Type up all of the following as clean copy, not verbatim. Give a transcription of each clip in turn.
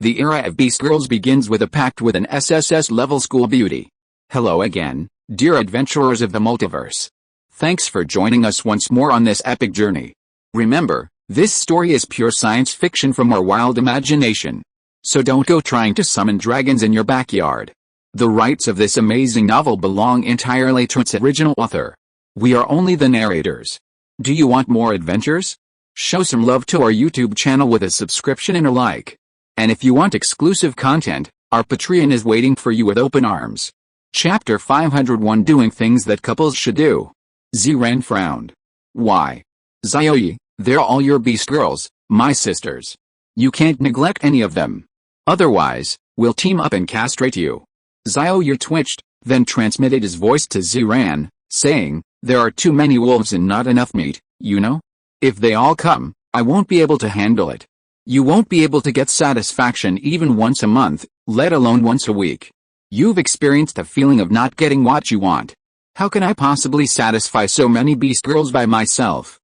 The era of Beast Girls begins with a pact with an SSS-Level School Beauty. Hello again, dear adventurers of the multiverse. Thanks for joining us once more on this epic journey. Remember, this story is pure science fiction from our wild imagination. So don't go trying to summon dragons in your backyard. The rights of this amazing novel belong entirely to its original author. We are only the narrators. Do you want more adventures? Show some love to our YouTube channel with a subscription and a like. And if you want exclusive content, our Patreon is waiting for you with open arms. Chapter 501, Doing Things That Couples Should Do. Ziren frowned. Why? Xiao Ye, they're all your beast girls, my sisters. You can't neglect any of them. Otherwise, we'll team up and castrate you. Xiao Ye twitched, then transmitted his voice to Ziren, saying, there are too many wolves and not enough meat, you know? If they all come, I won't be able to handle it. You won't be able to get satisfaction even once a month, let alone once a week. You've experienced the feeling of not getting what you want. How can I possibly satisfy so many beast girls by myself?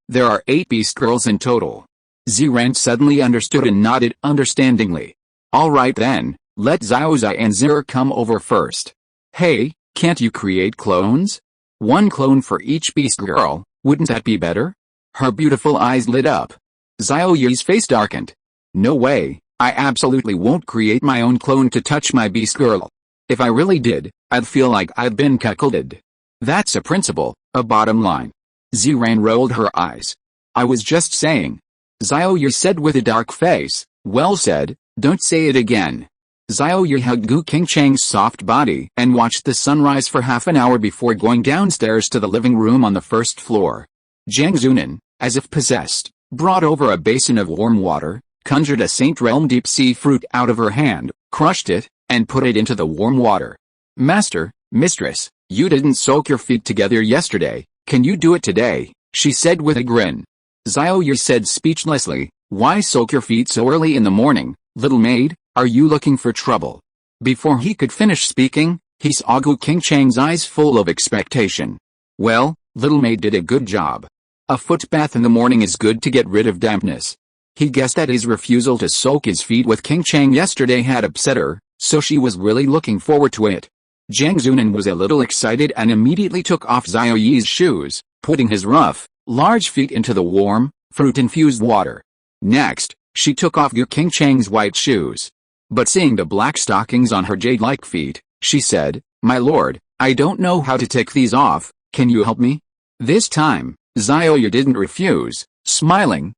There are 8 beast girls in total. Ziren suddenly understood and nodded understandingly. Alright then, let Xiao Ye and Zir come over first. Hey, can't you create clones? One clone for each beast girl, wouldn't that be better? Her beautiful eyes lit up. Xiao Ye's face darkened. No way, I absolutely won't create my own clone to touch my beast girl. If I really did, I'd feel like I've been cuckolded. That's a principle, a bottom line. Ziren rolled her eyes. I was just saying. Xiao Ye said with a dark face. Well said, don't say it again. Xiao Ye hugged Gu Qingchang's soft body and watched the sunrise for half an hour before going downstairs to the living room on the first floor. Zhang Zunan, as if possessed, brought over a basin of warm water, conjured a Saint Realm deep sea fruit out of her hand, crushed it, and put it into the warm water. Master, mistress, you didn't soak your feet together yesterday, can you do it today? She said with a grin. Xiao Ye said speechlessly, why soak your feet so early in the morning, little maid, are you looking for trouble? Before he could finish speaking, he saw Gu Qingchang's eyes full of expectation. Well, little maid did a good job. A foot bath in the morning is good to get rid of dampness. He guessed that his refusal to soak his feet with Qingchang yesterday had upset her, so she was really looking forward to it. Zhang Zunan was a little excited and immediately took off Xiao Ye's shoes, putting his rough, large feet into the warm, fruit-infused water. Next, she took off Gu Qingchang's white shoes. But seeing the black stockings on her jade-like feet, she said, my lord, I don't know how to take these off, can you help me? This time, Xiao Ye didn't refuse, smiling,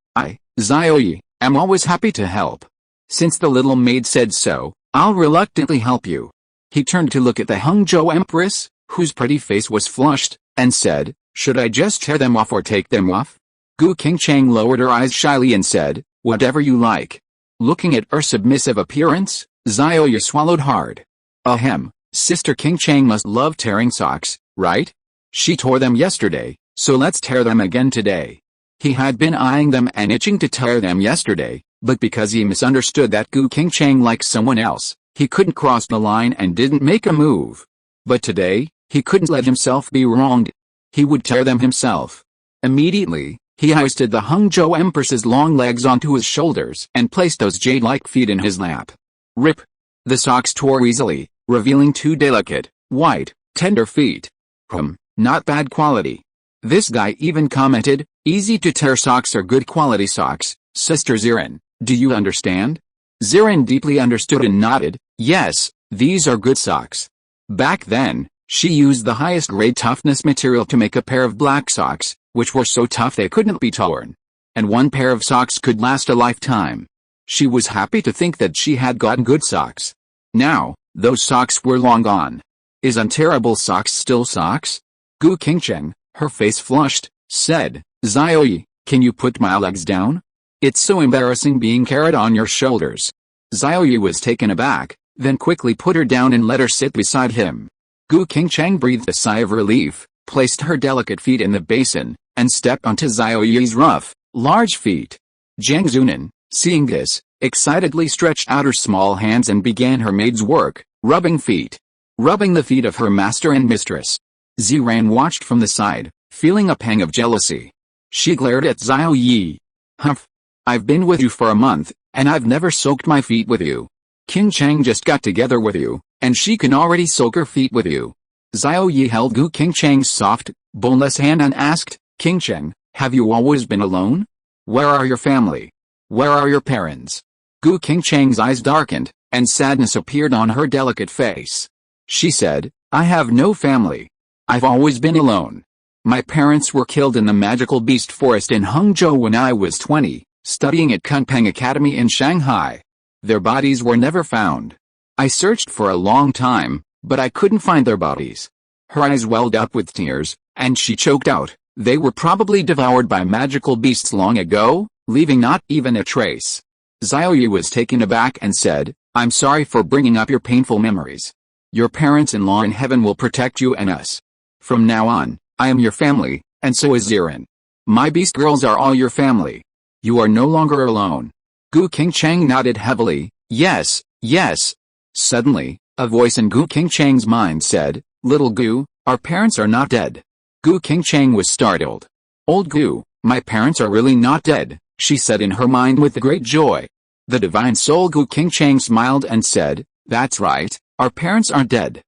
Xiao Ye, am always happy to help. Since the little maid said so, I'll reluctantly help you. He turned to look at the Hangzhou Empress, whose pretty face was flushed, and said, should I just tear them off or take them off? Gu Qingchang lowered her eyes shyly and said, whatever you like. Looking at her submissive appearance, Xiao Ye swallowed hard. Ahem, Sister Qingchang must love tearing socks, right? She tore them yesterday, so let's tear them again today. He had been eyeing them and itching to tear them yesterday, but because he misunderstood that Gu Qingchang liked someone else, he couldn't cross the line and didn't make a move. But today, he couldn't let himself be wronged. He would tear them himself. Immediately, he hoisted the Hangzhou Empress's long legs onto his shoulders and placed those jade-like feet in his lap. Rip! The socks tore easily, revealing 2 delicate, white, tender feet. Not bad quality. This guy even commented, easy to tear socks are good quality socks, Sister Ziren, do you understand? Ziren deeply understood and nodded, yes, these are good socks. Back then, she used the highest grade toughness material to make a pair of black socks, which were so tough they couldn't be torn. And one pair of socks could last a lifetime. She was happy to think that she had gotten good socks. Now, those socks were long gone. Is untearable socks still socks? Gu Qingchang, her face flushed, said, Xiao Ye, can you put my legs down? It's so embarrassing being carried on your shoulders. Xiao Ye was taken aback, then quickly put her down and let her sit beside him. Gu Qingchang breathed a sigh of relief, placed her delicate feet in the basin, and stepped onto Xiao Ye's rough, large feet. Zhang Zunan, seeing this, excitedly stretched out her small hands and began her maid's work, rubbing the feet of her master and mistress. Ziren watched from the side, feeling a pang of jealousy. She glared at Xiao Ye. Humph! I've been with you for a month, And I've never soaked my feet with you. King Cheng just got together with you, and she can already soak her feet with you. Xiao Ye held Gu King Cheng's soft, boneless hand and asked, King Cheng, have you always been alone? Where are your family? Where are your parents? Gu King Cheng's eyes darkened, and sadness appeared on her delicate face. She said, I have no family. I've always been alone. My parents were killed in the magical beast forest in Hangzhou when I was 20, studying at Kunpeng Academy in Shanghai. Their bodies were never found. I searched for a long time, but I couldn't find their bodies. Her eyes welled up with tears, and she choked out, they were probably devoured by magical beasts long ago, leaving not even a trace. Xiao Ye was taken aback and said, I'm sorry for bringing up your painful memories. Your parents-in-law in heaven will protect you and us. From now on, I am your family, and so is Ziren. My beast girls are all your family. You are no longer alone. Gu King Cheng nodded heavily, yes, yes. Suddenly, a voice in Gu King Cheng's mind said, Little Gu, our parents are not dead. Gu King Cheng was startled. Old Gu, my parents are really not dead, she said in her mind with great joy. The divine soul Gu King Cheng smiled and said, that's right, our parents aren't dead.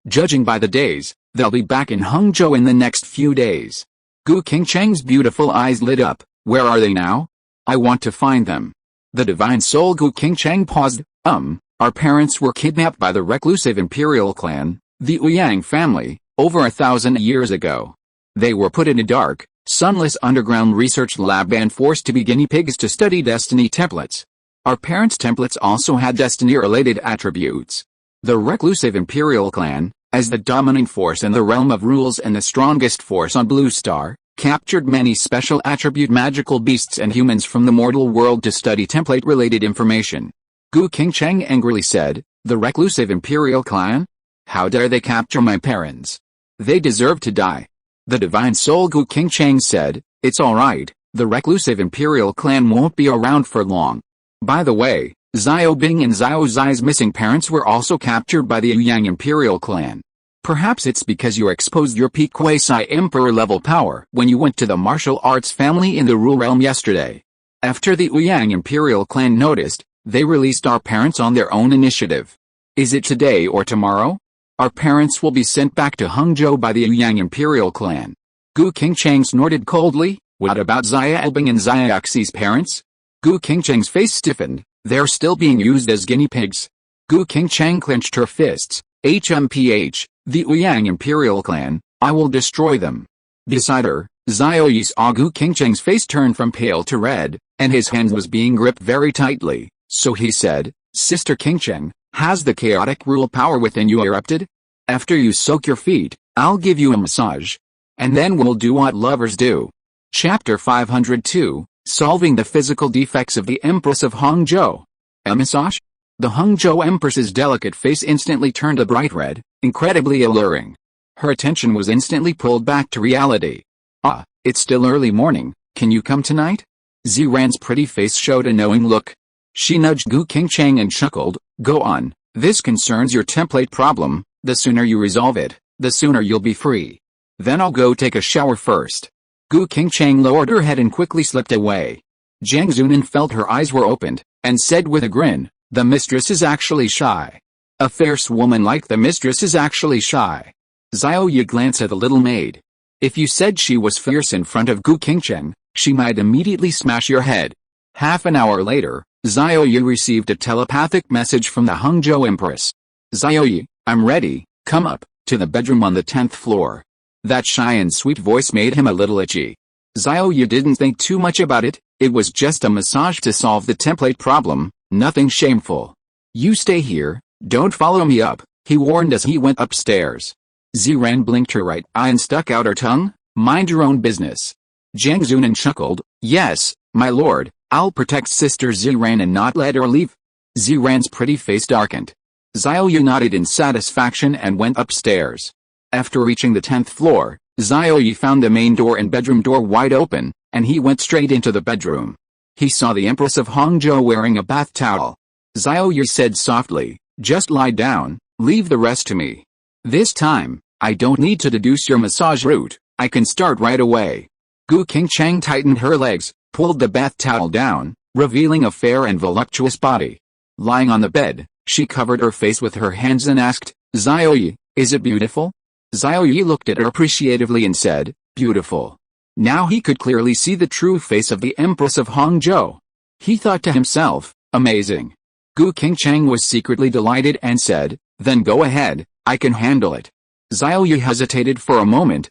Judging by the days, they'll be back in Hangzhou in the next few days. Gu King Cheng's beautiful eyes lit up, where are they now? I want to find them. The divine soul Gu King Cheng paused, our parents were kidnapped by the reclusive imperial clan, the Ouyang family, over 1,000 years ago. They were put in a dark, sunless underground research lab and forced to be guinea pigs to study destiny templates. Our parents' templates also had destiny-related attributes. The reclusive imperial clan, as the dominant force in the realm of rules and the strongest force on Blue Star, captured many special attribute magical beasts and humans from the mortal world to study template-related information. Gu King Cheng angrily said, the reclusive imperial clan? How dare they capture my parents? They deserve to die. The divine soul Gu King Cheng said, it's alright, the reclusive imperial clan won't be around for long. By the way, Xiao Bing and Xiao Zai's missing parents were also captured by the Ouyang imperial clan. Perhaps it's because you exposed your peak quasi-emperor level power when you went to the martial arts family in the Rule Realm yesterday. After the Ouyang imperial clan noticed, they released our parents on their own initiative. Is it today or tomorrow? Our parents will be sent back to Hangzhou by the Ouyang imperial clan. Gu King Cheng snorted coldly, what about Xia Bing and Xia Xie's parents? Gu King Cheng's face stiffened, they're still being used as guinea pigs. Gu King Cheng clenched her fists, HMPH, the Ouyang imperial clan, I will destroy them. Beside her, Xiao Ye saw Gu King Cheng's face turn from pale to red, and his hand was being gripped very tightly, so he said, Sister King Cheng, has the chaotic rule power within you erupted? After you soak your feet, I'll give you a massage. And then we'll do what lovers do. Chapter 502, Solving the Physical Defects of the Empress of Hangzhou. A massage? The Hangzhou Empress's delicate face instantly turned a bright red, incredibly alluring. Her attention was instantly pulled back to reality. Ah, it's still early morning, can you come tonight? Ziran's pretty face showed a knowing look. She nudged Gu King Cheng and chuckled, go on, this concerns your template problem, the sooner you resolve it, the sooner you'll be free. Then I'll go take a shower first. Gu King Cheng lowered her head and quickly slipped away. Zhang Zunan felt her eyes were opened, and said with a grin, the mistress is actually shy. A fierce woman like the mistress is actually shy. Xiao Ye glanced at the little maid. If you said she was fierce in front of Gu King Cheng, she might immediately smash your head. Half an hour later, Xiao Ye received a telepathic message from the Hangzhou Empress. Xiao Ye, I'm ready, come up, to the bedroom on the 10th floor. That shy and sweet voice made him a little itchy. Xiao Ye didn't think too much about it, it was just a massage to solve the template problem, nothing shameful. You stay here, don't follow me up, he warned as he went upstairs. Ziran blinked her right eye and stuck out her tongue, mind your own business. Zhang Zunan chuckled, yes, my lord, I'll protect Sister Ziran and not let her leave. Ziran's pretty face darkened. Xiao Ye nodded in satisfaction and went upstairs. After reaching the 10th floor, Xiao Ye found the main door and bedroom door wide open, and he went straight into the bedroom. He saw the Empress of Hangzhou wearing a bath towel. Xiao Ye said softly, just lie down, leave the rest to me. This time, I don't need to deduce your massage route, I can start right away. Gu King Cheng tightened her legs, pulled the bath towel down, revealing a fair and voluptuous body. Lying on the bed, she covered her face with her hands and asked, "Xiao Ye, is it beautiful?" Xiao Ye looked at her appreciatively and said, "Beautiful." Now he could clearly see the true face of the Empress of Hangzhou. He thought to himself, amazing. Gu Qingcheng was secretly delighted and said, "Then go ahead, I can handle it." Xiao Ye hesitated for a moment,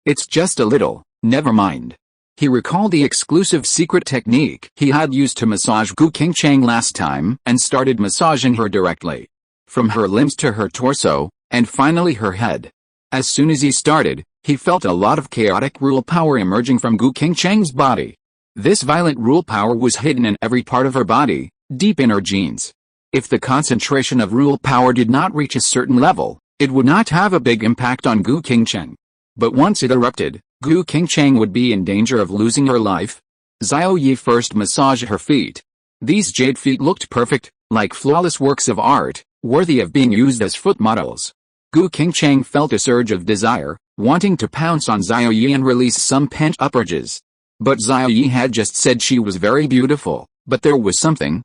it's just a little, never mind. He recalled the exclusive secret technique he had used to massage Gu Qingcheng last time and started massaging her directly. From her limbs to her torso, and finally her head. As soon as he started, he felt a lot of chaotic rule power emerging from Gu Qingcheng's body. This violent rule power was hidden in every part of her body, deep in her genes. If the concentration of rule power did not reach a certain level, it would not have a big impact on Gu Qingcheng. But once it erupted, Gu Qingcheng would be in danger of losing her life. Xiao Ye first massaged her feet. These jade feet looked perfect, like flawless works of art, worthy of being used as foot models. Gu Qingcheng felt a surge of desire, wanting to pounce on Xiao Ye and release some pent-up urges. But Xiao Ye had just said she was very beautiful, but there was something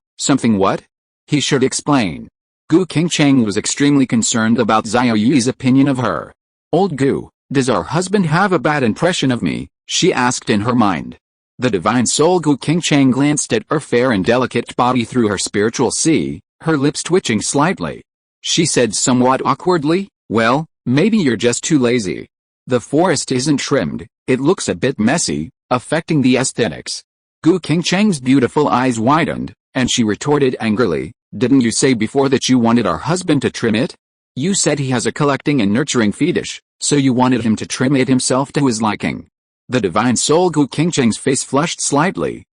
what? He should explain. Gu Qingcheng was extremely concerned about Xiao Ye's opinion of her. "Old Gu, does our husband have a bad impression of me?" she asked in her mind. The divine soul Gu Qingcheng glanced at her fair and delicate body through her spiritual sea, her lips twitching slightly. She said somewhat awkwardly, "Well, maybe you're just too lazy. The forest isn't trimmed, it looks a bit messy, affecting the aesthetics." Gu Qingcheng's beautiful eyes widened, and she retorted angrily, "Didn't you say before that you wanted our husband to trim it? You said he has a collecting and nurturing fetish, so you wanted him to trim it himself to his liking." The divine soul Gu Qingcheng's face flushed slightly.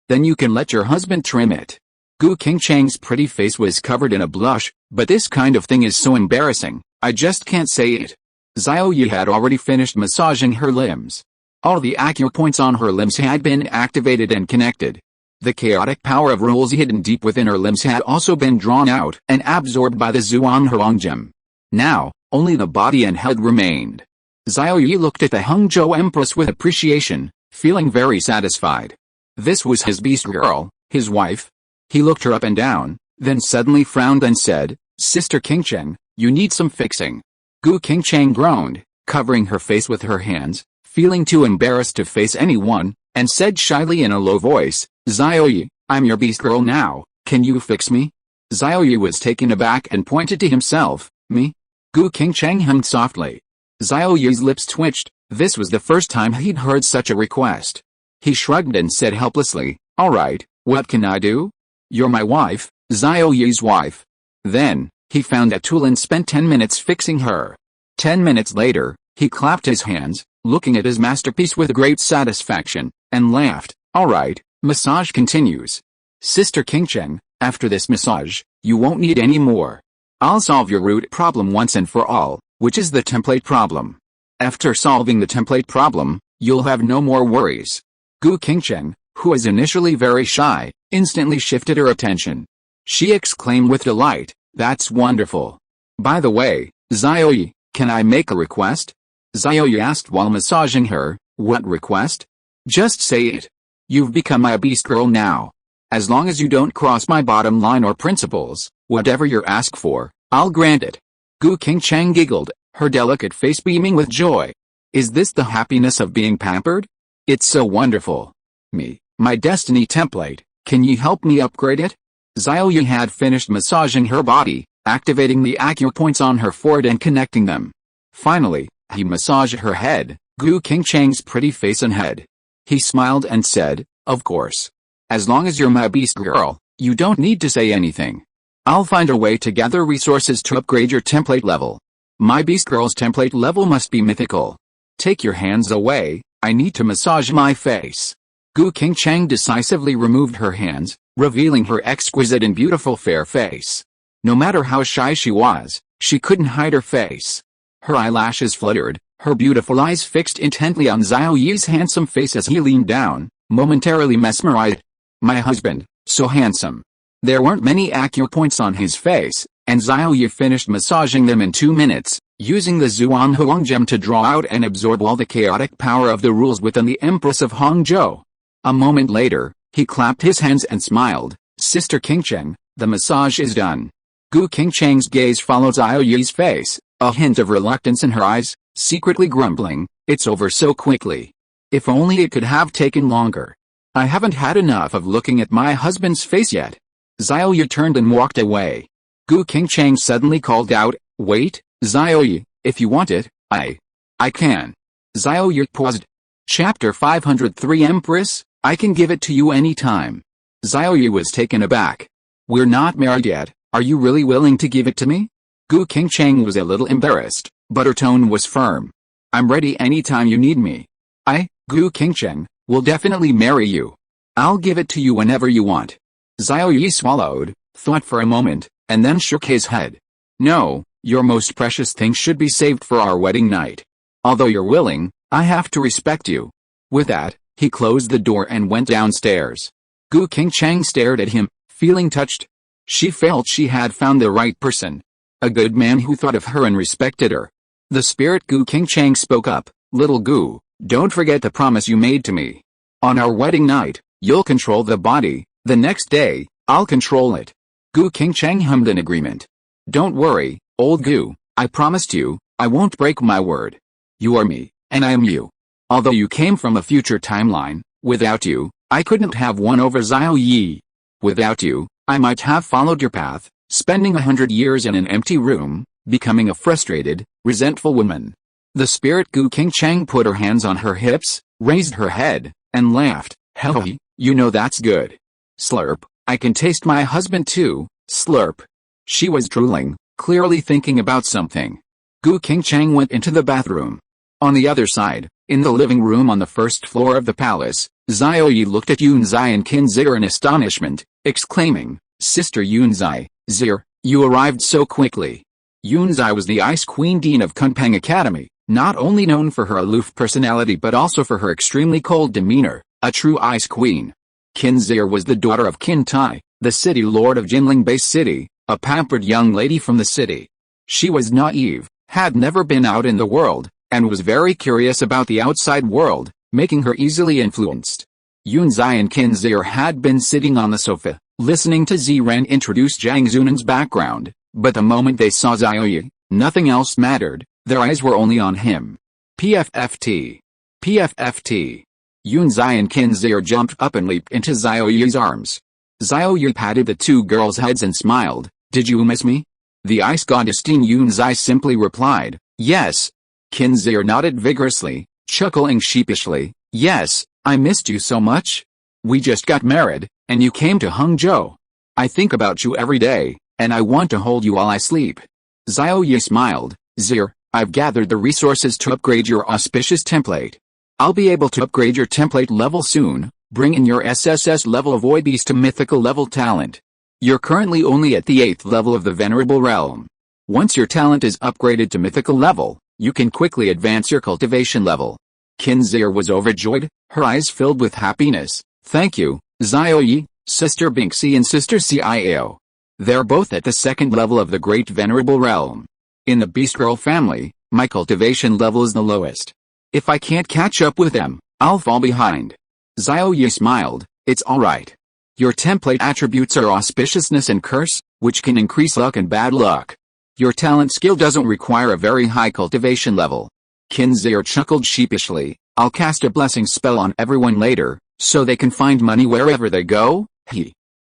Then you can let your husband trim it." Gu Qingcheng's pretty face was covered in a blush, "But this kind of thing is so embarrassing, I just can't say it." Xiao Ye had already finished massaging her limbs. All the acupoints on her limbs had been activated and connected. The chaotic power of rules hidden deep within her limbs had also been drawn out and absorbed by the Zhuang Huang gem. Now, only the body and head remained. Xiao Ye looked at the Hangzhou Empress with appreciation, feeling very satisfied. This was his beast girl, his wife. He looked her up and down, then suddenly frowned and said, "Sister Qingcheng, you need some fixing." Gu Qingcheng groaned, covering her face with her hands, feeling too embarrassed to face anyone, and said shyly in a low voice, "Xiao Ye, I'm your beast girl now, can you fix me?" Xiao Ye was taken aback and pointed to himself, "Me?" Gu Qingcheng hummed softly. Xiao Ye's lips twitched, this was the first time he'd heard such a request. He shrugged and said helplessly, "All right, what can I do?" "You're my wife, Xiao Ye's wife." Then, he found a tool and spent 10 minutes fixing her. 10 minutes later, he clapped his hands, looking at his masterpiece with great satisfaction, and laughed. "All right, massage continues. Sister Qingcheng, after this massage, you won't need any more. I'll solve your root problem once and for all, which is the template problem. After solving the template problem, you'll have no more worries." Gu Qingcheng, who was initially very shy, instantly shifted her attention. She exclaimed with delight, "That's wonderful. By the way, Xiao Ye, can I make a request?" Xiao Ye asked while massaging her. "What request?" "Just say it. You've become my beast girl now. As long as you don't cross my bottom line or principles, whatever you're asked for, I'll grant it." Gu Qingcheng giggled, her delicate face beaming with joy. "Is this the happiness of being pampered? It's so wonderful. My destiny template, can you help me upgrade it?" Xiao Ye had finished massaging her body, activating the acupoints on her forehead and connecting them. Finally, he massaged her head, Gu Qingcheng's pretty face and head. He smiled and said, "Of course. As long as you're my beast girl, you don't need to say anything. I'll find a way to gather resources to upgrade your template level. My beast girl's template level must be mythical. Take your hands away, I need to massage my face." Gu Qingcheng decisively removed her hands, revealing her exquisite and beautiful fair face. No matter how shy she was, she couldn't hide her face. Her eyelashes fluttered, her beautiful eyes fixed intently on Xiao Ye's handsome face as he leaned down, momentarily mesmerized. My husband, so handsome. There weren't many acupoints on his face, and Xiao Ye finished massaging them in 2 minutes, using the Zhuang Huang gem to draw out and absorb all the chaotic power of the rules within the Empress of Hangzhou. A moment later, He clapped his hands and smiled. Sister Qingcheng, the massage is done. Gu Qingcheng's gaze followed Xiao Ye's face, a hint of reluctance in her eyes, secretly grumbling, it's over so quickly. If only it could have taken longer. I haven't had enough of looking at my husband's face yet. Xiao Ye turned and walked away. Gu Qingcheng suddenly called out, wait, Xiao Ye, if you want it, I can. Xiao Ye paused. Chapter 503 Empress, I can give it to you any time. Xiao Ye was taken aback. We're not married yet, are you really willing to give it to me? Gu Qingcheng was a little embarrassed, but her tone was firm. I'm ready anytime you need me. Gu Qingcheng, will definitely marry you. I'll give it to you whenever you want. Xiao Ye swallowed, thought for a moment, and then shook his head. No, your most precious thing should be saved for our wedding night. Although you're willing, I have to respect you. With that, he closed the door and went downstairs. Gu Qingcheng stared at him, feeling touched. She felt she had found the right person. A good man who thought of her and respected her. The spirit Gu Qingcheng spoke up, little Gu, don't forget the promise you made to me. On our wedding night, you'll control the body, the next day, I'll control it. Gu Qingcheng hummed in agreement. Don't worry, old Gu, I promised you, I won't break my word. You are me, and I am you. Although you came from a future timeline, without you, I couldn't have won over Xiao Ye. Without you, I might have followed your path, spending 100 years in an empty room, becoming a frustrated, resentful woman. The spirit Gu Qingcheng put her hands on her hips, raised her head, and laughed. Hell, you know that's good. Slurp, I can taste my husband too, slurp. She was drooling, clearly thinking about something. Gu Qingcheng went into the bathroom. On the other side, in the living room on the first floor of the palace, Xiao Ye looked at Yunzai and Qin Zir in astonishment, exclaiming, Sister Yunzai, Zir, you arrived so quickly. Yunzai was the Ice Queen Dean of Kunpeng Academy, not only known for her aloof personality but also for her extremely cold demeanor, a true Ice Queen. Qin Zir was the daughter of Qin Tai, the city lord of Jinling Base City, a pampered young lady from the city. She was naive, had never been out in the world, and was very curious about the outside world, making her easily influenced. Yunzai and Qin Zir had been sitting on the sofa, listening to Ziran introduce Zhang Zunan's background, but the moment they saw Xiao Ye, nothing else mattered, their eyes were only on him. PFFT. PFFT. Yunzai and Qin Zir jumped up and leaped into Xiao Ye's arms. Xiao Ye patted the two girls' heads and smiled. Did you miss me? The ice goddess Teen Yunzai simply replied, yes. Qin Zir nodded vigorously, chuckling sheepishly, yes, I missed you so much. We just got married, and you came to Hangzhou. I think about you every day, and I want to hold you while I sleep. Xiao Ye smiled. Zir, I've gathered the resources to upgrade your auspicious template. I'll be able to upgrade your template level soon, bring in your SSS level avoid beast to mythical level talent. You're currently only at the 8th level of the venerable realm. Once your talent is upgraded to mythical level, you can quickly advance your cultivation level. Qin Zir was overjoyed, her eyes filled with happiness. Thank you, Xiao Ye, Sister Binxi and Sister Xiao. They're both at the 2nd level of the great venerable realm. In the Beast Girl family, my cultivation level is the lowest. If I can't catch up with them, I'll fall behind. Xiao Ye smiled, it's alright. Your template attributes are auspiciousness and curse, which can increase luck and bad luck. Your talent skill doesn't require a very high cultivation level. Qin Zir chuckled sheepishly, I'll cast a blessing spell on everyone later, so they can find money wherever they go,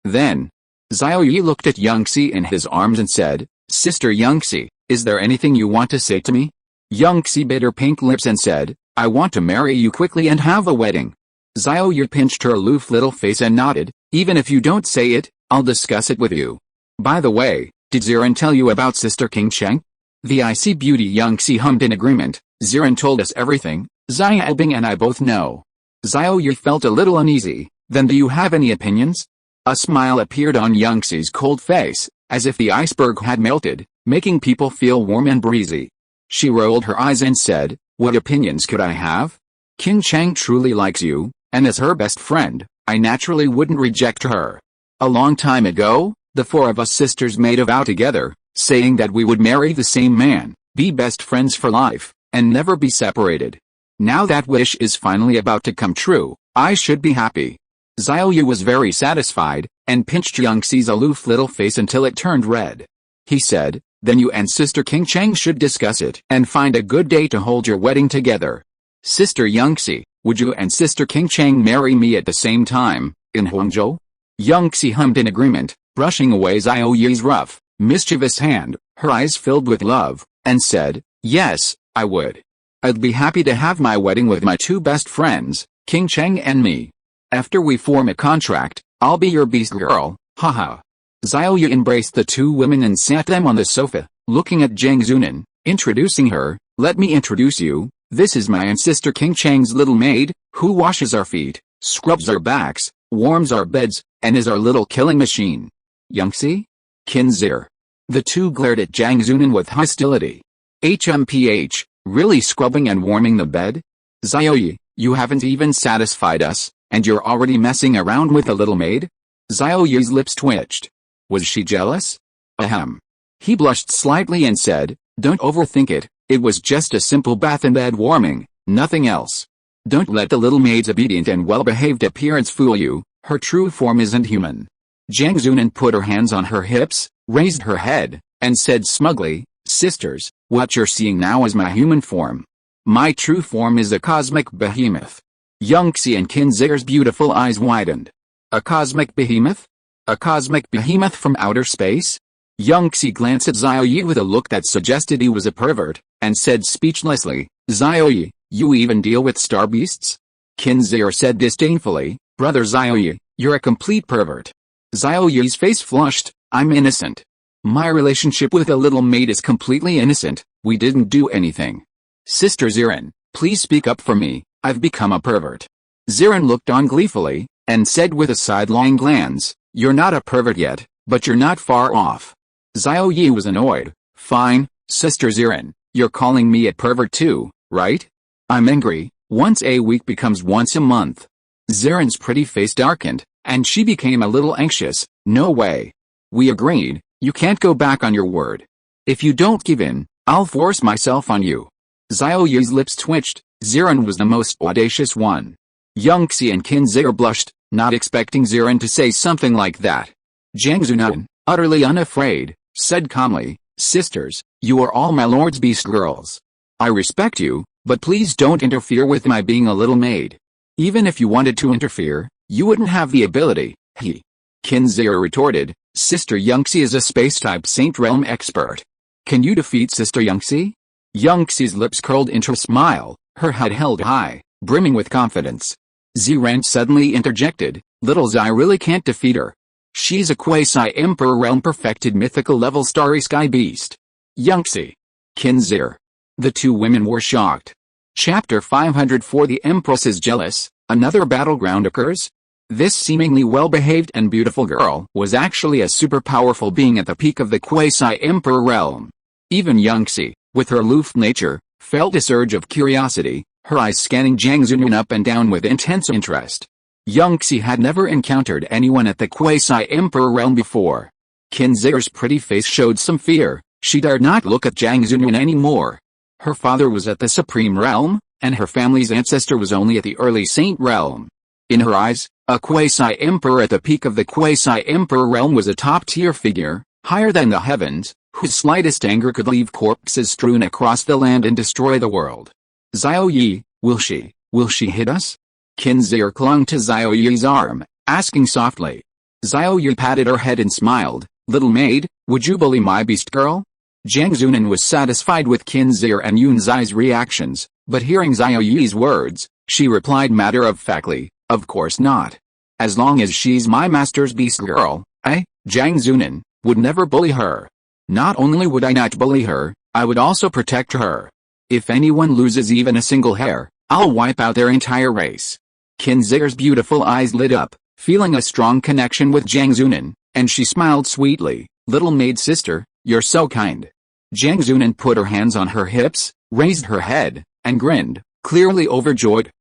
Then, Xiao Ye looked at Yangxi in his arms and said, Sister Yangxi, is there anything you want to say to me? Yangxi bit her pink lips and said, I want to marry you quickly and have a wedding. Xiao Ye pinched her aloof little face and nodded, even if you don't say it, I'll discuss it with you. By the way, did Ziran tell you about Sister Qingcheng? The icy beauty Yangxi hummed in agreement, Ziran told us everything, Xia Bing and I both know. Xiao Ye felt a little uneasy, then do you have any opinions? A smile appeared on Yangxi's cold face, as if the iceberg had melted, making people feel warm and breezy. She rolled her eyes and said, what opinions could I have? Qingcheng truly likes you, and as her best friend, I naturally wouldn't reject her. A long time ago, the four of us sisters made a vow together, saying that we would marry the same man, be best friends for life, and never be separated. Now that wish is finally about to come true, I should be happy. Xiao Ye was very satisfied, and pinched Yangxi's aloof little face until it turned red. He said, "Then you and Sister King Cheng should discuss it and find a good day to hold your wedding together. Sister Yangxi, would you and Sister King Cheng marry me at the same time, in Huangzhou?" Yangxi hummed in agreement, brushing away Xiao Ye's rough, mischievous hand, her eyes filled with love, and said, "Yes, I would. I'd be happy to have my wedding with my two best friends, King Cheng and me. After we form a contract, I'll be your beast girl, haha." Xiao Ye embraced the two women and sat them on the sofa, looking at Zhang Zunan, introducing her. "Let me introduce you, this is my and Sister King Cheng's little maid, who washes our feet, scrubs our backs, warms our beds, and is our little killing machine. Yangxi? Kinzir." The two glared at Zhang Zunan with hostility. "HMPH, really scrubbing and warming the bed? Xiao Ye, you haven't even satisfied us, and you're already messing around with a little maid?" Xiao Ye's lips twitched. Was she jealous? Ahem. He blushed slightly and said, "Don't overthink it, it was just a simple bath and bed warming, nothing else. Don't let the little maid's obedient and well-behaved appearance fool you, her true form isn't human." Zhang Zunan put her hands on her hips, raised her head, and said smugly, "Sisters, what you're seeing now is my human form. My true form is a cosmic behemoth." Yangxi and Kinzir's beautiful eyes widened. A cosmic behemoth? A cosmic behemoth from outer space? Yangxi glanced at Xiao Ye with a look that suggested he was a pervert, and said speechlessly, "Xiao Ye, you even deal with star beasts?" Kinzir said disdainfully, "Brother Xiao Ye, you're a complete pervert." Xiao Ye's face flushed. "I'm innocent. My relationship with a little maid is completely innocent, we didn't do anything. Sister Ziren, please speak up for me, I've become a pervert." Ziren looked on gleefully, and said with a sidelong glance, "You're not a pervert yet, but you're not far off." Xiao Ye was annoyed. "Fine, Sister Ziren, you're calling me a pervert too, right? I'm angry, once a week becomes once a month." Ziren's pretty face darkened, and she became a little anxious. "No way. We agreed, you can't go back on your word. If you don't give in, I'll force myself on you." Xiao Ye's lips twitched. Ziren was the most audacious one. Yangxi and Kinzir blushed, not expecting Ziren to say something like that. Zhang Zunan, utterly unafraid, said calmly, "Sisters, you are all my lord's beast girls. I respect you, but please don't interfere with my being a little maid. Even if you wanted to interfere, you wouldn't have the ability." He. Kinzir retorted, "Sister Yangxi is a space-type Saint Realm expert. Can you defeat Sister Yangxi?" Yangxi's lips curled into a smile, her head held high, brimming with confidence. Ziren suddenly interjected, "Little Xi really can't defeat her. She's a quasi-emperor realm perfected mythical level starry sky beast." Yangxi. Kinzir. The two women were shocked. Chapter 504. The Empress is jealous, another battleground occurs? This seemingly well-behaved and beautiful girl was actually a super powerful being at the peak of the quasi-emperor realm. Even Yangxi, with her aloof nature, felt a surge of curiosity, her eyes scanning Zhang Zunan up and down with intense interest. Yangxi had never encountered anyone at the quasi-emperor realm before. Kinzir's pretty face showed some fear, she dared not look at Zhang Zunan anymore. Her father was at the supreme realm, and her family's ancestor was only at the early saint realm. In her eyes, a quasi-emperor at the peak of the quasi-emperor realm was a top-tier figure, higher than the heavens, whose slightest anger could leave corpses strewn across the land and destroy the world. "Xiao Ye, will she hit us?" Kinzir clung to Xiao Ye's arm, asking softly. Xiao Ye patted her head and smiled, "Little maid, would you bully my beast girl?" Zhang Zunan was satisfied with Kinzir and Yun Zai's reactions, but hearing Xiao Ye's words, she replied matter-of-factly, "Of course not. As long as she's my master's beast girl, I, Zhang Zunan, would never bully her. Not only would I not bully her, I would also protect her. If anyone loses even a single hair, I'll wipe out their entire race." Kinzir's beautiful eyes lit up, feeling a strong connection with Zhang Zunan, and she smiled sweetly, "Little maid sister, you're so kind." Zhang Zunan put her hands on her hips, raised her head, and grinned, clearly overjoyed.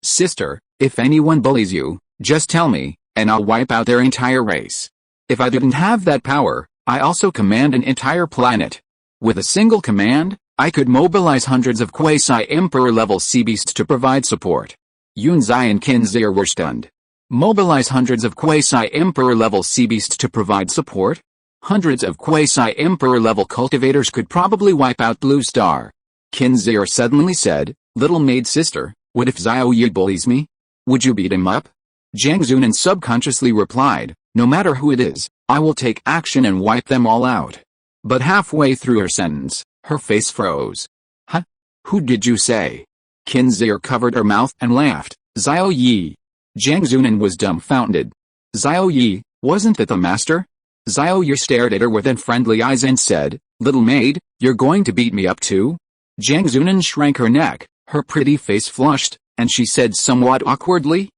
"Sister, if anyone bullies you, just tell me, and I'll wipe out their entire race. If I didn't have that power, I also command an entire planet. With a single command, I could mobilize hundreds of quasi-emperor level sea beasts to provide support." Yun Zai and Kinzir were stunned. Mobilize hundreds of quasi-emperor-level sea beasts to provide support? Hundreds of quasi-emperor-level cultivators could probably wipe out Blue Star. Qin Zhe suddenly said, "Little maid sister, what if Xiao Ye bullies me? Would you beat him up?" Jiang Zunan subconsciously replied, "No matter who it is, I will take action and wipe them all out." But halfway through her sentence, her face froze. "Huh? Who did you say?" Qin Zhe covered her mouth and laughed. "Xiao Ye." Jiang Zunan was dumbfounded. "Xiao Ye, wasn't that the master?" Xiao Ye stared at her with unfriendly eyes and said, "Little maid, you're going to beat me up too?" Jiang Zunan shrank her neck, her pretty face flushed, and she said somewhat awkwardly,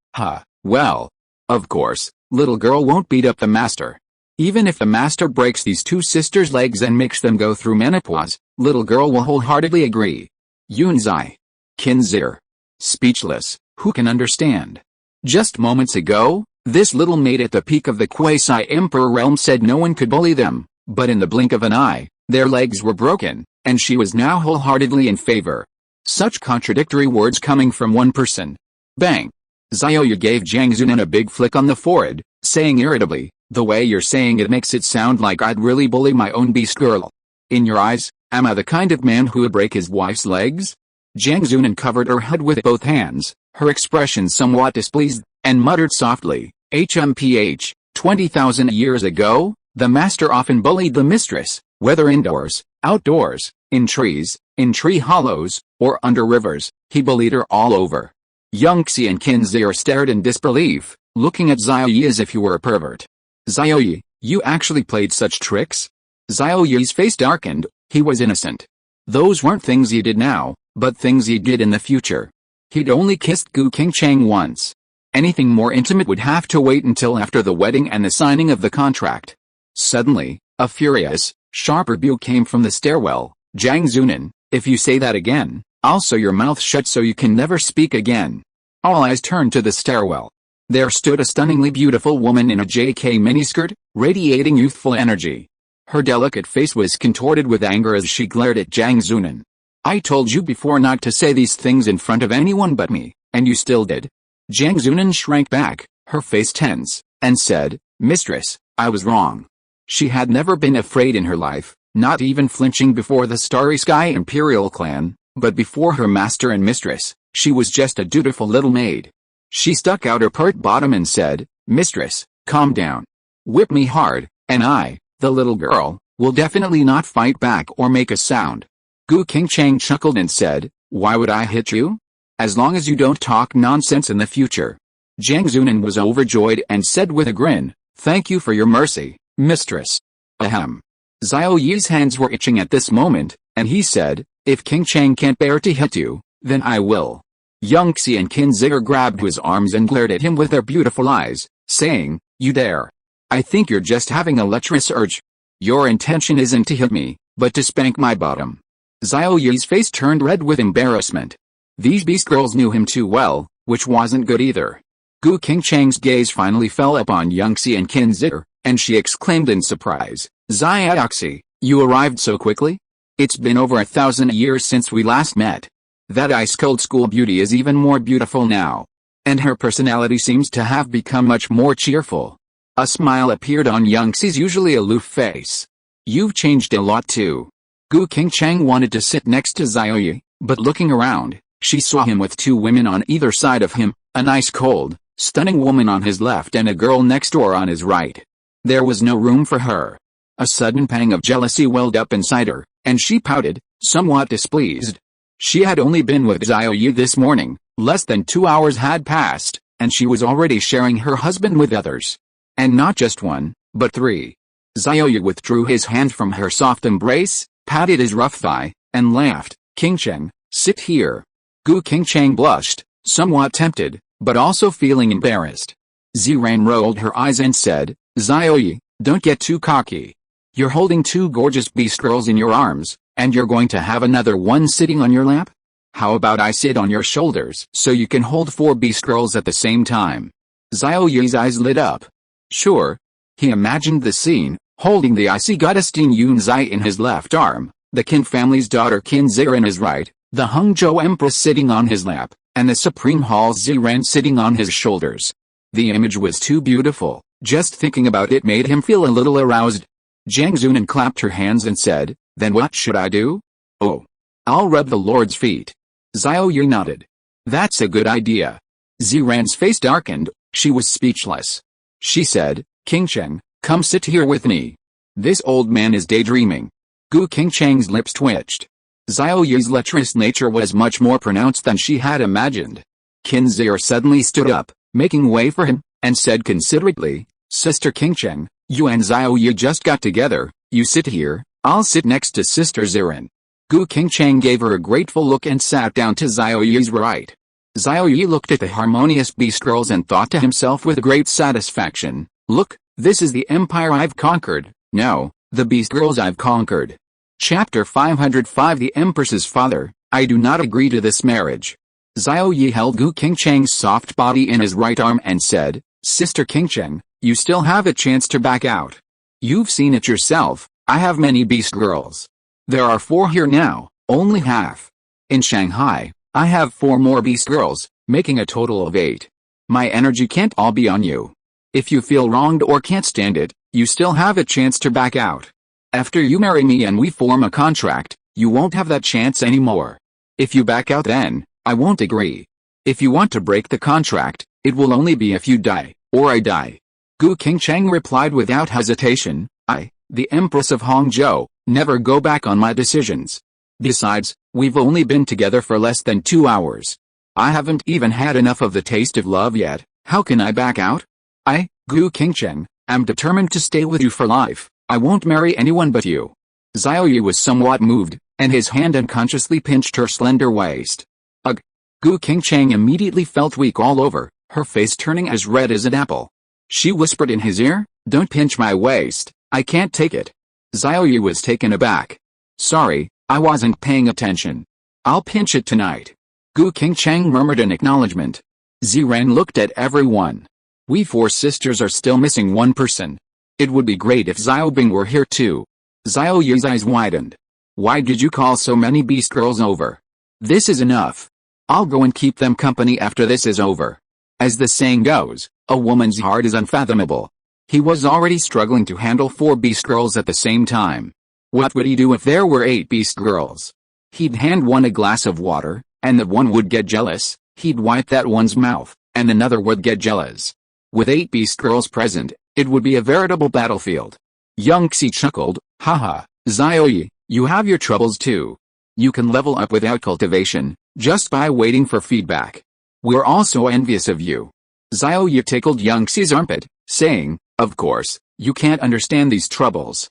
Well, of course, little girl won't beat up the master. Even if the master breaks these two sisters' legs and makes them go through menopause, little girl will wholeheartedly agree." Yunzai. Qin Zhe. Speechless, who can understand? Just moments ago, this little maid at the peak of the quasi-emperor realm said no one could bully them, but in the blink of an eye, their legs were broken, and she was now wholeheartedly in favor. Such contradictory words coming from one person. Bang! Xiao Ye gave Jiang Zunan a big flick on the forehead, saying irritably, "The way you're saying it makes it sound like I'd really bully my own beast girl. In your eyes, am I the kind of man who would break his wife's legs?" Jiang Zunan covered her head with both hands, her expression somewhat displeased, and muttered softly, "HMPH, 20,000 years ago, the master often bullied the mistress, whether indoors, outdoors, in trees, in tree hollows, or under rivers, he bullied her all over." Young Xie and Qin Zhe stared in disbelief, looking at Xiao Ye as if he were a pervert. "Xiao Ye, you actually played such tricks?" Xiao Ye's face darkened. He was innocent. Those weren't things he did now, but things he did in the future. He'd only kissed Gu Qingchang once. Anything more intimate would have to wait until after the wedding and the signing of the contract. Suddenly, a furious, sharp rebuke came from the stairwell. "Jiang Zunan, if you say that again, I'll sew your mouth shut so you can never speak again." All eyes turned to the stairwell. There stood a stunningly beautiful woman in a JK miniskirt, radiating youthful energy. Her delicate face was contorted with anger as she glared at Jiang Zunan. "I told you before not to say these things in front of anyone but me, and you still did." Jiang Zunan shrank back, her face tense, and said, "Mistress, I was wrong." She had never been afraid in her life, not even flinching before the Starry Sky Imperial clan, but before her master and mistress, she was just a dutiful little maid. She stuck out her pert bottom and said, "Mistress, calm down. Whip me hard, and I, the little girl, will definitely not fight back or make a sound." Gu Qingchang chuckled and said, "Why would I hit you? As long as you don't talk nonsense in the future." Jiang Zunan was overjoyed and said with a grin, "Thank you for your mercy, mistress." Ahem. Xiao Ye's hands were itching at this moment, and he said, "If Qingchang can't bear to hit you, then I will." Young Xie and Qin Zhe grabbed his arms and glared at him with their beautiful eyes, saying, "You dare? I think you're just having a lecherous urge. Your intention isn't to hit me, but to spank my bottom." Xiao Ye's face turned red with embarrassment. These beast girls knew him too well, which wasn't good either. Gu Qingchang's gaze finally fell upon Young Xie and Qin Zhe, and she exclaimed in surprise, "Xiaoxi, you arrived so quickly? It's been over 1,000 years since we last met. That ice-cold school beauty is even more beautiful now. And her personality seems to have become much more cheerful." A smile appeared on Young Xi's usually aloof face. "You've changed a lot too." Gu Qingchang wanted to sit next to Xiao Ye, but looking around, she saw him with two women on either side of him, an ice-cold, stunning woman on his left and a girl next door on his right. There was no room for her. A sudden pang of jealousy welled up inside her, and she pouted, somewhat displeased. She had only been with Xiao Ye this morning, less than 2 hours had passed, and she was already sharing her husband with others. And not just one, but 3. Xiao Ye withdrew his hand from her soft embrace, patted his rough thigh, and laughed. "Qingcheng, sit here." Gu Qingchang blushed, somewhat tempted, but also feeling embarrassed. Ziran rolled her eyes and said, "Xiao Ye, don't get too cocky. You're holding 2 gorgeous beast girls in your arms, and you're going to have another one sitting on your lap? How about I sit on your shoulders so you can hold 4 beast girls at the same time?" Xiao Ye's eyes lit up. Sure. He imagined the scene, holding the icy goddess Ting Yunzai in his left arm, the Qin family's daughter Qin Zhe in his right, the Hangzhou Empress sitting on his lap, and the Supreme Hall Ziran sitting on his shoulders. The image was too beautiful, just thinking about it made him feel a little aroused. Zhang Zunan clapped her hands and said, "Then what should I do?" "Oh, I'll rub the Lord's feet." Xiao Ye nodded. "That's a good idea." Ziran's face darkened, she was speechless. She said, "Qingcheng, come sit here with me. This old man is daydreaming." Gu Qingcheng's lips twitched. Xiao Ye's lecherous nature was much more pronounced than she had imagined. Qin Zir suddenly stood up, making way for him, and said considerately, "Sister Qingcheng, you and Xiao Ye just got together, you sit here, I'll sit next to Sister Ziran." Gu Qingcheng gave her a grateful look and sat down to Xiao Ye's right. Xiao Ye looked at the harmonious beast girls and thought to himself with great satisfaction, "Look, this is the empire I've conquered, now, the beast girls I've conquered." Chapter 505 The Empress's Father, "I do not agree to this marriage." Xiao Ye held Gu Qingcheng's soft body in his right arm and said, "Sister Qingcheng, you still have a chance to back out. You've seen it yourself, I have many beast girls. There are 4 here now, only half. In Shanghai, I have 4 more beast girls, making a total of 8. My energy can't all be on you. If you feel wronged or can't stand it, you still have a chance to back out. After you marry me and we form a contract, you won't have that chance anymore. If you back out then, I won't agree. If you want to break the contract, it will only be if you die, or I die." Gu Qingcheng replied without hesitation, "I, the Empress of Hangzhou, never go back on my decisions. Besides, we've only been together for less than 2 hours. I haven't even had enough of the taste of love yet, how can I back out? I, Gu Qingcheng, am determined to stay with you for life. I won't marry anyone but you." Xiao Ye was somewhat moved, and his hand unconsciously pinched her slender waist. Ugh! Gu Qingcheng immediately felt weak all over, her face turning as red as an apple. She whispered in his ear, "Don't pinch my waist, I can't take it." Xiao Ye was taken aback. "Sorry, I wasn't paying attention. I'll pinch it tonight." Gu Qingcheng murmured in acknowledgement. Ziran looked at everyone. "We 4 sisters are still missing one person. It would be great if Xiao Bing were here too." Xiao Ye's eyes widened. "Why did you call so many beast girls over? This is enough. I'll go and keep them company after this is over." As the saying goes, a woman's heart is unfathomable. He was already struggling to handle 4 beast girls at the same time. What would he do if there were 8 beast girls? He'd hand one a glass of water, and that one would get jealous, he'd wipe that one's mouth, and another would get jealous. With 8 beast girls present, it would be a veritable battlefield. Young Xie chuckled, "Haha, Xiao Ye, you have your troubles too. You can level up without cultivation, just by waiting for feedback. We're all so envious of you." Xiao Ye tickled young Xie's armpit, saying, "Of course, you can't understand these troubles."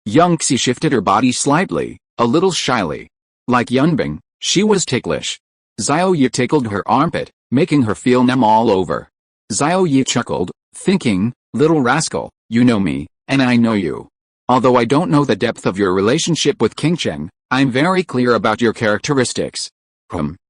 Young Xie shifted her body slightly, a little shyly. Like Yunbing, she was ticklish. Xiao Ye tickled her armpit, making her feel numb all over. Xiao Ye chuckled, thinking, "Little rascal, you know me, and I know you. Although I don't know the depth of your relationship with Qingcheng, I'm very clear about your characteristics.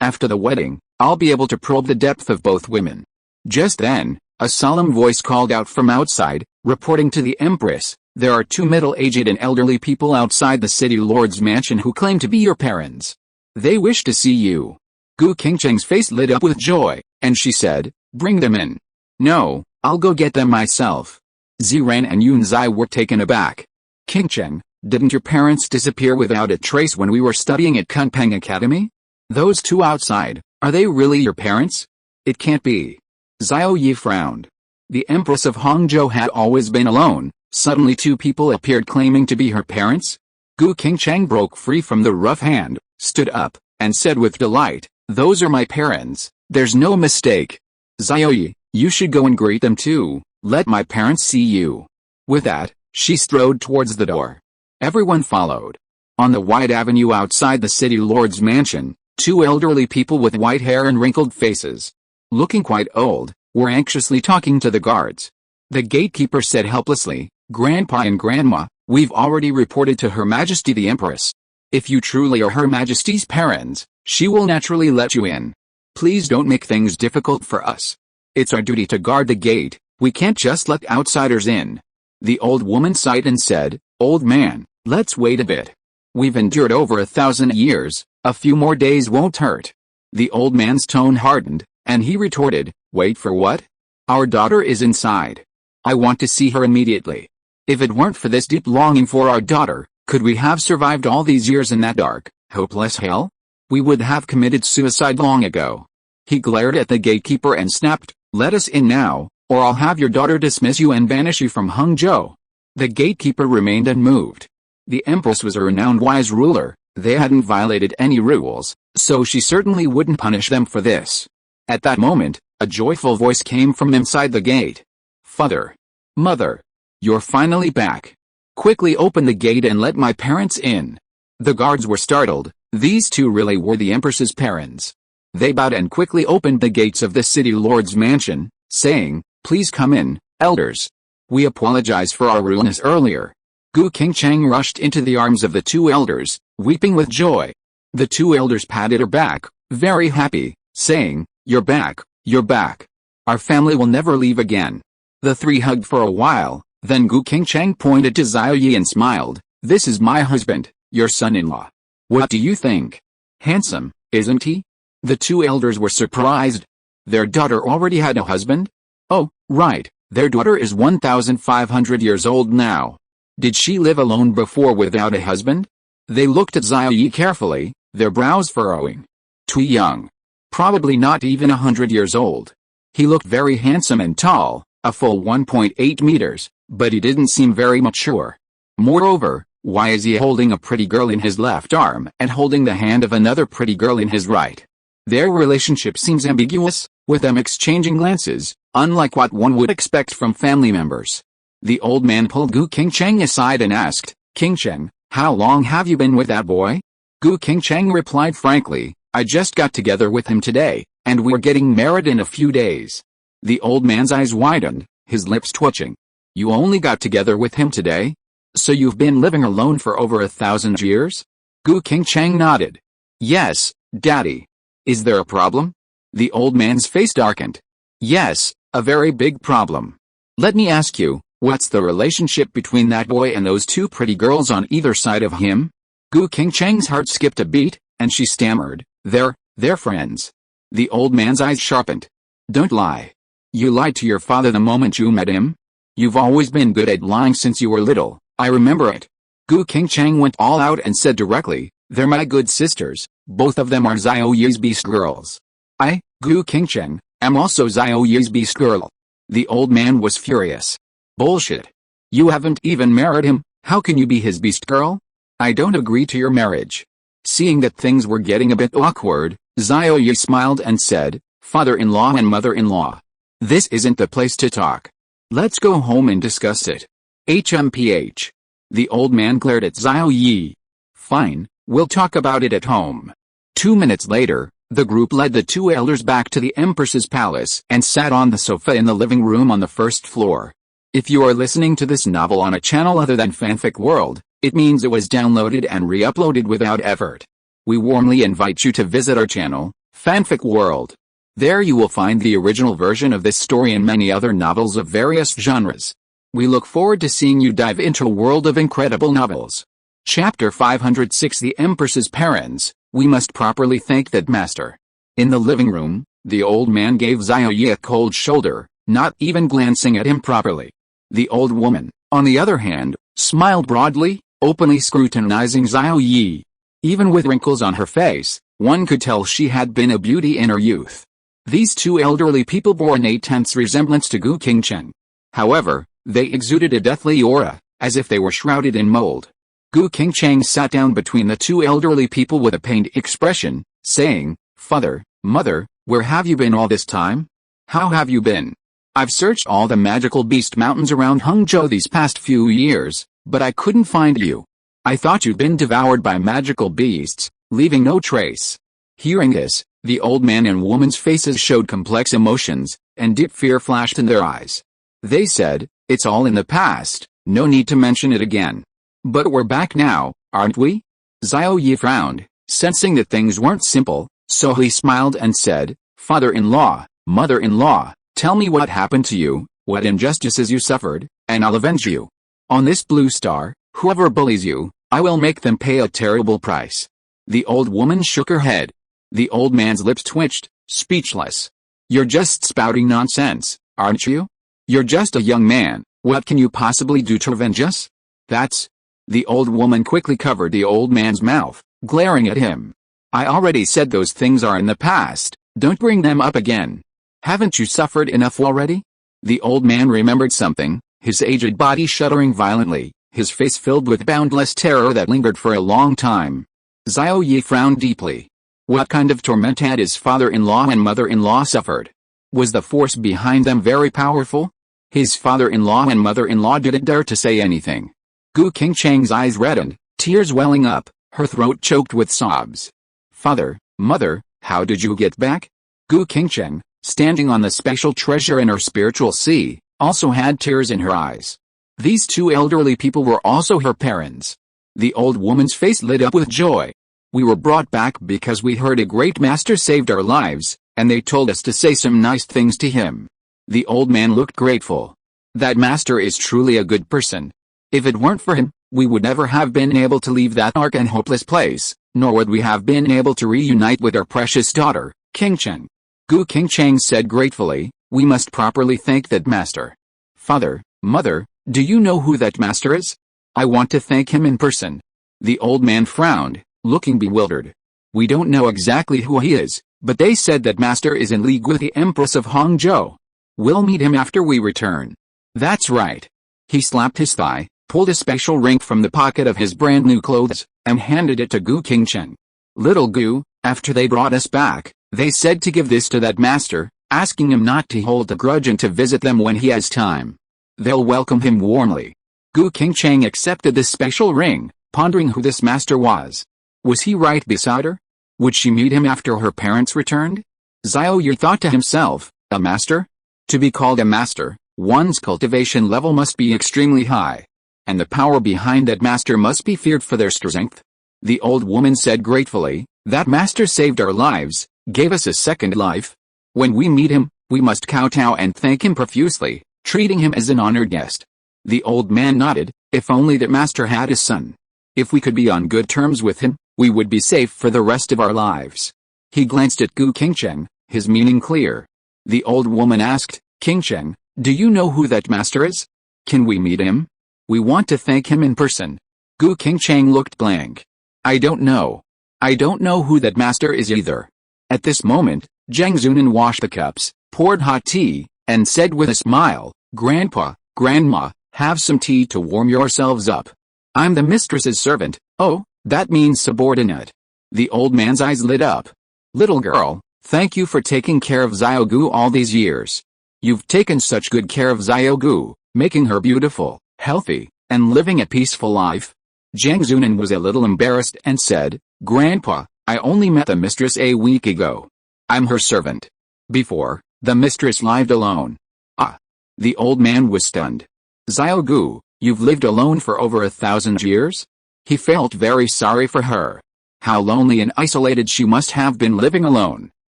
After the wedding, I'll be able to probe the depth of both women." Just then, a solemn voice called out from outside, reporting to the Empress, "There are 2 middle-aged and elderly people outside the city lord's mansion who claim to be your parents. They wish to see you." Gu Qingcheng's face lit up with joy, and she said, "Bring them in." "No, I'll go get them myself." Ziran and Yunzai were taken aback. "Qingcheng, didn't your parents disappear without a trace when we were studying at Kunpeng Academy? Those 2 outside, are they really your parents? It can't be." Xiao Ye frowned. The Empress of Hangzhou had always been alone, suddenly 2 people appeared claiming to be her parents? Gu Qingcheng broke free from the rough hand, stood up, and said with delight, "Those are my parents, there's no mistake. Xiao Ye, you should go and greet them too, let my parents see you." With that, she strode towards the door. Everyone followed. On the wide avenue outside the city lord's mansion, 2 elderly people with white hair and wrinkled faces, looking quite old, were anxiously talking to the guards. The gatekeeper said helplessly, "Grandpa and Grandma, we've already reported to Her Majesty the Empress. If you truly are Her Majesty's parents, she will naturally let you in. Please don't make things difficult for us. It's our duty to guard the gate, we can't just let outsiders in." The old woman sighed and said, "Old man, let's wait a bit. We've endured over 1,000 years, a few more days won't hurt." The old man's tone hardened, and he retorted, "Wait for what? Our daughter is inside. I want to see her immediately. If it weren't for this deep longing for our daughter, could we have survived all these years in that dark, hopeless hell? We would have committed suicide long ago. He glared at the gatekeeper and snapped, "Let us in now, or I'll have your daughter dismiss you and banish you from Hangzhou." The gatekeeper remained unmoved. The Empress was a renowned wise ruler. They hadn't violated any rules, so she certainly wouldn't punish them for this. At that moment, a joyful voice came from inside the gate. "Father! Mother! You're finally back. Quickly open the gate and let my parents in." The guards were startled. These two really were the Empress's parents. They bowed and quickly opened the gates of the city lord's mansion, saying, "Please come in, elders. We apologize for our rudeness earlier." Gu Qingcheng rushed into the arms of the two elders, weeping with joy. The two elders patted her back, very happy, saying, "You're back, you're back. Our family will never leave again." The three hugged for a while, then Gu Qingcheng pointed to Xiao Ye and smiled, "This is my husband, your son-in-law. What do you think? Handsome, isn't he?" The two elders were surprised. Their daughter already had a husband? Oh, right, their daughter is 1,500 years old now. Did she live alone before without a husband? They looked at Xiao Ye carefully, their brows furrowing. Too young. Probably not even 100 years old. He looked very handsome and tall, a full 1.8 meters, but he didn't seem very mature. Moreover, why is he holding a pretty girl in his left arm and holding the hand of another pretty girl in his right? Their relationship seems ambiguous, with them exchanging glances, unlike what one would expect from family members. The old man pulled Gu Qingcheng aside and asked, "Qingcheng, how long have you been with that boy?" Gu Qingcheng replied frankly, "I just got together with him today, and we're getting married in a few days." The old man's eyes widened, his lips twitching. "You only got together with him today? So you've been living alone for over 1,000 years?" Gu Qingcheng nodded. "Yes, Daddy. Is there a problem?" The old man's face darkened. "Yes, a very big problem. Let me ask you, what's the relationship between that boy and those two pretty girls on either side of him?" Gu Qingcheng's heart skipped a beat, and she stammered, They're friends." The old man's eyes sharpened. "Don't lie. You lied to your father the moment you met him? You've always been good at lying since you were little, I remember it." Gu Qingcheng went all out and said directly, "They're my good sisters, both of them are Xiao Ye's beast girls. I, Gu Qingcheng, am also Xiao Ye's beast girl." The old man was furious. "Bullshit. You haven't even married him, how can you be his beast girl? I don't agree to your marriage." Seeing that things were getting a bit awkward, Xiao Ye smiled and said, "Father-in-law and mother-in-law. This isn't the place to talk. Let's go home and discuss it. HMPH. The old man glared at Xiao Ye. "Fine, we'll talk about it at home." 2 minutes later, the group led the two elders back to the Empress's palace and sat on the sofa in the living room on the first floor. If you are listening to this novel on a channel other than Fanfic World, it means it was downloaded and re-uploaded without effort. We warmly invite you to visit our channel, Fanfic World. There you will find the original version of this story and many other novels of various genres. We look forward to seeing you dive into a world of incredible novels. Chapter 506 The Empress's Parents. We must properly thank that master. In the living room, the old man gave Xiao Ye a cold shoulder, not even glancing at him properly. The old woman, on the other hand, smiled broadly, openly scrutinizing Xiao Ye. Even with wrinkles on her face, one could tell she had been a beauty in her youth. These two elderly people bore an intense resemblance to Gu Qingcheng. However, they exuded a deathly aura, as if they were shrouded in mold. Gu Qingcheng sat down between the two elderly people with a pained expression, saying, "Father, Mother, where have you been all this time? How have you been? I've searched all the magical beast mountains around Hangzhou these past few years, but I couldn't find you. I thought you'd been devoured by magical beasts, leaving no trace." Hearing this, the old man and woman's faces showed complex emotions, and deep fear flashed in their eyes. They said, "It's all in the past, no need to mention it again. But we're back now, aren't we?" Xiao Ye frowned, sensing that things weren't simple, so he smiled and said, "Father-in-law, mother-in-law, tell me what happened to you, what injustices you suffered, and I'll avenge you. On this blue star, whoever bullies you, I will make them pay a terrible price." The old woman shook her head. The old man's lips twitched, speechless. "You're just spouting nonsense. aren't you? You're just a young man, what can you possibly do to avenge us? That's... The old woman quickly covered the old man's mouth, glaring at him. I already said those things are in the past, don't bring them up again. Haven't you suffered enough already? The old man remembered something, his aged body shuddering violently, his face filled with boundless terror that lingered for a long time. Xiao Ye frowned deeply. What kind of torment had his father-in-law and mother-in-law suffered? Was the force behind them very powerful? His father-in-law and mother-in-law didn't dare to say anything. Gu Qingcheng's eyes reddened, tears welling up, her throat choked with sobs. Father, mother, how did you get back? Gu Qingcheng, standing on the special treasure in her spiritual sea, also had tears in her eyes. These two elderly people were also her parents. The old woman's face lit up with joy. We were brought back because we heard a great master saved our lives, and they told us to say some nice things to him. The old man looked grateful. That master is truly a good person. If it weren't for him, we would never have been able to leave that dark and hopeless place, nor would we have been able to reunite with our precious daughter, Qingcheng. Gu Qingcheng said gratefully, we must properly thank that master. Father, mother, do you know who that master is? I want to thank him in person. The old man frowned, looking bewildered. We don't know exactly who he is, but they said that master is in league with the Empress of Hangzhou. We'll meet him after we return. That's right. He slapped his thigh, pulled a special ring from the pocket of his brand new clothes, and handed it to Gu Qingcheng. Little Gu, after they brought us back, they said to give this to that master, asking him not to hold a grudge and to visit them when he has time. They'll welcome him warmly. Gu Qingcheng accepted the special ring, pondering who this master was. Was he right beside her? Would she meet him after her parents returned? Xiao Ye thought to himself, a master? To be called a master, one's cultivation level must be extremely high. And the power behind that master must be feared for their strength. The old woman said gratefully, that master saved our lives, gave us a second life. When we meet him, we must kowtow and thank him profusely, treating him as an honored guest. The old man nodded, if only that master had a son. If we could be on good terms with him, we would be safe for the rest of our lives. He glanced at Gu Qingcheng, his meaning clear. The old woman asked, Qingcheng, do you know who that master is? Can we meet him? We want to thank him in person. Gu Qingcheng looked blank. I don't know. I don't know who that master is either. At this moment, Zhang Zunan washed the cups, poured hot tea, and said with a smile, Grandpa, Grandma, have some tea to warm yourselves up. I'm the mistress's servant. Oh, that means subordinate. The old man's eyes lit up. Little girl, thank you for taking care of Xiao Gu all these years. You've taken such good care of Xiao Gu, making her beautiful, healthy, and living a peaceful life. Zhang Zunan was a little embarrassed and said, Grandpa, I only met the mistress a week ago. I'm her servant. Before, the mistress lived alone. Ah. The old man was stunned. Xiao Gu, you've lived alone for over 1,000 years? He felt very sorry for her. How lonely and isolated she must have been living alone.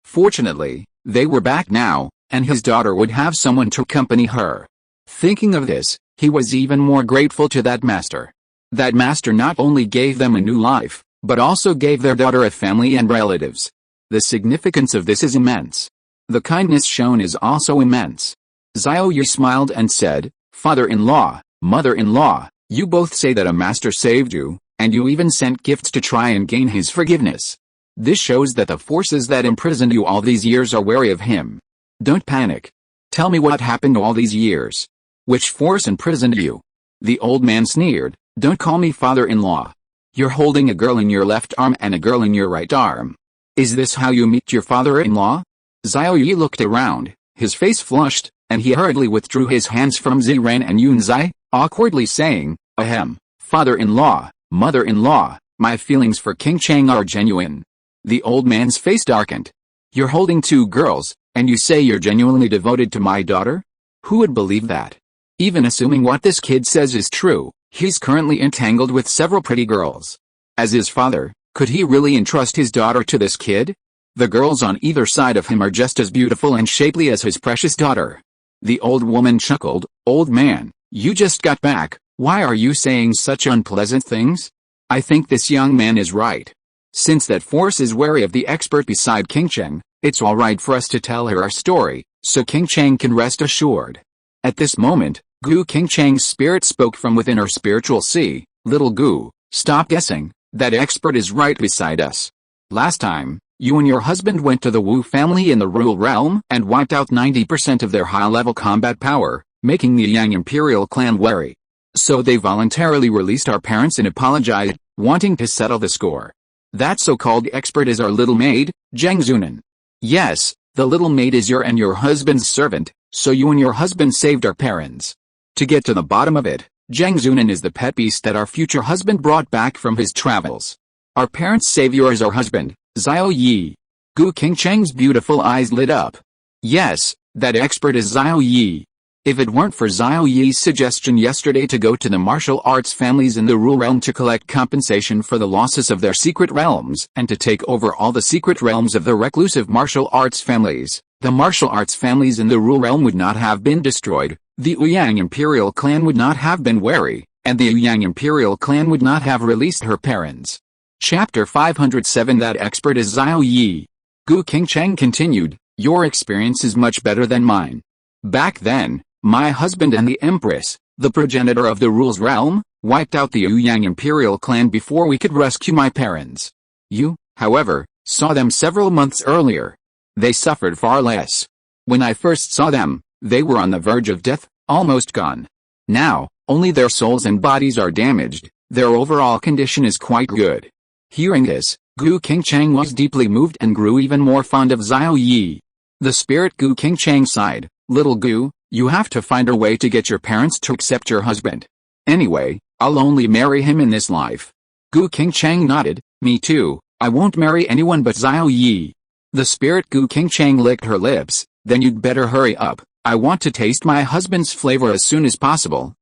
Fortunately, they were back now, and his daughter would have someone to accompany her. Thinking of this, he was even more grateful to that master. That master not only gave them a new life, but also gave their daughter a family and relatives. The significance of this is immense. The kindness shown is also immense. Xiao Ye smiled and said, Father-in-law, mother-in-law, you both say that a master saved you, and you even sent gifts to try and gain his forgiveness. This shows that the forces that imprisoned you all these years are wary of him. Don't panic. Tell me what happened all these years. Which force imprisoned you? The old man sneered, don't call me father-in-law. You're holding a girl in your left arm and a girl in your right arm. Is this how you meet your father-in-law? Xiao Ye looked around, his face flushed, and he hurriedly withdrew his hands from Ziran and Yunzai, awkwardly saying, ahem, father-in-law, mother-in-law, my feelings for Qingcheng are genuine. The old man's face darkened. You're holding two girls, and you say you're genuinely devoted to my daughter? Who would believe that? Even assuming what this kid says is true, he's currently entangled with several pretty girls. As his father, could he really entrust his daughter to this kid? The girls on either side of him are just as beautiful and shapely as his precious daughter. The old woman chuckled, Old man, you just got back, why are you saying such unpleasant things? I think this young man is right. Since that force is wary of the expert beside Qingcheng, it's alright for us to tell her our story, so King Chang can rest assured. At this moment, Gu King Chang's spirit spoke from within her spiritual sea. Little Gu, stop guessing, that expert is right beside us. Last time, you and your husband went to the Wu family in the Rural Realm and wiped out 90% of their high-level combat power, making the Yang Imperial clan wary. So they voluntarily released our parents and apologized, wanting to settle the score. That so-called expert is our little maid, Zheng Zunan. Yes, the little maid is your and your husband's servant, so you and your husband saved our parents. To get to the bottom of it, Zheng Zunan is the pet beast that our future husband brought back from his travels. Our parents' savior is our husband, Xiao Ye. Gu King Chang's beautiful eyes lit up. Yes, that expert is Xiao Ye. If it weren't for Xiao Ye's suggestion yesterday to go to the martial arts families in the Rural Realm to collect compensation for the losses of their secret realms and to take over all the secret realms of the reclusive martial arts families, the martial arts families in the Rural Realm would not have been destroyed, the Yang Imperial clan would not have been wary, and the Yang Imperial clan would not have released her parents. Chapter 507 That expert is Xiao Ye. Gu King Chang continued, your experience is much better than mine. Back then, my husband and the Empress, the progenitor of the Rule's realm, wiped out the Yang Imperial clan before we could rescue my parents. You, however, saw them several months earlier. They suffered far less. When I first saw them, they were on the verge of death, almost gone. Now, only their souls and bodies are damaged, their overall condition is quite good. Hearing this, Gu King Chang was deeply moved and grew even more fond of Xiao Ye. The spirit Gu King Chang sighed, little Gu, you have to find a way to get your parents to accept your husband. Anyway, I'll only marry him in this life. Gu King Chang nodded, me too, I won't marry anyone but Xiao Ye. The spirit Gu King Chang licked her lips, then you'd better hurry up, I want to taste my husband's flavor as soon as possible.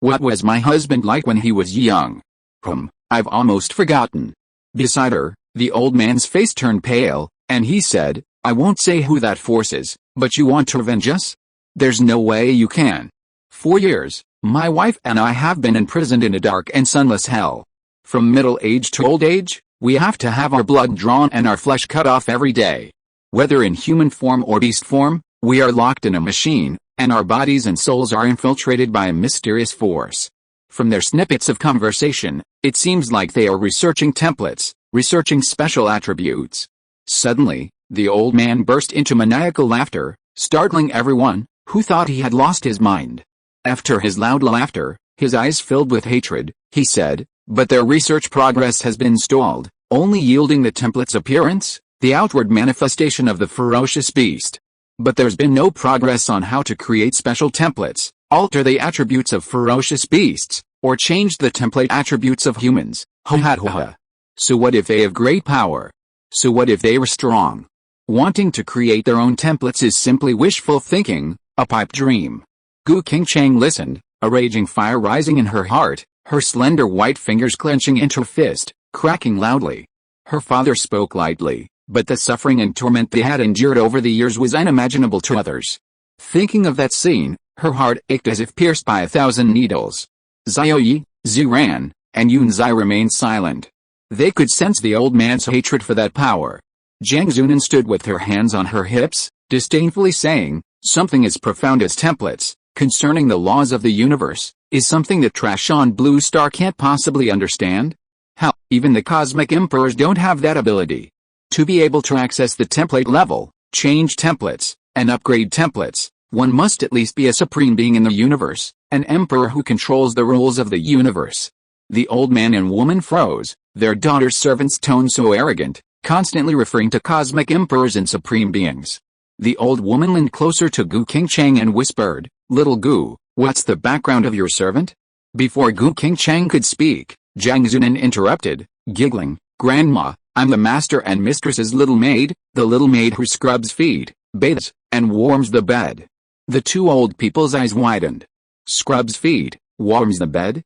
What was my husband like when he was young? I've almost forgotten. Beside her, the old man's face turned pale, and he said, I won't say who that force is, but you want to revenge us? There's no way you can. 4 years, my wife and I have been imprisoned in a dark and sunless hell. From middle age to old age, we have to have our blood drawn and our flesh cut off every day. Whether in human form or beast form, we are locked in a machine, and our bodies and souls are infiltrated by a mysterious force. From their snippets of conversation, it seems like they are researching templates, researching special attributes. Suddenly, the old man burst into maniacal laughter, startling everyone, who thought he had lost his mind. After his loud laughter, his eyes filled with hatred, he said, but their research progress has been stalled, only yielding the template's appearance, the outward manifestation of the ferocious beast. But there's been no progress on how to create special templates, alter the attributes of ferocious beasts, or change the template attributes of humans. So what if they have great power? So what if they were strong? Wanting to create their own templates is simply wishful thinking, a pipe dream. Gu King Chang listened, a raging fire rising in her heart, her slender white fingers clenching into her fist, cracking loudly. Her father spoke lightly, but the suffering and torment they had endured over the years was unimaginable to others. Thinking of that scene, her heart ached as if pierced by 1,000 needles. Xiao Ye, Zhu Ran, and Yun Zai remained silent. They could sense the old man's hatred for that power. Zheng Zunan stood with her hands on her hips, disdainfully saying, something as profound as templates, concerning the laws of the universe, is something that Trashon Blue Star can't possibly understand? How, even the cosmic emperors don't have that ability. To be able to access the template level, change templates, and upgrade templates, one must at least be a supreme being in the universe, an emperor who controls the rules of the universe. The old man and woman froze, their daughter's servant's tone so arrogant, constantly referring to cosmic emperors and supreme beings. The old woman leaned closer to Gu King Chang and whispered, little Gu, what's the background of your servant? Before Gu King Chang could speak, Zhang Zunan interrupted, giggling, Grandma, I'm the master and mistress's little maid, the little maid who scrubs feet, bathes, and warms the bed. The two old people's eyes widened. Scrubs feet, warms the bed?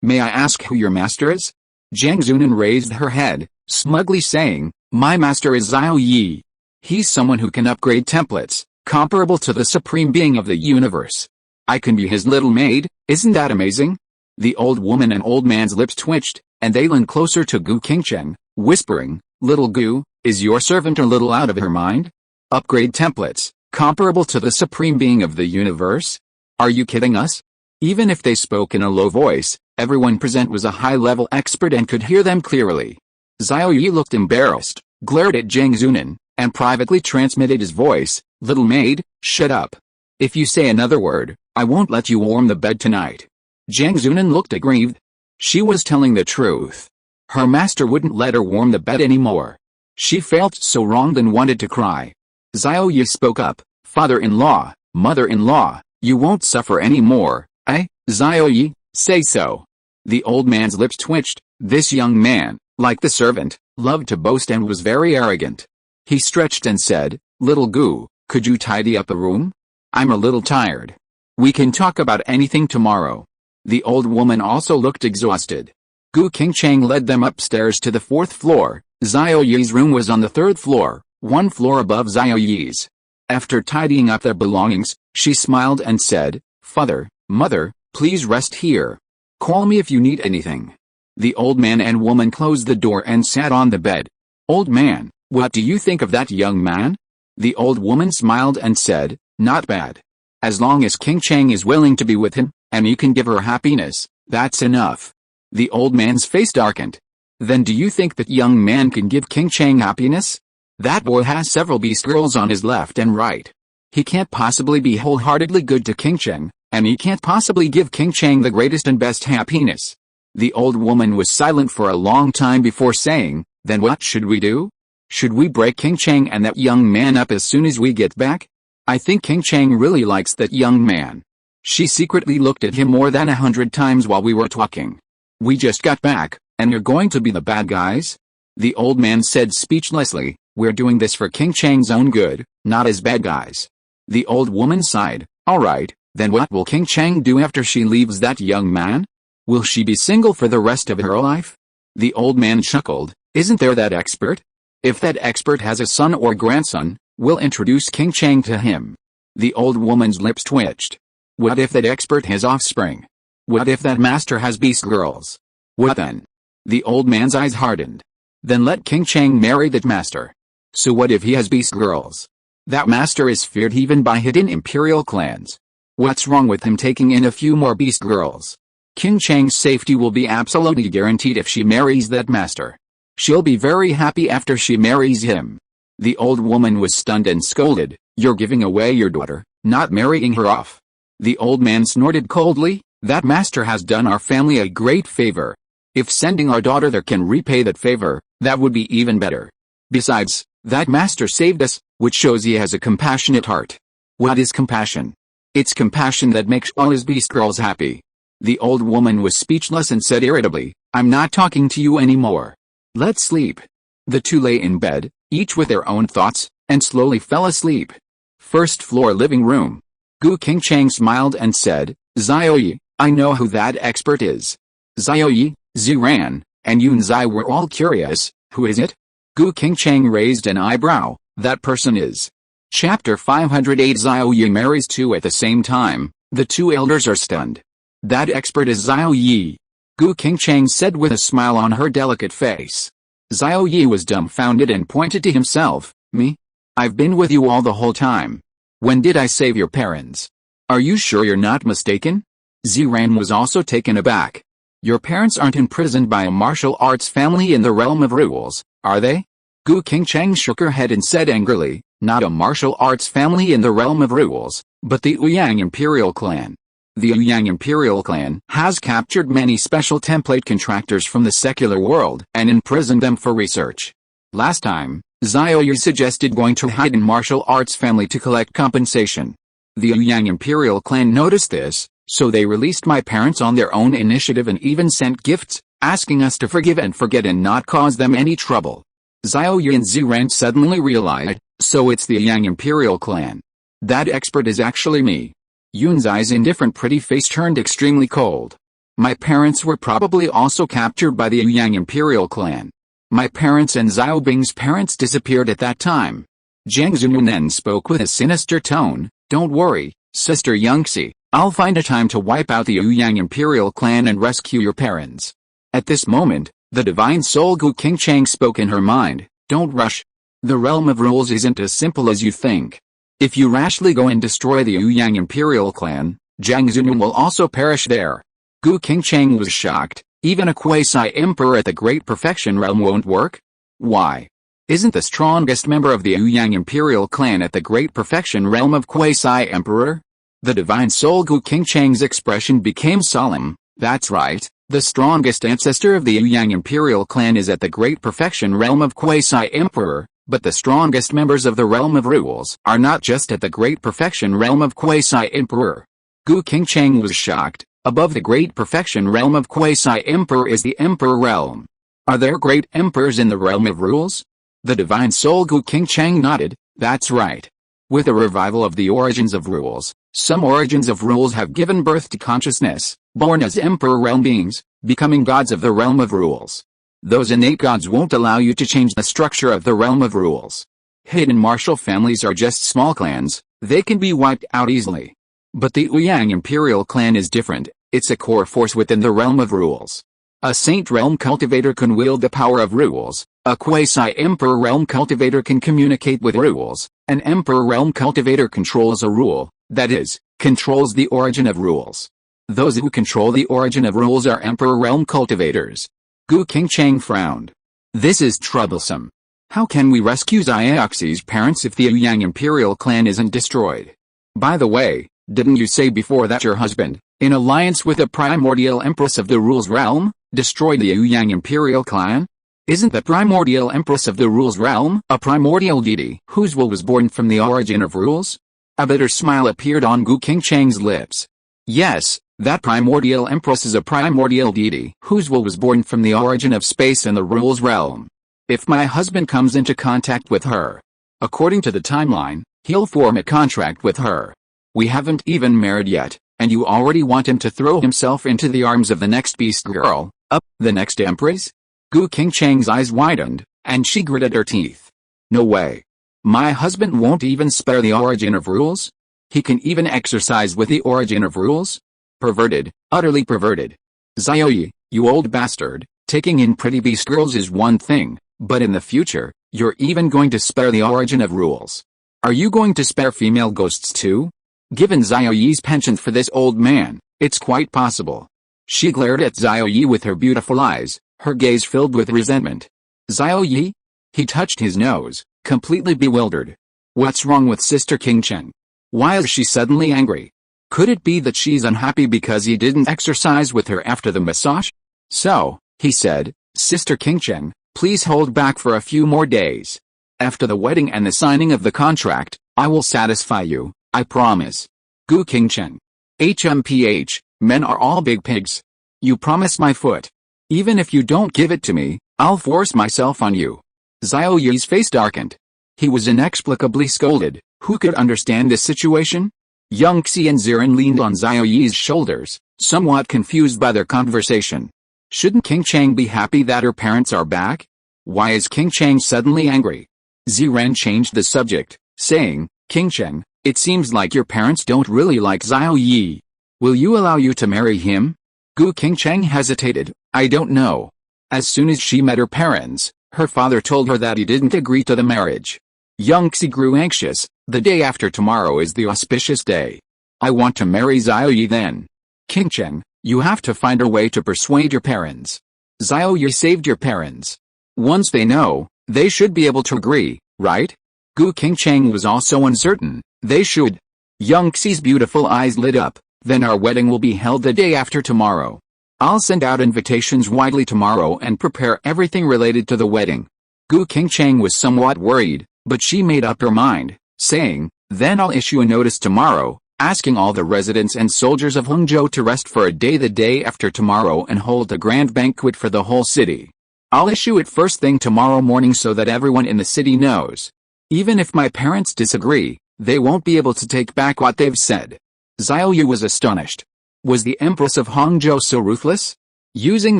May I ask who your master is? Zhang Zunan raised her head, smugly saying, my master is Xiao Ye. He's someone who can upgrade templates, comparable to the supreme being of the universe. I can be his little maid, isn't that amazing? The old woman and old man's lips twitched, and they leaned closer to Gu King Chang, whispering, little Gu, is your servant a little out of her mind? Upgrade templates, Comparable to the supreme being of the universe? Are you kidding us? Even if they spoke in a low voice, everyone present was a high-level expert and could hear them clearly. Xiao Ye looked embarrassed, glared at Zhang Zunan, and privately transmitted his voice, "Little maid, shut up. If you say another word, I won't let you warm the bed tonight." Zhang Zunan looked aggrieved. She was telling the truth. Her master wouldn't let her warm the bed anymore. She felt so wronged and wanted to cry. Xiao Ye spoke up, "Father-in-law, mother-in-law, you won't suffer any more, eh, Xiao Ye, say so." The old man's lips twitched. This young man, like the servant, loved to boast and was very arrogant. He stretched and said, "Little Gu, could you tidy up a room? I'm a little tired. We can talk about anything tomorrow." The old woman also looked exhausted. Gu Qingchang led them upstairs to the 4th floor. Xiao Ye's room was on the 3rd floor, 1 floor above Xiao Ye's. After tidying up their belongings, she smiled and said, "Father, mother, please rest here. Call me if you need anything." The old man and woman closed the door and sat on the bed. "Old man, what do you think of that young man?" The old woman smiled and said, "Not bad. As long as Qingchang is willing to be with him, and you can give her happiness, that's enough." The old man's face darkened. "Then do you think that young man can give Qingchang happiness? That boy has several beast girls on his left and right. He can't possibly be wholeheartedly good to Qingchang, and he can't possibly give Qingchang the greatest and best happiness." The old woman was silent for a long time before saying, "Then what should we do? Should we break Qingchang and that young man up as soon as we get back? I think Qingchang really likes that young man. She secretly looked at him more than 100 times while we were talking. We just got back, and you're going to be the bad guys?" The old man said speechlessly, "We're doing this for Qingchang's own good, not as bad guys." The old woman sighed. "All right, then what will Qingchang do after she leaves that young man? Will she be single for the rest of her life?" The old man chuckled. "Isn't there that expert? If that expert has a son or grandson, we'll introduce Qingchang to him." The old woman's lips twitched. "What if that expert has offspring? What if that master has beast girls? What then?" The old man's eyes hardened. "Then let Qingchang marry that master. So what if he has beast girls? That master is feared even by hidden imperial clans. What's wrong with him taking in a few more beast girls? Qingchang's safety will be absolutely guaranteed if she marries that master. She'll be very happy after she marries him." The old woman was stunned and scolded, "You're giving away your daughter, not marrying her off." The old man snorted coldly, "That master has done our family a great favor. If sending our daughter there can repay that favor, that would be even better. Besides, that master saved us, which shows he has a compassionate heart." "What is compassion?" "It's compassion that makes all his beast girls happy." The old woman was speechless and said irritably, "I'm not talking to you anymore. Let's sleep." The two lay in bed, each with their own thoughts, and slowly fell asleep. 1st floor living room. Gu Qingchang smiled and said, "Xiao Ye, I know who that expert is." Xiao Ye, Ziran, and Yun Zai were all curious. "Who is it?" Gu Qingchang raised an eyebrow. "That person is." Chapter 508. Xiao Ye marries two at the same time. The two elders are stunned. "That expert is Xiao Ye," Gu Qingchang said with a smile on her delicate face. Xiao Ye was dumbfounded and pointed to himself. "Me? I've been with you all the whole time. When did I save your parents? Are you sure you're not mistaken?" Ziran was also taken aback. "Your parents aren't imprisoned by a martial arts family in the realm of rules, are they?" Gu Qingchang shook her head and said angrily, "Not a martial arts family in the realm of rules, but the Ouyang Imperial Clan. The Ouyang Imperial Clan has captured many special template contractors from the secular world and imprisoned them for research. Last time, Xiao Ye suggested going to hidden martial arts family to collect compensation. The Ouyang Imperial Clan noticed this, so they released my parents on their own initiative and even sent gifts, asking us to forgive and forget and not cause them any trouble." Xiao Ye and Ziran suddenly realized, "So it's the Ouyang Imperial Clan. That expert is actually me." Yunzai's indifferent pretty face turned extremely cold. "My parents were probably also captured by the Ouyang Imperial Clan. My parents and Xiao Bing's parents disappeared at that time." Zhang Zunan then spoke with a sinister tone, "Don't worry, Sister Yangxi, I'll find a time to wipe out the Ouyang Imperial Clan and rescue your parents." At this moment, the divine soul Gu Qingchang spoke in her mind, "Don't rush. The realm of rules isn't as simple as you think. If you rashly go and destroy the Ouyang imperial clan, Jiang Zunyun will also perish there. Gu Qingcheng was shocked. Even a quasi-emperor at the Great Perfection Realm won't work? Why? Isn't the strongest member of the Ouyang imperial clan at the Great Perfection Realm of quasi-emperor? The divine soul Gu Qingcheng's expression became solemn. That's right, the strongest ancestor of the Ouyang imperial clan is at the Great Perfection Realm of quasi-emperor, but the strongest members of the Realm of Rules are not just at the Great Perfection Realm of quasi-emperor. Gu Qingcheng was shocked. Above the Great Perfection Realm of quasi-emperor is the Emperor Realm. Are there great emperors in the Realm of Rules? The divine soul Gu Qingcheng nodded. That's right. With the revival of the origins of rules, some origins of rules have given birth to consciousness, born as Emperor Realm beings, becoming gods of the Realm of Rules. Those innate gods won't allow you to change the structure of the Realm of Rules. Hidden martial families are just small clans, they can be wiped out easily. But the Ouyang imperial clan is different. It's a core force within the Realm of Rules. A Saint Realm cultivator can wield the power of rules, a quasi-emperor realm cultivator can communicate with rules, an emperor realm cultivator controls a rule, that is, controls the origin of rules. Those who control the origin of rules are emperor realm cultivators. Gu Qingcheng frowned. This is troublesome. How can we rescue Xiaoxi's parents if the Ouyang imperial clan isn't destroyed? By the way, didn't you say before that your husband, in alliance with the primordial empress of the Rules Realm, destroyed the Ouyang imperial clan? Isn't the primordial empress of the Rules Realm a primordial deity whose will was born from the origin of rules? A bitter smile appeared on Gu Qingcheng's lips. Yes, that primordial empress is a primordial deity whose will was born from the origin of space and the Rules Realm. If my husband comes into contact with her, according to the timeline, he'll form a contract with her. We haven't even married yet, and you already want him to throw himself into the arms of the next beast girl, the next empress? Gu Qingcheng's eyes widened, and she gritted her teeth. No way. My husband won't even spare the origin of rules? He can even exercise with the origin of rules? Perverted, utterly perverted. Xiao Ye, you old bastard, taking in pretty beast girls is one thing, but in the future, you're even going to spare the origin of rules. Are you going to spare female ghosts too? Given Xiao Ye's penchant for this old man, it's quite possible. She glared at Xiao Ye with her beautiful eyes, her gaze filled with resentment. Xiao Ye? He touched his nose, completely bewildered. What's wrong with Sister Qingcheng? Why is she suddenly angry? Could it be that she's unhappy because he didn't exercise with her after the massage? So, he said, Sister Qingcheng, please hold back for a few more days. After the wedding and the signing of the contract, I will satisfy you, I promise. Gu Qingcheng. HMPH, men are all big pigs. You promise my foot. Even if you don't give it to me, I'll force myself on you. Xiao Ye's face darkened. He was inexplicably scolded. Who could understand this situation? Young Xie and Ziren leaned on Xiao Ye's shoulders, somewhat confused by their conversation. Shouldn't Qingcheng be happy that her parents are back? Why is Qingcheng suddenly angry? Ziren changed the subject, saying, Qingcheng, it seems like your parents don't really like Xiao Ye. Will you allow you to marry him? Gu Qingcheng hesitated. I don't know. As soon as she met her parents, her father told her that he didn't agree to the marriage. Young Xie grew anxious. The day after tomorrow is the auspicious day. I want to marry Xiao Ye then. Qingcheng, you have to find a way to persuade your parents. Xiao Ye saved your parents. Once they know, they should be able to agree, right? Gu Qingcheng was also uncertain. They should. Young Xie's beautiful eyes lit up. Then our wedding will be held the day after tomorrow. I'll send out invitations widely tomorrow and prepare everything related to the wedding. Gu Qingcheng was somewhat worried, but she made up her mind, saying, then I'll issue a notice tomorrow, asking all the residents and soldiers of Hangzhou to rest for a day the day after tomorrow and hold a grand banquet for the whole city. I'll issue it first thing tomorrow morning so that everyone in the city knows. Even if my parents disagree, they won't be able to take back what they've said. Xiao Ye was astonished. Was the Empress of Hangzhou so ruthless? Using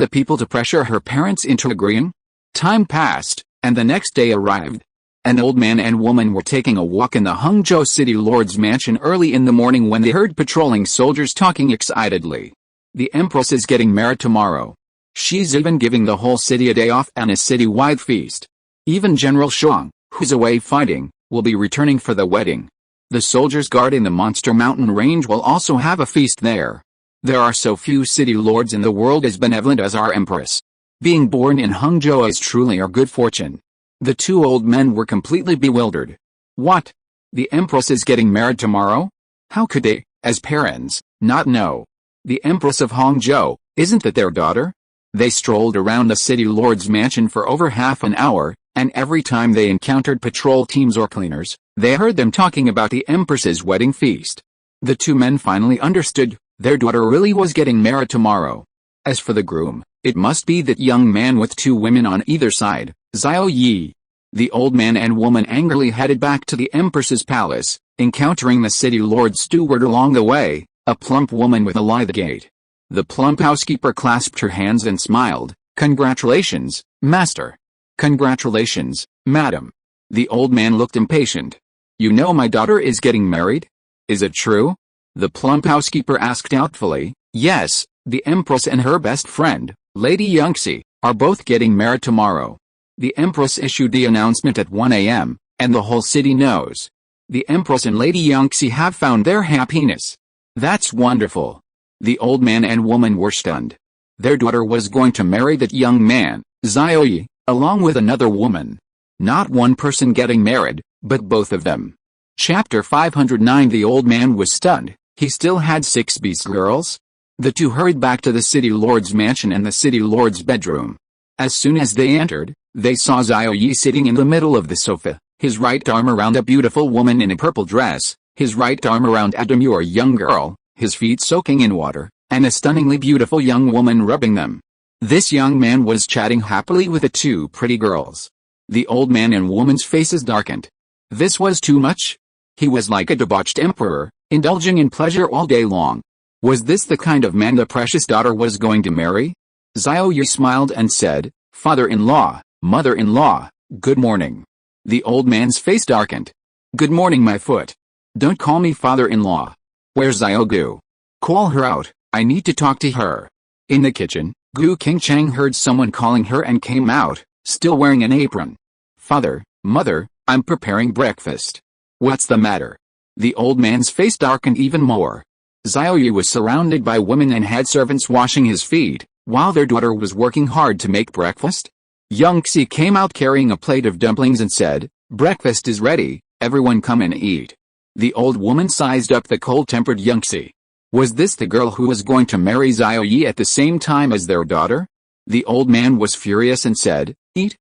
the people to pressure her parents into agreeing? Time passed, and the next day arrived. An old man and woman were taking a walk in the Hangzhou city lord's mansion early in the morning when they heard patrolling soldiers talking excitedly. The Empress is getting married tomorrow. She's even giving the whole city a day off and a city-wide feast. Even General Shuang, who's away fighting, will be returning for the wedding. The soldiers guarding the Monster Mountain range will also have a feast there. There are so few city lords in the world as benevolent as our empress. Being born in Hangzhou is truly our good fortune. The two old men were completely bewildered. What? The empress is getting married tomorrow? How could they, as parents, not know? The empress of Hangzhou, isn't that their daughter? They strolled around the city lord's mansion for over half an hour, and every time they encountered patrol teams or cleaners, they heard them talking about the empress's wedding feast. The two men finally understood, their daughter really was getting married tomorrow. As for the groom, it must be that young man with two women on either side, Xiao Ye. The old man and woman angrily headed back to the empress's palace, encountering the city lord's steward along the way, a plump woman with a lithe gait. The plump housekeeper clasped her hands and smiled. Congratulations, master. Congratulations, madam. The old man looked impatient. You know my daughter is getting married? Is it true? The plump housekeeper asked doubtfully. Yes, the empress and her best friend, Lady Yangxi, are both getting married tomorrow. The empress issued the announcement at 1 a.m., and the whole city knows. The empress and Lady Yangxi have found their happiness. That's wonderful. The old man and woman were stunned. Their daughter was going to marry that young man, Xiao Ye, along with another woman. Not one person getting married, but both of them. Chapter 509. The old man was stunned. He still had 6 beast girls? The two hurried back to the city lord's mansion and the city lord's bedroom. As soon as they entered, they saw Xiao Ye sitting in the middle of the sofa, his right arm around a beautiful woman in a purple dress, his right arm around a demure young girl, his feet soaking in water, and a stunningly beautiful young woman rubbing them. This young man was chatting happily with the two pretty girls. The old man and woman's faces darkened. This was too much? He was like a debauched emperor, indulging in pleasure all day long. Was this the kind of man the precious daughter was going to marry? Xiao Ye smiled and said, Father-in-law, mother-in-law, good morning. The old man's face darkened. Good morning, my foot. Don't call me father-in-law. Where's Xiao Gu? Call her out, I need to talk to her. In the kitchen, Gu Qingcheng heard someone calling her and came out, still wearing an apron. Father, mother, I'm preparing breakfast. What's the matter? The old man's face darkened even more. Xiao Ye was surrounded by women and had servants washing his feet, while their daughter was working hard to make breakfast. Yangxi came out carrying a plate of dumplings and said, breakfast is ready, everyone come and eat. The old woman sized up the cold-tempered Yangxi. Was this the girl who was going to marry Xiao Ye at the same time as their daughter? The old man was furious and said, Eat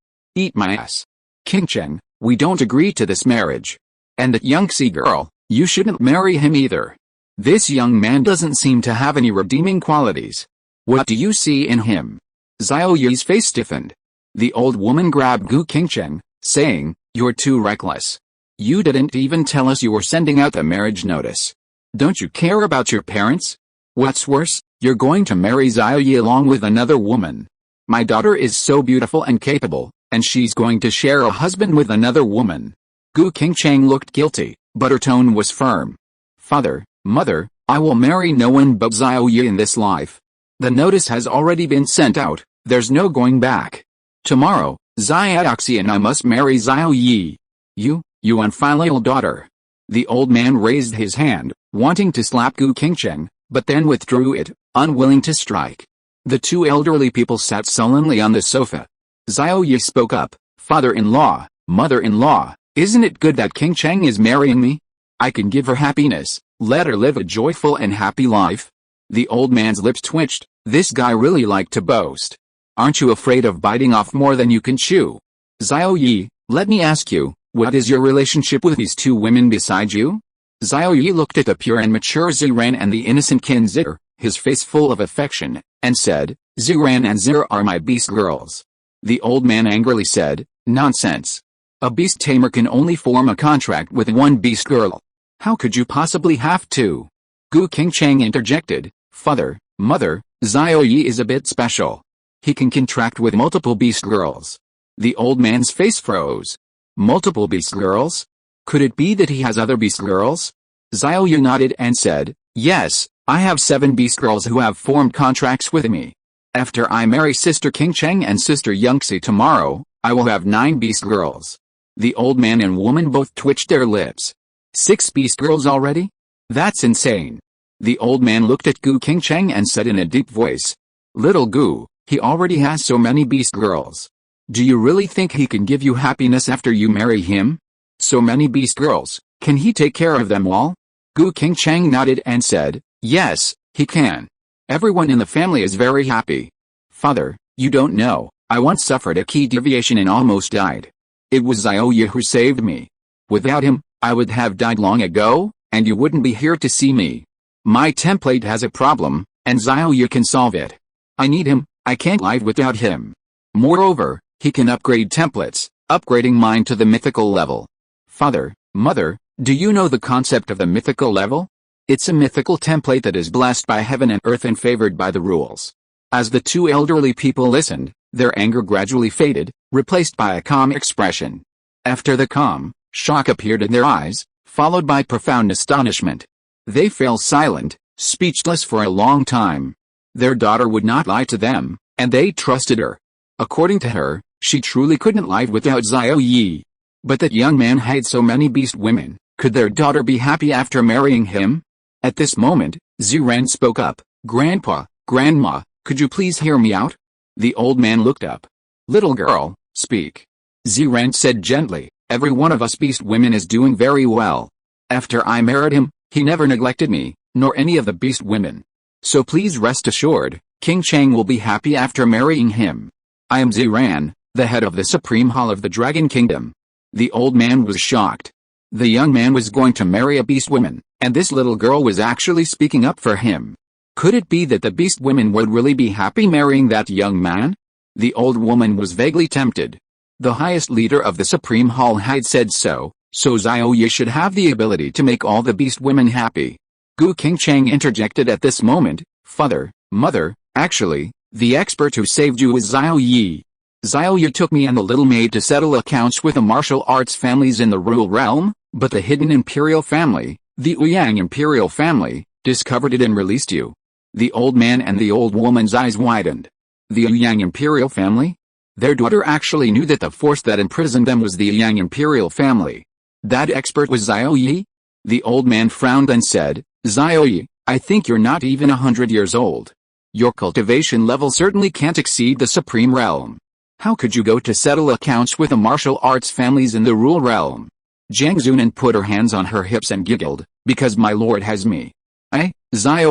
my ass. Qingcheng, we don't agree to this marriage. And that Yangxi girl, you shouldn't marry him either. This young man doesn't seem to have any redeeming qualities. What do you see in him? Xiao Ye's face stiffened. The old woman grabbed Gu Qingcheng, saying, You're too reckless. You didn't even tell us you were sending out the marriage notice. Don't you care about your parents? What's worse, you're going to marry Xiao Ye along with another woman. My daughter is so beautiful and capable, and she's going to share a husband with another woman. Gu Qingcheng looked guilty, but her tone was firm. Father, mother, I will marry no one but Xiao Ye in this life. The notice has already been sent out, there's no going back. Tomorrow, Xiaoxi and I must marry Xiao Ye. You unfilial daughter. The old man raised his hand, wanting to slap Gu Qingcheng, but then withdrew it, unwilling to strike. The two elderly people sat sullenly on the sofa. Xiao Ye spoke up, Father-in-law, mother-in-law, isn't it good that Qingcheng is marrying me? I can give her happiness, let her live a joyful and happy life. The old man's lips twitched, this guy really liked to boast. Aren't you afraid of biting off more than you can chew? Xiao Ye, let me ask you, what is your relationship with these two women beside you? Xiao Ye looked at the pure and mature Ziran and the innocent Qin Zir, his face full of affection, and said, Ziran and Zir are my beast girls. The old man angrily said, Nonsense. A beast tamer can only form a contract with one beast girl. How could you possibly have two? Gu Qingcheng interjected, Father, mother, Xiao Ye is a bit special. He can contract with multiple beast girls. The old man's face froze. Multiple beast girls? Could it be that he has other beast girls? Xiao Ye nodded and said, Yes, I have 7 beast girls who have formed contracts with me. After I marry Sister Qingcheng and Sister Yangxi tomorrow, I will have 9 beast girls. The old man and woman both twitched their lips. 6 beast girls already? That's insane. The old man looked at Gu Qingcheng and said in a deep voice. Little Gu, he already has so many beast girls. Do you really think he can give you happiness after you marry him? So many beast girls, can he take care of them all? Gu Qingcheng nodded and said, yes, he can. Everyone in the family is very happy. Father, you don't know, I once suffered a key deviation and almost died. It was Xiao Ye who saved me. Without him, I would have died long ago, and you wouldn't be here to see me. My template has a problem, and Xiao Ye can solve it. I need him, I can't live without him. Moreover, he can upgrade templates, upgrading mine to the mythical level. Father, Mother, do you know the concept of the mythical level? It's a mythical template that is blessed by heaven and earth and favored by the rules. As the two elderly people listened, their anger gradually faded, replaced by a calm expression. After the calm, shock appeared in their eyes, followed by profound astonishment. They fell silent, speechless for a long time. Their daughter would not lie to them, and they trusted her. According to her, she truly couldn't live without Xiao Ye. But that young man had so many beast women, could their daughter be happy after marrying him? At this moment, Ziran spoke up, Grandpa, Grandma, could you please hear me out? The old man looked up. Little girl, speak. Ziran said gently, every one of us beast women is doing very well. After I married him, he never neglected me, nor any of the beast women. So please rest assured, King Chang will be happy after marrying him. I am Ziran, the head of the Supreme Hall of the Dragon Kingdom. The old man was shocked. The young man was going to marry a beast woman, and this little girl was actually speaking up for him. Could it be that the beast women would really be happy marrying that young man? The old woman was vaguely tempted. The highest leader of the Supreme Hall had said so Xiao Ye should have the ability to make all the beast women happy. Gu Qingcheng interjected at this moment, Father, Mother, actually, the expert who saved you is Xiao Ye. Xiao Ye took me and the little maid to settle accounts with the martial arts families in the rural realm, but the hidden imperial family, the Ouyang imperial family, discovered it and released you. The old man and the old woman's eyes widened. The Ouyang imperial family? Their daughter actually knew that the force that imprisoned them was the Ouyang imperial family. That expert was Xiao Ye? The old man frowned and said, Xiao Ye, I think you're not even 100 years old. Your cultivation level certainly can't exceed the supreme realm. How could you go to settle accounts with the martial arts families in the rural realm? Jiang Zunan put her hands on her hips and giggled, because my lord has me. Xiao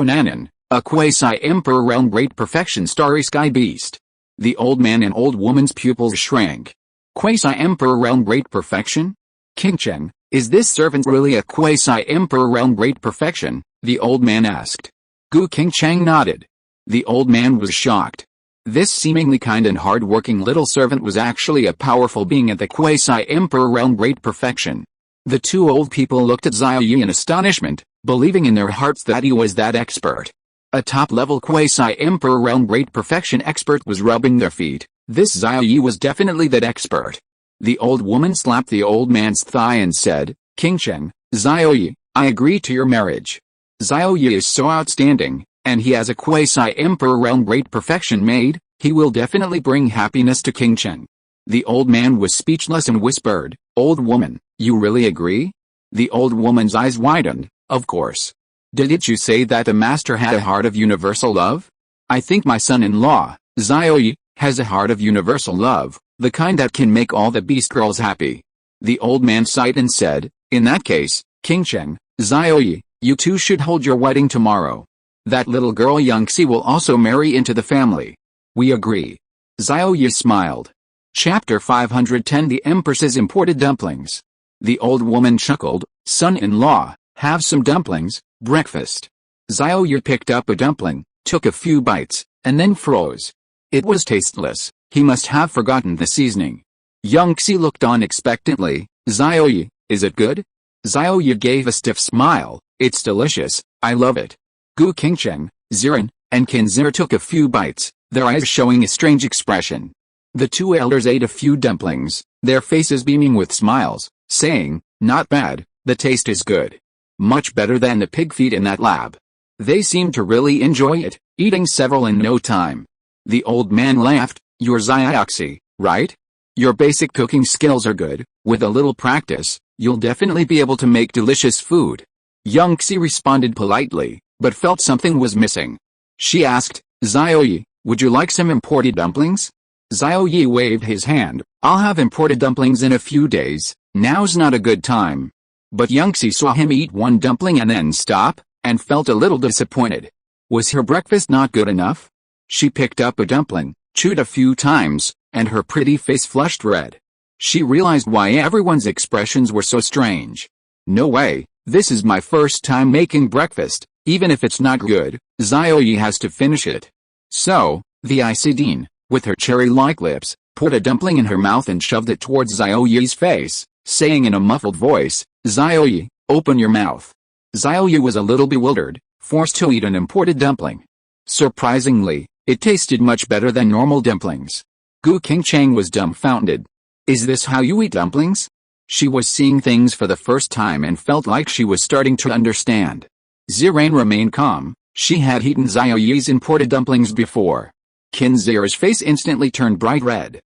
Nanan, a quasi-emperor realm great perfection starry sky beast. The old man and old woman's pupils shrank. Quasi-emperor realm great perfection? Qingcheng, is this servant really a quasi-emperor realm great perfection? The old man asked. Gu Qingcheng nodded. The old man was shocked. This seemingly kind and hard-working little servant was actually a powerful being at the quasi-emperor realm great perfection. The two old people looked at Xiao Ye in astonishment, believing in their hearts that he was that expert. A top-level quasi-emperor realm great perfection expert was rubbing their feet. This Xiao Ye was definitely that expert. The old woman slapped the old man's thigh and said, Qingcheng, Xiao Ye, I agree to your marriage. Xiao Ye is so outstanding, and he has a quasi-emperor realm great perfection made, he will definitely bring happiness to Qingcheng. The old man was speechless and whispered, Old woman, you really agree? The old woman's eyes widened, of course. Didn't you say that the master had a heart of universal love? I think my son-in-law, Xiao Ye, has a heart of universal love, the kind that can make all the beast girls happy. The old man sighed and said, in that case, Qingcheng, Xiao Ye, you two should hold your wedding tomorrow. That little girl Xie will also marry into the family. We agree. Xiao Ye smiled. Chapter 510 The Empress's Imported Dumplings. The old woman chuckled, son-in-law, have some dumplings, breakfast. Xiao Ye picked up a dumpling, took a few bites, and then froze. It was tasteless, he must have forgotten the seasoning. Xie looked on expectantly, Xiao Ye, is it good? Xiao Ye gave a stiff smile, it's delicious, I love it. Gu Qingcheng, Ziran, and Qinzir took a few bites, their eyes showing a strange expression. The two elders ate a few dumplings, their faces beaming with smiles, saying, not bad, the taste is good. Much better than the pig feet in that lab. They seemed to really enjoy it, eating several in no time. The old man laughed, you're Xiaoxi, right? Your basic cooking skills are good, with a little practice, You'll definitely be able to make delicious food. Young Xie responded politely, but felt something was missing. She asked, Xiao Ye, would you like some imported dumplings? Xiao Ye waved his hand. I'll have imported dumplings in a few days, now's not a good time. But Young Xie saw him eat one dumpling and then stop, and felt a little disappointed. Was her breakfast not good enough? She picked up a dumpling, chewed a few times, and her pretty face flushed red. She realized why everyone's expressions were so strange. No way, this is my first time making breakfast, even if it's not good, Xiao Ye has to finish it. So, the Isidine, with her cherry-like lips, put a dumpling in her mouth and shoved it towards Xiao Ye's face, saying in a muffled voice, Xiao Ye, open your mouth. Xiao Ye was a little bewildered, forced to eat an imported dumpling. Surprisingly, it tasted much better than normal dumplings. Gu Qingcheng was dumbfounded. Is this how you eat dumplings? She was seeing things for the first time and felt like she was starting to understand. Ziran remained calm. She had eaten Xiao Ye's imported dumplings before. Qin Zier's face instantly turned bright red.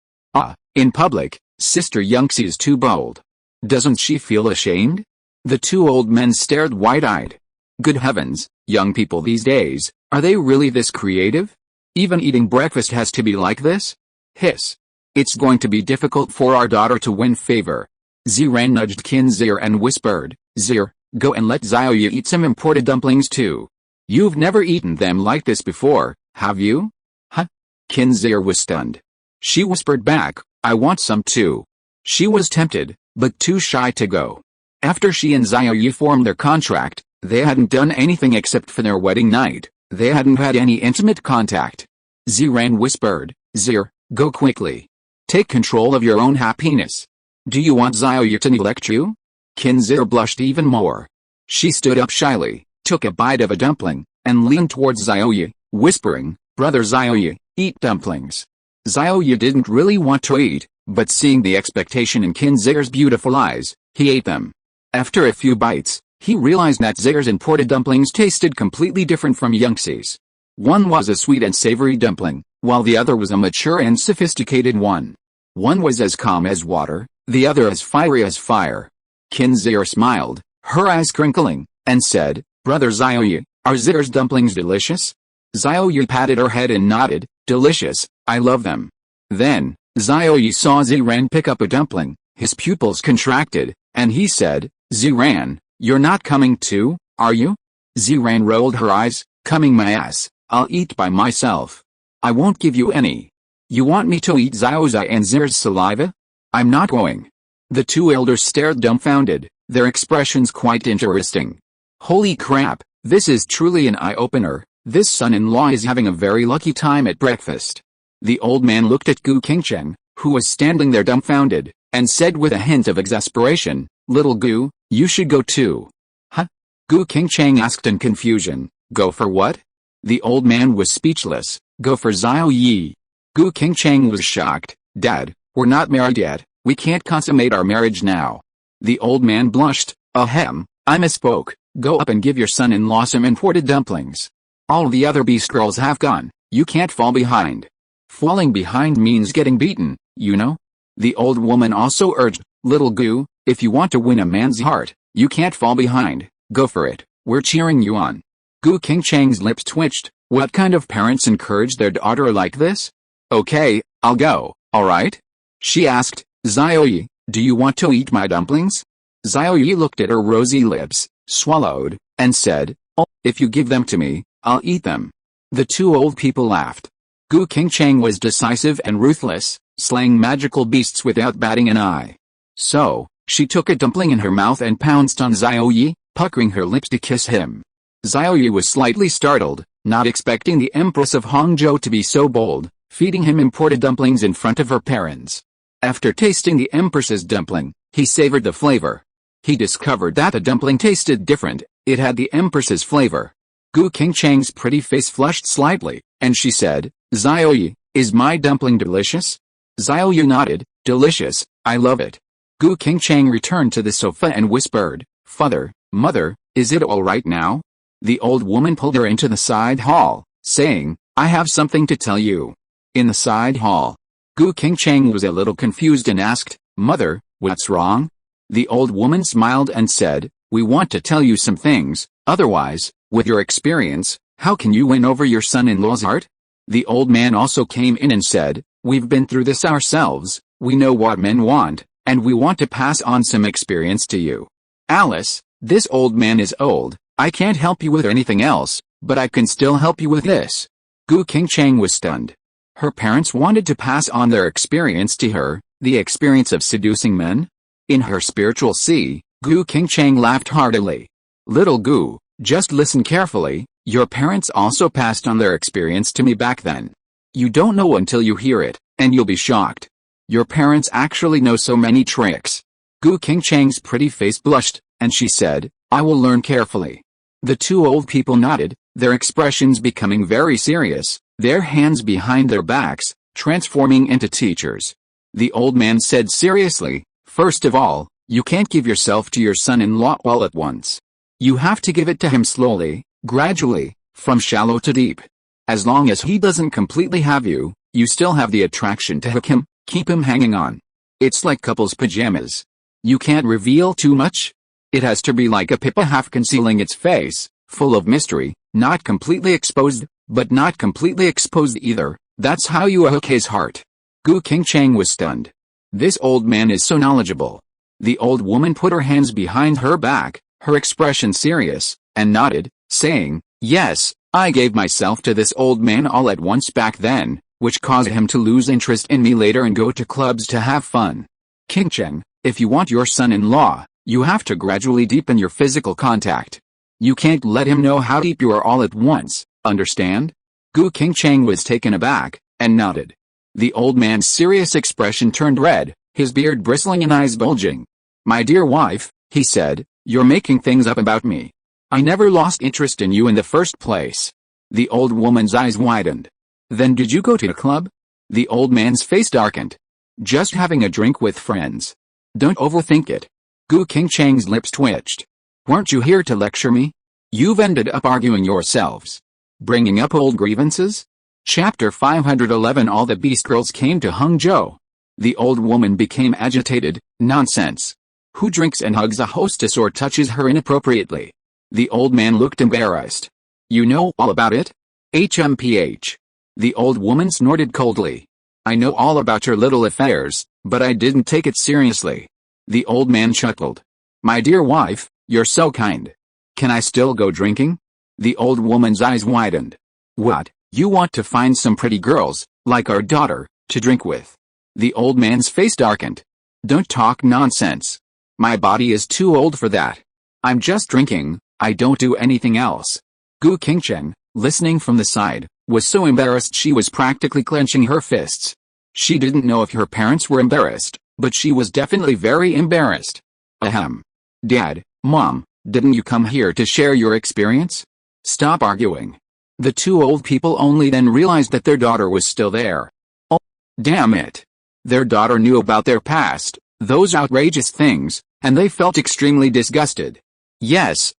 In public, Sister Yangxi is too bold. Doesn't she feel ashamed? The two old men stared wide-eyed. Good heavens, young people these days, are they really this creative? Even eating breakfast has to be like this? Hiss. It's going to be difficult for our daughter to win favor. Ziran nudged Qin Zier and whispered, Zier, go and let Xiao Ye eat some imported dumplings too. You've never eaten them like this before, have you? Huh? Qin Zier was stunned. She whispered back, I want some too. She was tempted, but too shy to go. After she and Xiao Ye formed their contract, they hadn't done anything except for their wedding night. They hadn't had any intimate contact. Ziran whispered, Zier, go quickly. Take control of your own happiness. Do you want Xiao Ye to neglect you? Qin Zier blushed even more. She stood up shyly, took a bite of a dumpling, and leaned towards Xiao Ye, whispering, Brother Xiao Ye, eat dumplings. Xiao Ye didn't really want to eat, but seeing the expectation in Qin Zier's beautiful eyes, he ate them. After a few bites, he realized that Zier's imported dumplings tasted completely different from Yangxi's. One was a sweet and savory dumpling, while the other was a mature and sophisticated one. One was as calm as water, the other as fiery as fire. Qin Zier smiled, her eyes crinkling, and said, Brother Xiao Ye, are Zier's dumplings delicious? Xiao Ye patted her head and nodded, delicious, I love them. Then, Xiao Ye saw Ziran pick up a dumpling, his pupils contracted, and he said, Ziran, you're not coming too, are you? Ziran rolled her eyes, coming my ass, I'll eat by myself. I won't give you any. You want me to eat Xiao Zai and Zier's saliva? I'm not going. The two elders stared dumbfounded, their expressions quite interesting. Holy crap, this is truly an eye-opener, this son-in-law is having a very lucky time at breakfast. The old man looked at Gu Qingcheng, who was standing there dumbfounded, and said with a hint of exasperation, Little Gu, you should go too. Huh? Gu Qingcheng asked in confusion, go for what? The old man was speechless, go for Xiao Ye. Gu Qingcheng was shocked, Dad, we're not married yet, we can't consummate our marriage now. The old man blushed, ahem, I misspoke, go up and give your son-in-law some imported dumplings. All the other beast girls have gone, you can't fall behind. Falling behind means getting beaten, you know? The old woman also urged, Little Gu, if you want to win a man's heart, you can't fall behind, go for it, we're cheering you on. Gu Qingcheng's lips twitched, what kind of parents encourage their daughter like this? Okay, I'll go, alright? She asked, Xiao Ye, do you want to eat my dumplings? Xiao Ye looked at her rosy lips, swallowed, and said, oh, if you give them to me, I'll eat them. The two old people laughed. Gu Qingcheng was decisive and ruthless, slaying magical beasts without batting an eye. So, she took a dumpling in her mouth and pounced on Xiao Ye, puckering her lips to kiss him. Xiao Ye was slightly startled, not expecting the Empress of Hangzhou to be so bold, feeding him imported dumplings in front of her parents. After tasting the Empress's dumpling, he savored the flavor. He discovered that the dumpling tasted different, it had the Empress's flavor. Gu Qingcheng's pretty face flushed slightly, and she said, Xiao Ye, is my dumpling delicious? Xiao Ye nodded, delicious, I love it. Gu Qingcheng returned to the sofa and whispered, Father, Mother, is it all right now? The old woman pulled her into the side hall, saying, I have something to tell you. In the side hall, Gu Qingcheng was a little confused and asked, Mother, what's wrong? The old woman smiled and said, "We want to tell you some things, otherwise, with your experience, how can you win over your son-in-law's heart?" The old man also came in and said, "We've been through this ourselves, we know what men want, and we want to pass on some experience to you. Alice, this old man is old, I can't help you with anything else, but I can still help you with this." Gu Qingcheng was stunned. Her parents wanted to pass on their experience to her, the experience of seducing men? In her spiritual sea, Gu Qingcheng laughed heartily. "Little Gu, just listen carefully, your parents also passed on their experience to me back then. You don't know until you hear it, and you'll be shocked. Your parents actually know so many tricks." Gu Qingcheng's pretty face blushed, and she said, "I will learn carefully." The two old people nodded, their expressions becoming very serious, their hands behind their backs, transforming into teachers. The old man said seriously, "First of all, you can't give yourself to your son-in-law all at once. You have to give it to him slowly, gradually, from shallow to deep. As long as he doesn't completely have you, you still have the attraction to hook him, keep him hanging on. It's like couples' pajamas. You can't reveal too much. It has to be like a pippa half concealing its face, full of mystery, not completely exposed, but not completely exposed either. That's how you hook his heart." Gu Qingcheng was stunned. This old man is so knowledgeable. The old woman put her hands behind her back, her expression serious, and nodded, saying, "Yes, I gave myself to this old man all at once back then, which caused him to lose interest in me later and go to clubs to have fun. Qingcheng, if you want your son-in-law, you have to gradually deepen your physical contact. You can't let him know how deep you are all at once, understand?" Gu Qingcheng was taken aback, and nodded. The old man's serious expression turned red, his beard bristling and eyes bulging. "My dear wife," he said, "you're making things up about me. I never lost interest in you in the first place." The old woman's eyes widened. "Then did you go to a club?" The old man's face darkened. "Just having a drink with friends. Don't overthink it." Gu Qingcheng's lips twitched. "Weren't you here to lecture me? You've ended up arguing yourselves. Bringing up old grievances?" Chapter 511. All the Beast Girls came to Hangzhou. The old woman became agitated. "Nonsense. Who drinks and hugs a hostess or touches her inappropriately?" The old man looked embarrassed. "You know all about it? HMPH. The old woman snorted coldly. "I know all about your little affairs, but I didn't take it seriously." The old man chuckled. "My dear wife, you're so kind. Can I still go drinking?" The old woman's eyes widened. "What, you want to find some pretty girls, like our daughter, to drink with?" The old man's face darkened. "Don't talk nonsense. My body is too old for that. I'm just drinking, I don't do anything else." Gu Qingcheng, listening from the side, was so embarrassed she was practically clenching her fists. She didn't know if her parents were embarrassed, but she was definitely very embarrassed. "Ahem. Dad, Mom, didn't you come here to share your experience? Stop arguing." The two old people only then realized that their daughter was still there. Oh, damn it. Their daughter knew about their past, those outrageous things, and they felt extremely disgusted. Yes,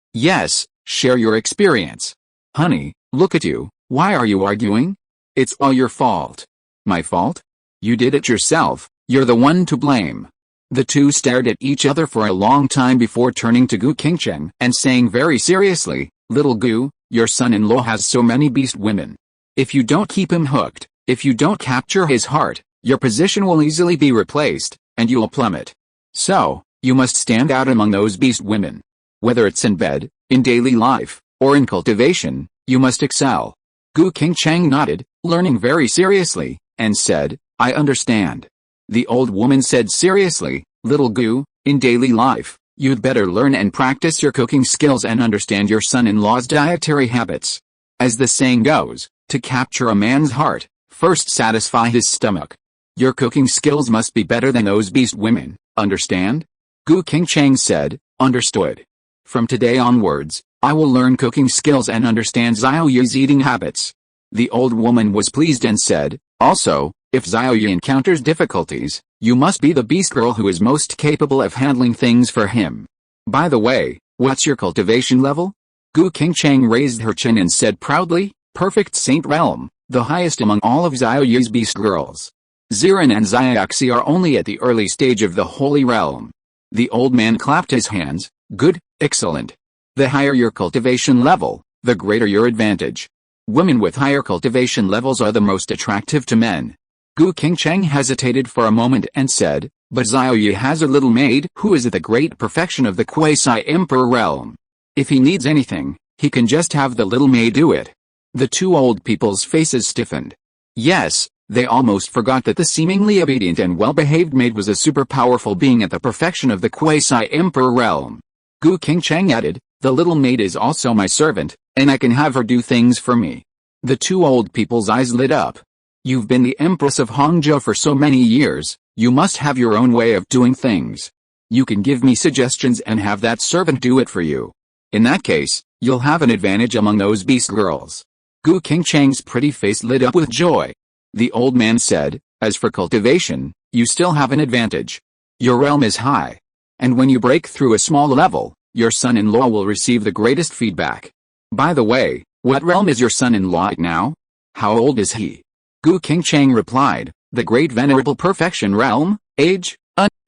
share your experience. "Honey, look at you, why are you arguing? It's all your fault." "My fault? You did it yourself, you're the one to blame." The two stared at each other for a long time before turning to Gu Qingcheng and saying very seriously, "Little Gu, your son-in-law has so many beast women. If you don't keep him hooked, if you don't capture his heart, your position will easily be replaced, and you'll plummet. So, you must stand out among those beast women. Whether it's in bed, in daily life, or in cultivation, you must excel." Gu Qingcheng nodded, learning very seriously, and said, "I understand." The old woman said seriously, "Little Gu, in daily life, you'd better learn and practice your cooking skills and understand your son-in-law's dietary habits. As the saying goes, to capture a man's heart, first satisfy his stomach. Your cooking skills must be better than those beast women, understand?" Gu Qingcheng said, "Understood. From today onwards, I will learn cooking skills and understand Xiao Ye's eating habits." The old woman was pleased and said, "Also, if Xiao Ye encounters difficulties, you must be the beast girl who is most capable of handling things for him. By the way, what's your cultivation level?" Gu Qingcheng raised her chin and said proudly, "Perfect Saint Realm, the highest among all of Xiao Ye's beast girls. Xiran and Xiaoxi are only at the early stage of the Holy Realm." The old man clapped his hands. Good, excellent. The higher your cultivation level, the greater your advantage. Women with higher cultivation levels are the most attractive to men. Gu Qingcheng hesitated for a moment and said, but Xiao Ye has a little maid who is the great perfection of the quasi-emperor realm. If he needs anything, he can just have the little maid do it. The two old people's faces stiffened. Yes, they almost forgot that the seemingly obedient and well-behaved maid was a super powerful being at the perfection of the quasi-emperor realm. Gu Qingcheng added, the little maid is also my servant, and I can have her do things for me. The two old people's eyes lit up. You've been the Empress of Hangzhou for so many years, you must have your own way of doing things. You can give me suggestions and have that servant do it for you. In that case, you'll have an advantage among those beast girls. Gu Qingcheng's pretty face lit up with joy. The old man said, as for cultivation, you still have an advantage. Your realm is high. And when you break through a small level, your son-in-law will receive the greatest feedback. By the way, what realm is your son-in-law at now? How old is he? Gu Qingcheng replied, the great venerable perfection realm, age,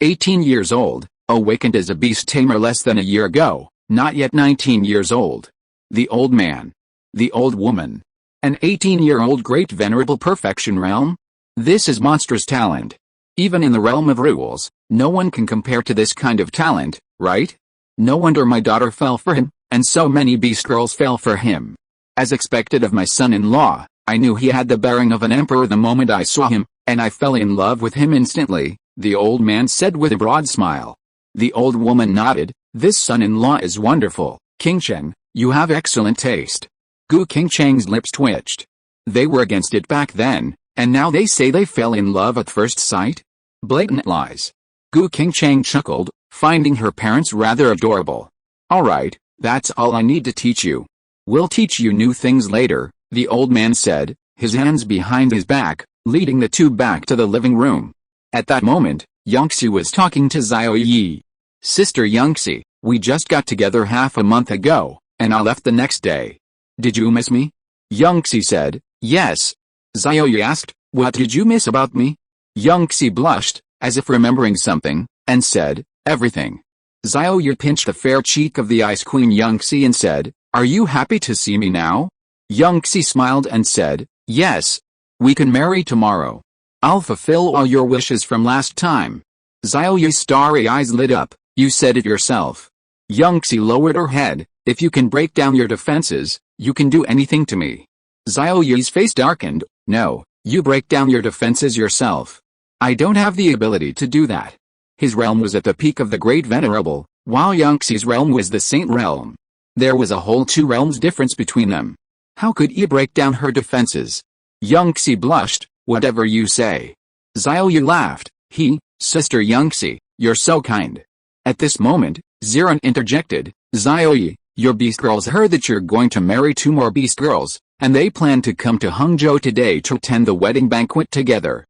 18 years old, awakened as a beast tamer less than a year ago, not yet 19 years old. The old man. The old woman. An 18-year-old great venerable perfection realm? This is monstrous talent. Even in the realm of rules, no one can compare to this kind of talent, right? No wonder my daughter fell for him, and so many beast girls fell for him. As expected of my son-in-law, I knew he had the bearing of an emperor the moment I saw him, and I fell in love with him instantly, the old man said with a broad smile. The old woman nodded, this son-in-law is wonderful, Qingcheng, you have excellent taste. Gu Qingcheng's lips twitched. They were against it back then, and now they say they fell in love at first sight? Blatant lies. Gu Qingcheng chuckled, finding her parents rather adorable. Alright, that's all I need to teach you. We'll teach you new things later, the old man said, his hands behind his back, leading the two back to the living room. At that moment, Yangxi was talking to Xiao Ye. Sister Yangxi, we just got together half a month ago, and I left the next day. Did you miss me? Yangxi said, yes. Xiao Ye asked, what did you miss about me? Yangxi blushed, as if remembering something, and said, everything. Xiao Ye pinched the fair cheek of the Ice Queen Yangxi and said, are you happy to see me now? Yangxi smiled and said, yes. We can marry tomorrow. I'll fulfill all your wishes from last time. Xiao Ye's starry eyes lit up, you said it yourself. Yangxi lowered her head, if you can break down your defenses, you can do anything to me. Xiao Ye's face darkened, no, you break down your defenses yourself. I don't have the ability to do that. His realm was at the peak of the Great Venerable, while Yangxi's realm was the Saint realm. There was a whole 2 realms difference between them. How could he break down her defenses? Yangxi blushed, whatever you say. Xiao Ye laughed, Sister Yangxi, you're so kind. At this moment, Ziran interjected, Xiao Ye, your beast girls heard that you're going to marry 2 more beast girls, and they plan to come to Hangzhou today to attend the wedding banquet together.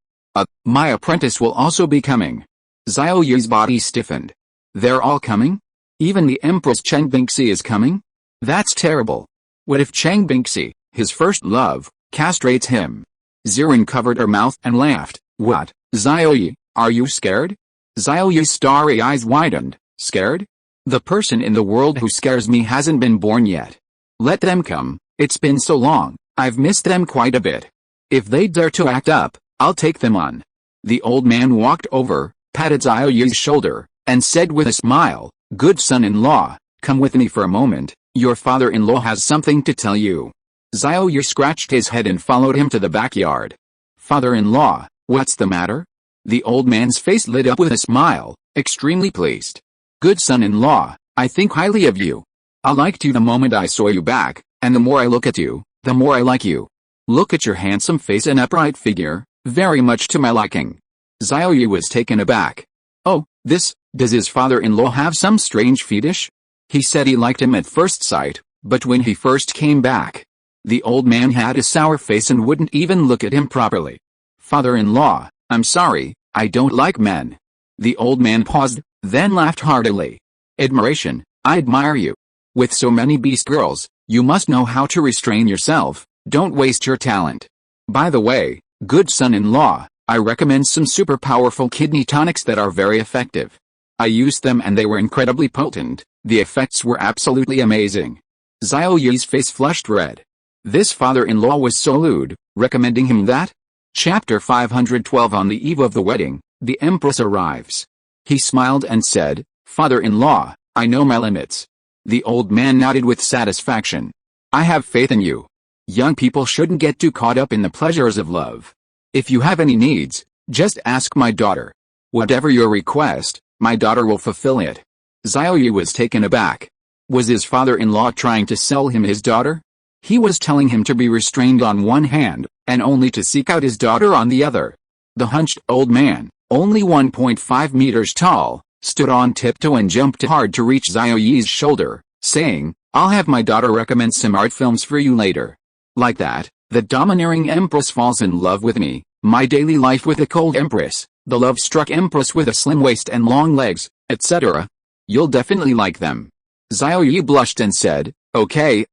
My apprentice will also be coming. Xiao Ye's body stiffened. They're all coming? Even the Empress Cheng Bingxi is coming? That's terrible. What if Cheng Bingxi, his first love, castrates him? Ziran covered her mouth and laughed. What, Xiao Ye, are you scared? Xiao Ye's starry eyes widened. Scared? The person in the world who scares me hasn't been born yet. Let them come, it's been so long, I've missed them quite a bit. If they dare to act up, I'll take them on. The old man walked over, patted Xiao Ye's shoulder, and said with a smile, good son-in-law, come with me for a moment, your father-in-law has something to tell you. Xiao Ye scratched his head and followed him to the backyard. Father-in-law, what's the matter? The old man's face lit up with a smile, extremely pleased. Good son-in-law, I think highly of you. I liked you the moment I saw you back, and the more I look at you, the more I like you. Look at your handsome face and upright figure, very much to my liking. Xiao Ye was taken aback. Oh, does his father-in-law have some strange fetish? He said he liked him at first sight, but when he first came back, the old man had a sour face and wouldn't even look at him properly. Father-in-law, I'm sorry, I don't like men. The old man paused, then laughed heartily. Admiration, I admire you. With so many beast girls, you must know how to restrain yourself, don't waste your talent. By the way, good son-in-law, I recommend some super powerful kidney tonics that are very effective. I used them and they were incredibly potent. The effects were absolutely amazing. Xiao Ye's face flushed red. This father-in-law was so lewd, recommending him that? Chapter 512. On the eve of the wedding, the Empress arrives. He smiled and said, "Father-in-law, I know my limits." The old man nodded with satisfaction. "I have faith in you. Young people shouldn't get too caught up in the pleasures of love. If you have any needs, just ask my daughter. Whatever your request, my daughter will fulfill it." Xiao Ye was taken aback. Was his father-in-law trying to sell him his daughter? He was telling him to be restrained on one hand, and only to seek out his daughter on the other. The hunched old man, only 1.5 meters tall, stood on tiptoe and jumped hard to reach Xiao Ye's shoulder, saying, "I'll have my daughter recommend some art films for you later." Like that, the domineering empress falls in love with me, my daily life with a cold empress, the love-struck empress with a slim waist and long legs, etc. You'll definitely like them. Xiao Ye blushed and said, Okay,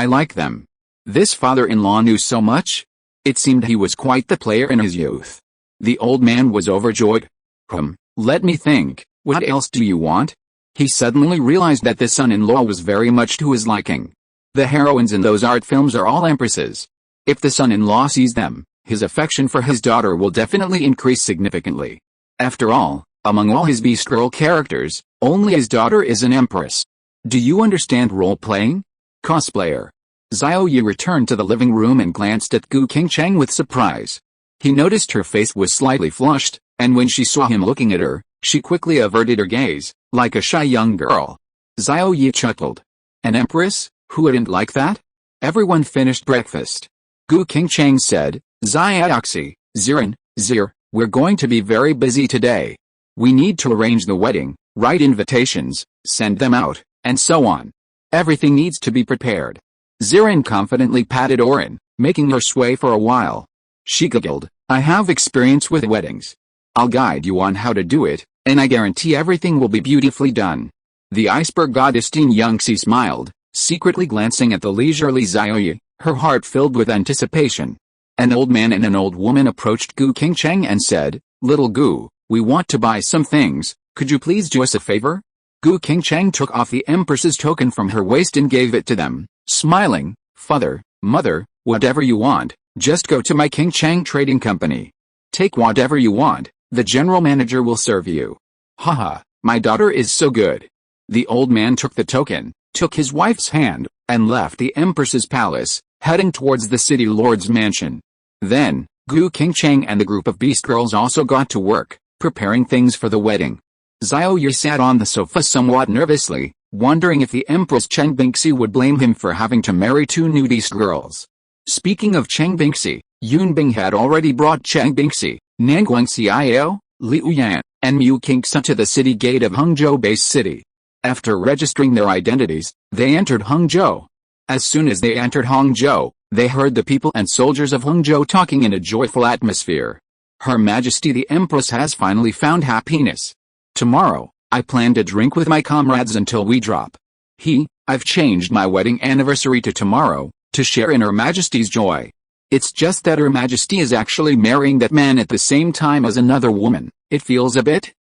I like them." This father-in-law knew so much. It seemed he was quite the player in his youth. The old man was overjoyed. Let me think, what else do you want? He suddenly realized that the son-in-law was very much to his liking. The heroines in those art films are all empresses. If the son-in-law sees them, his affection for his daughter will definitely increase significantly. After all, among all his Beast Girl characters, only his daughter is an empress. Do you understand role-playing? Cosplayer. Xiao Ye returned to the living room and glanced at Gu Qingcheng with surprise. He noticed her face was slightly flushed, and when she saw him looking at her, she quickly averted her gaze, like a shy young girl. Xiao Ye chuckled. An empress? Who wouldn't like that? Everyone finished breakfast. Gu Qingcheng said, "Xiaoxi, Ziran, Zir, we're going to be very busy today. We need to arrange the wedding, write invitations, send them out, and so on. Everything needs to be prepared." Ziran confidently patted Orin, making her sway for a while. She giggled, "I have experience with weddings. I'll guide you on how to do it, and I guarantee everything will be beautifully done." The iceberg goddess Teen Yangxi smiled, secretly glancing at the leisurely Xiao Ye, her heart filled with anticipation. An old man and an old woman approached Gu Qingcheng and said, "Little Gu, we want to buy some things, could you please do us a favor?" Gu Qingcheng took off the empress's token from her waist and gave it to them, smiling, "Father, mother, whatever you want, just go to my Qingcheng Trading Company. Take whatever you want, the general manager will serve you." "Haha, my daughter is so good." The old man took the token, took his wife's hand, and left the empress's palace, heading towards the city lord's mansion. Then, Gu Qingcheng and the group of beast girls also got to work, preparing things for the wedding. Xiao Ye sat on the sofa somewhat nervously, wondering if the Empress Cheng Bingxi would blame him for having to marry two new beast girls. Speaking of Cheng Bingxi, Yunbing had already brought Cheng Bingxi, Nanguang Xiao, Liu Yan, and Mu Qingxi to the city gate of Hangzhou base city. After registering their identities, they entered Hangzhou. As soon as they entered Hangzhou, they heard the people and soldiers of Hangzhou talking in a joyful atmosphere. Her Majesty the Empress has finally found happiness. Tomorrow, I plan to drink with my comrades until we drop. I've changed my wedding anniversary to tomorrow, to share in Her Majesty's joy. It's just that Her Majesty is actually marrying that man at the same time as another woman. It feels a bit,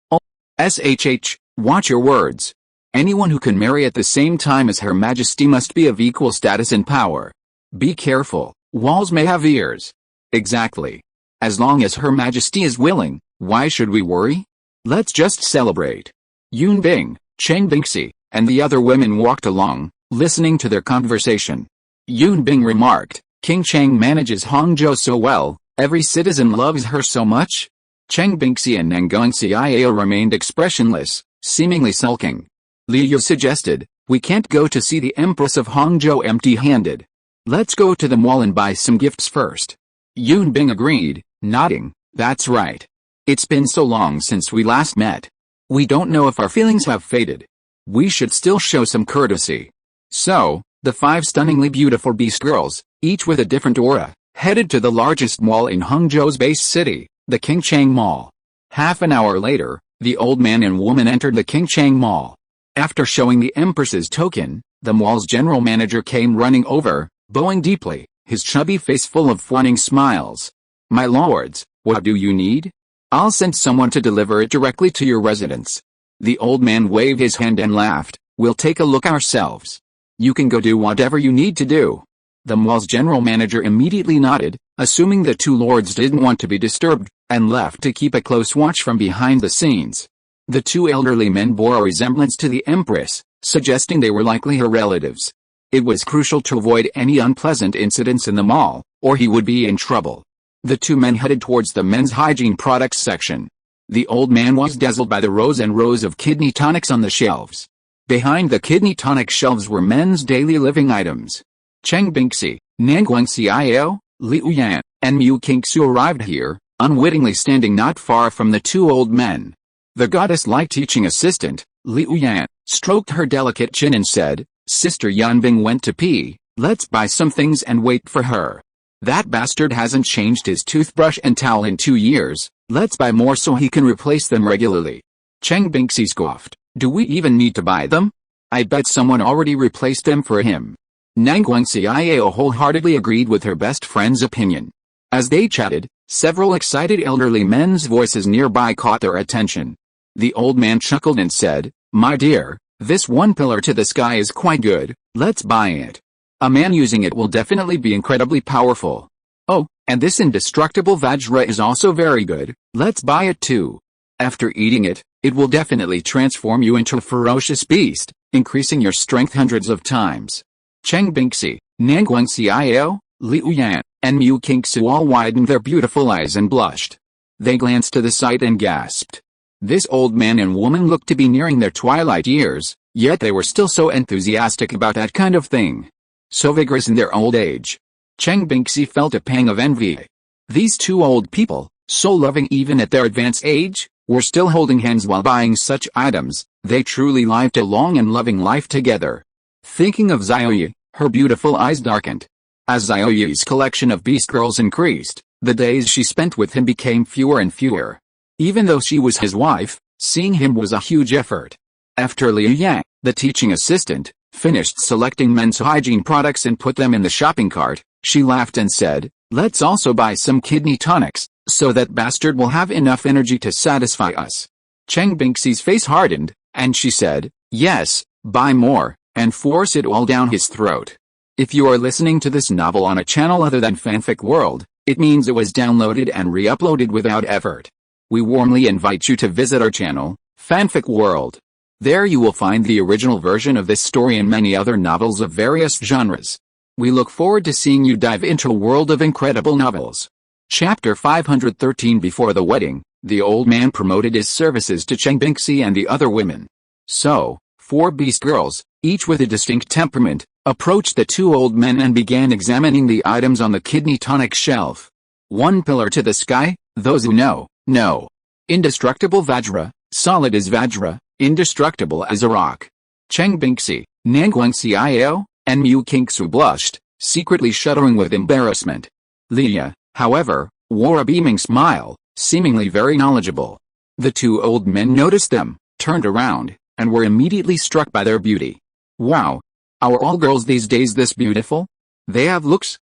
watch your words. Anyone who can marry at the same time as Her Majesty must be of equal status and power. Be careful, walls may have ears. Exactly. As long as Her Majesty is willing, why should we worry? Let's just celebrate. Yunbing, Cheng Bingxi, and the other women walked along, listening to their conversation. Yunbing remarked, King Cheng manages Hangzhou so well, every citizen loves her so much. Cheng Bingxi and Nanguang Xiao remained expressionless, seemingly sulking. Liu suggested, we can't go to see the Empress of Hangzhou empty-handed. Let's go to the mall and buy some gifts first. Yunbing agreed, nodding, that's right. It's been so long since we last met. We don't know if our feelings have faded. We should still show some courtesy. So, the 5 stunningly beautiful beast girls, each with a different aura, headed to the largest mall in Hangzhou's base city, the Qingcheng Mall. Half an hour later, the old man and woman entered the Qingcheng Mall. After showing the Empress's token, the mall's general manager came running over, bowing deeply, his chubby face full of fawning smiles. My lords, what do you need? I'll send someone to deliver it directly to your residence. The old man waved his hand and laughed. We'll take a look ourselves. You can go do whatever you need to do. The mall's general manager immediately nodded, assuming the two lords didn't want to be disturbed, and left to keep a close watch from behind the scenes. The two elderly men bore a resemblance to the Empress, suggesting they were likely her relatives. It was crucial to avoid any unpleasant incidents in the mall, or he would be in trouble. The two men headed towards the men's hygiene products section. The old man was dazzled by the rows and rows of kidney tonics on the shelves. Behind the kidney tonic shelves were men's daily living items. Cheng Bingxi, Nanguang Xiao, Liu Yan, and Mu Qingxu arrived here, unwittingly standing not far from the two old men. The goddess-like teaching assistant, Liu Yan, stroked her delicate chin and said, Sister Yanbing went to pee, let's buy some things and wait for her. That bastard hasn't changed his toothbrush and towel in 2 years, let's buy more so he can replace them regularly. Cheng Bingxi scoffed, do we even need to buy them? I bet someone already replaced them for him. Nanguang Xiao wholeheartedly agreed with her best friend's opinion. As they chatted, several excited elderly men's voices nearby caught their attention. The old man chuckled and said, My dear, this one pillar to the sky is quite good, let's buy it. A man using it will definitely be incredibly powerful. Oh, and this indestructible Vajra is also very good, let's buy it too. After eating it, it will definitely transform you into a ferocious beast, increasing your strength hundreds of times. Cheng Bingxi, Nanguang Xiao, Liu Yan, and Mu Qingxu all widened their beautiful eyes and blushed. They glanced to the sight and gasped. This old man and woman looked to be nearing their twilight years, yet they were still so enthusiastic about that kind of thing. So vigorous in their old age. Cheng Bingxi felt a pang of envy. These two old people, so loving even at their advanced age, were still holding hands while buying such items. They truly lived a long and loving life together. Thinking of Xiao Ye, her beautiful eyes darkened. As Xiao Ye's collection of beast girls increased, the days she spent with him became fewer and fewer. Even though she was his wife, seeing him was a huge effort. After Liu Yang, the teaching assistant, finished selecting men's hygiene products and put them in the shopping cart, she laughed and said, Let's also buy some kidney tonics, so that bastard will have enough energy to satisfy us. Cheng Bingxi's face hardened, and she said, Yes, buy more, and force it all down his throat. If you are listening to this novel on a channel other than Fanfic World, it means it was downloaded and re-uploaded without effort. We warmly invite you to visit our channel, Fanfic World. There you will find the original version of this story and many other novels of various genres. We look forward to seeing you dive into a world of incredible novels. Chapter 513 Before the wedding, the old man promoted his services to Cheng Bingxi and the other women. So, 4 beast girls, each with a distinct temperament, approached the two old men and began examining the items on the kidney tonic shelf. One pillar to the sky, those who know. Indestructible Vajra, solid as Vajra, indestructible as a rock. Cheng Bingxi, Nanguang Xiao, and Mu Qingxu blushed, secretly shuddering with embarrassment. Liya, however, wore a beaming smile, seemingly very knowledgeable. The two old men noticed them, turned around, and were immediately struck by their beauty. Wow! Are all girls these days this beautiful? They have looks,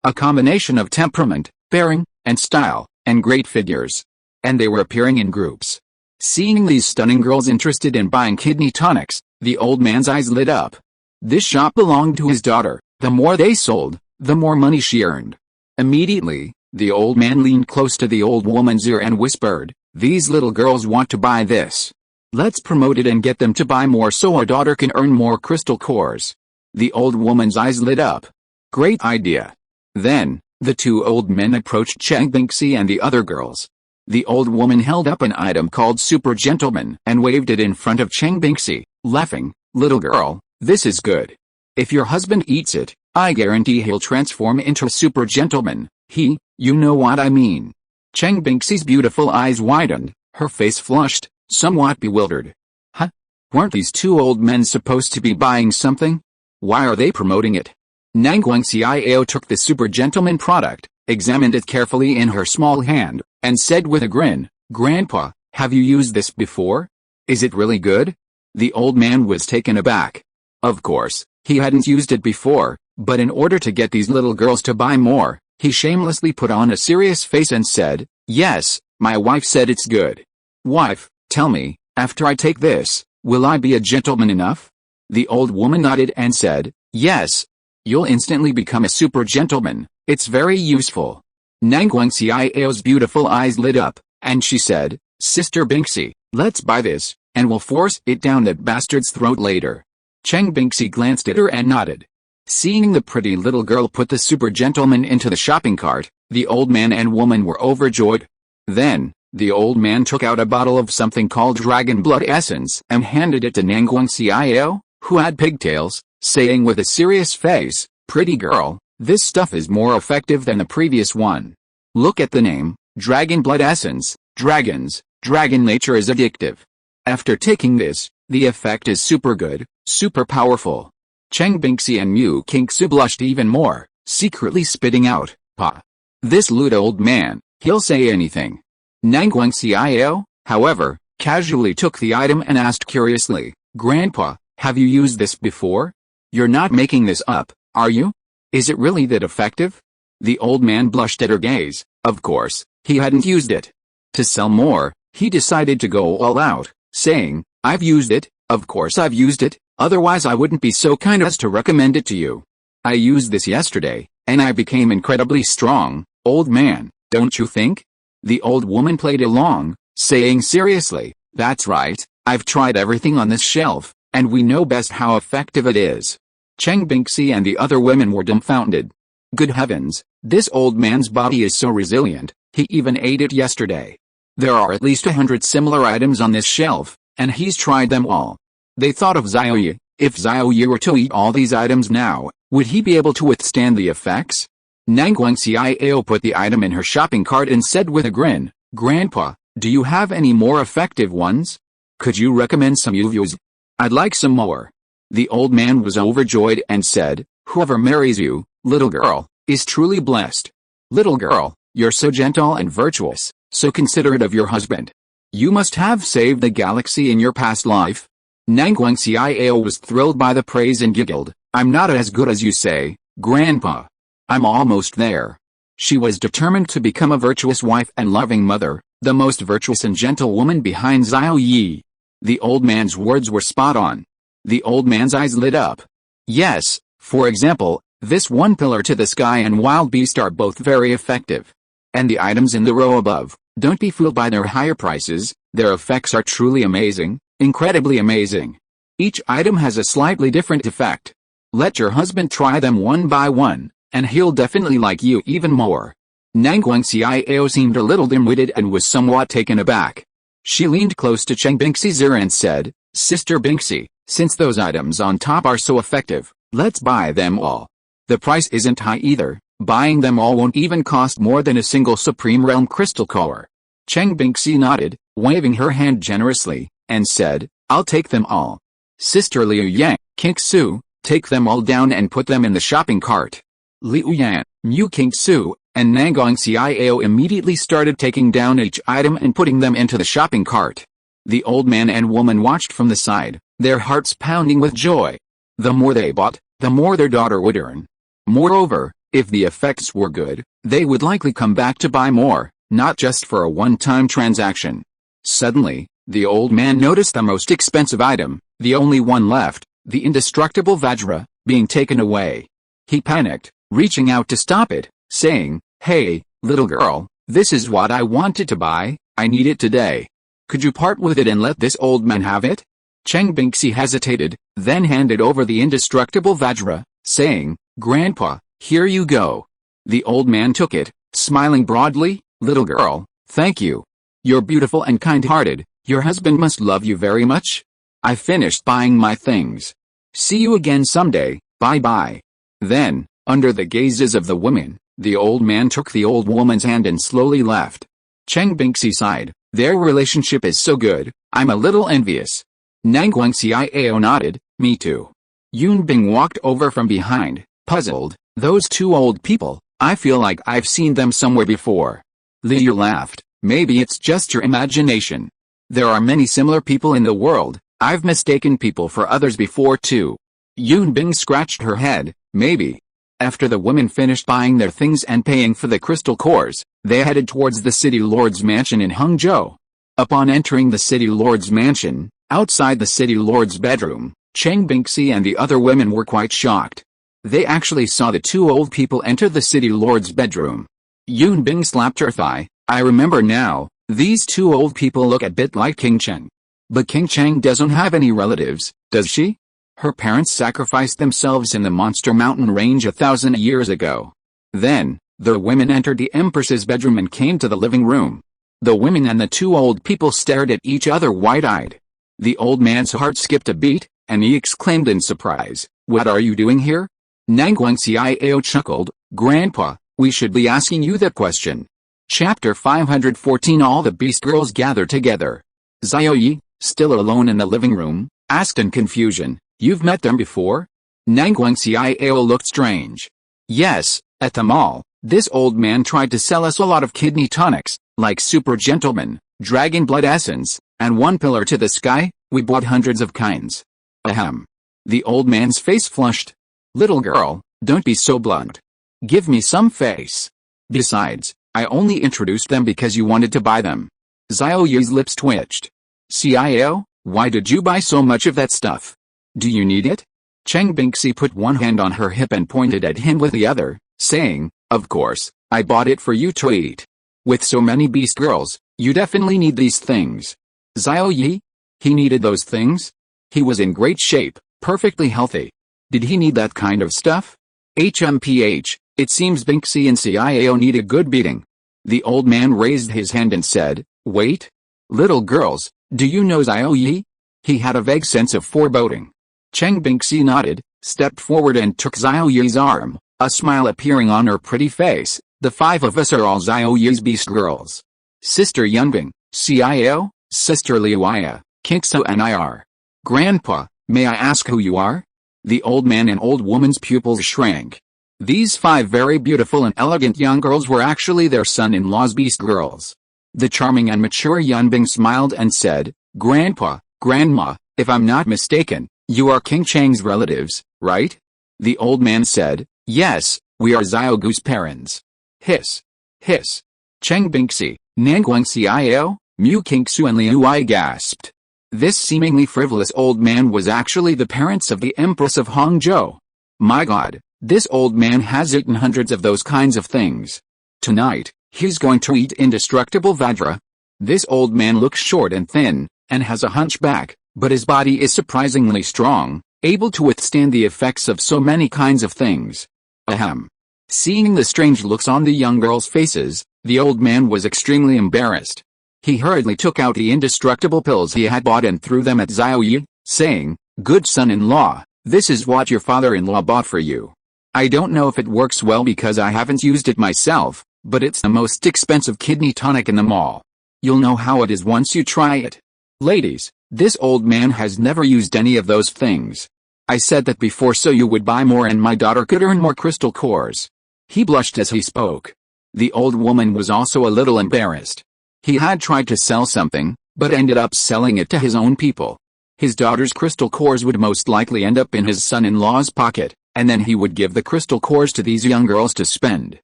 a combination of temperament, bearing, and style, and great figures. And they were appearing in groups. Seeing these stunning girls interested in buying kidney tonics, the old man's eyes lit up. This shop belonged to his daughter. The more they sold, the more money she earned. Immediately, the old man leaned close to the old woman's ear and whispered, These little girls want to buy this. Let's promote it and get them to buy more so our daughter can earn more crystal cores. The old woman's eyes lit up. Great idea. Then, the two old men approached Cheng Bingxi and the other girls. The old woman held up an item called Super Gentleman and waved it in front of Cheng Bingxi, laughing, Little girl, this is good. If your husband eats it, I guarantee he'll transform into a super gentleman. You know what I mean. Cheng Bingxi's beautiful eyes widened, her face flushed, somewhat bewildered. Huh? Weren't these two old men supposed to be buying something? Why are they promoting it? Nanguang Xiao took the super gentleman product, examined it carefully in her small hand, and said with a grin, Grandpa, have you used this before? Is it really good? The old man was taken aback. Of course, he hadn't used it before, but in order to get these little girls to buy more, he shamelessly put on a serious face and said, Yes, my wife said it's good. Wife, tell me, After I take this, will I be a gentleman enough? The old woman nodded and said, yes. You'll instantly become a super gentleman, it's very useful. Nangguangxiao's beautiful eyes lit up, and she said, Sister Binxi, let's buy this, and we'll force it down that bastard's throat later. Cheng Binxi glanced at her and nodded. Seeing the pretty little girl put the super gentleman into the shopping cart, the old man and woman were overjoyed. Then, the old man took out a bottle of something called dragon blood essence and handed it to Nangguangxiao, who had pigtails, saying with a serious face, pretty girl, this stuff is more effective than the previous one. Look at the name, dragon blood essence, dragons, dragon nature is addictive. After taking this, the effect is super good, super powerful. Cheng Binxi and Mu Qingxu blushed even more, secretly spitting out, Pa. This lewd old man, he'll say anything. Nangguangxiao, however, casually took the item and asked curiously, Grandpa, have you used this before? You're not making this up, are you? Is it really that effective? The old man blushed at her gaze. Of course, he hadn't used it. To sell more, he decided to go all out, saying, I've used it, of course I've used it, otherwise I wouldn't be so kind as to recommend it to you. I used this yesterday, and I became incredibly strong, old man, don't you think? The old woman played along, saying seriously, that's right, I've tried everything on this shelf, and we know best how effective it is. Cheng Binxi and the other women were dumbfounded. Good heavens, this old man's body is so resilient, he even ate it yesterday. There are at least 100 similar items on this shelf, and he's tried them all. They thought of Xiao Ye. If Xiao Ye were to eat all these items now, would he be able to withstand the effects? Nangguangxiao put the item in her shopping cart and said with a grin, Grandpa, do you have any more effective ones? Could you recommend some you've used? I'd like some more. The old man was overjoyed and said, whoever marries you, little girl, is truly blessed. Little girl, you're so gentle and virtuous, so considerate of your husband. You must have saved the galaxy in your past life. Nangguangxiao was thrilled by the praise and giggled, I'm not as good as you say, Grandpa. I'm almost there. She was determined to become a virtuous wife and loving mother, the most virtuous and gentle woman behind Xiao Ye. The old man's words were spot on. The old man's eyes lit up. Yes, for example, this one pillar to the sky and wild beast are both very effective. And the items in the row above, don't be fooled by their higher prices, their effects are truly amazing, incredibly amazing. Each item has a slightly different effect. Let your husband try them one by one, and he'll definitely like you even more. Nangguangxiao seemed a little dim-witted and was somewhat taken aback. She leaned close to Cheng Binxi's ear and said, Sister Binxi, since those items on top are so effective, let's buy them all. The price isn't high either, buying them all won't even cost more than a single Supreme Realm crystal core. Cheng Binxi nodded, waving her hand generously, and said, I'll take them all. Sister Liu Yang, Qingxu, take them all down and put them in the shopping cart. Liu Yan, Mu Qingxu, and Nangguangxiao immediately started taking down each item and putting them into the shopping cart. The old man and woman watched from the side, their hearts pounding with joy. The more they bought, the more their daughter would earn. Moreover, if the effects were good, they would likely come back to buy more, not just for a one-time transaction. Suddenly, the old man noticed the most expensive item, the only one left, the indestructible Vajra, being taken away. He panicked, reaching out to stop it, saying, Hey, little girl, this is what I wanted to buy, I need it today. Could you part with it and let this old man have it? Cheng Binxi hesitated, then handed over the indestructible Vajra, saying, Grandpa, here you go. The old man took it, smiling broadly, Little girl, thank you. You're beautiful and kind-hearted, your husband must love you very much. I finished buying my things. See you again someday, bye-bye. Then, under the gazes of the women, the old man took the old woman's hand and slowly left. Cheng Binxi sighed, their relationship is so good, I'm a little envious. Nangguangxiao nodded, me too. Yunbing walked over from behind, puzzled, those two old people, I feel like I've seen them somewhere before. Liu laughed, maybe it's just your imagination. There are many similar people in the world, I've mistaken people for others before too. Yunbing scratched her head, maybe. After the women finished buying their things and paying for the crystal cores, they headed towards the city lord's mansion in Hangzhou. Upon entering the city lord's mansion, outside the city lord's bedroom, Cheng Bingxi and the other women were quite shocked. They actually saw the two old people enter the city lord's bedroom. Yun Bing slapped her thigh. I remember now, these two old people look a bit like King Cheng. But King Cheng doesn't have any relatives, does she? Her parents sacrificed themselves in the Monster Mountain range 1,000 years ago. Then, the women entered the Empress's bedroom and came to the living room. The women and the two old people stared at each other wide-eyed. The old man's heart skipped a beat, and he exclaimed in surprise, "What are you doing here?" Nangguang Xiao chuckled, "Grandpa, we should be asking you that question." Chapter 514 All the Beast Girls gather together. Xiao Ye, still alone in the living room, asked in confusion, "You've met them before?" Nangguang Xiao looked strange. "Yes, at the mall. This old man tried to sell us a lot of kidney tonics, like Super Gentleman, Dragon Blood Essence, and One Pillar to the Sky. We bought hundreds of kinds." Ahem. The old man's face flushed. "Little girl, don't be so blunt. Give me some face. Besides, I only introduced them because you wanted to buy them." Xiao Ye's lips twitched. "Xiao, why did you buy so much of that stuff? Do you need it?" Cheng Bingxi put one hand on her hip and pointed at him with the other, saying, "Of course, I bought it for you to eat. With so many beast girls, you definitely need these things." Xiao Ye? He needed those things? He was in great shape, perfectly healthy. Did he need that kind of stuff? HMPH, it seems Bingxi and Xiao need a good beating. The old man raised his hand and said, "Wait. Little girls, do you know Xiao Ye?" He had a vague sense of foreboding. Cheng Bingxi nodded, stepped forward and took Xiao Ye's arm, a smile appearing on her pretty face. "The five of us are all Xiao Ye's beast girls. Sister Yunbing, Xiao, Sister Liuaya, Kingsu and I are. Grandpa, may I ask who you are?" The old man and old woman's pupils shrank. These five very beautiful and elegant young girls were actually their son-in-law's beast girls. The charming and mature Yunbing smiled and said, "Grandpa, Grandma, if I'm not mistaken, you are King Cheng's relatives, right?" The old man said, "Yes, we are Xiao Gu's parents." Hiss. Hiss. Cheng Bingxi, Nangguang Xiao, Mu Kingsu and Liu Ai gasped. This seemingly frivolous old man was actually the parents of the Empress of Hangzhou. My God, this old man has eaten hundreds of those kinds of things. Tonight, he's going to eat indestructible Vajra. This old man looks short and thin, and has a hunchback, but his body is surprisingly strong, able to withstand the effects of so many kinds of things. Ahem. Seeing the strange looks on the young girls' faces, the old man was extremely embarrassed. He hurriedly took out the indestructible pills he had bought and threw them at Xiao Ye, saying, "Good son-in-law, this is what your father-in-law bought for you. I don't know if it works well because I haven't used it myself, but it's the most expensive kidney tonic in the mall. You'll know how it is once you try it." Ladies, this old man has never used any of those things. I said that before so you would buy more and my daughter could earn more crystal cores. He blushed as he spoke. The old woman was also a little embarrassed. He had tried to sell something, but ended up selling it to his own people. His daughter's crystal cores would most likely end up in his son-in-law's pocket, and then he would give the crystal cores to these young girls to spend.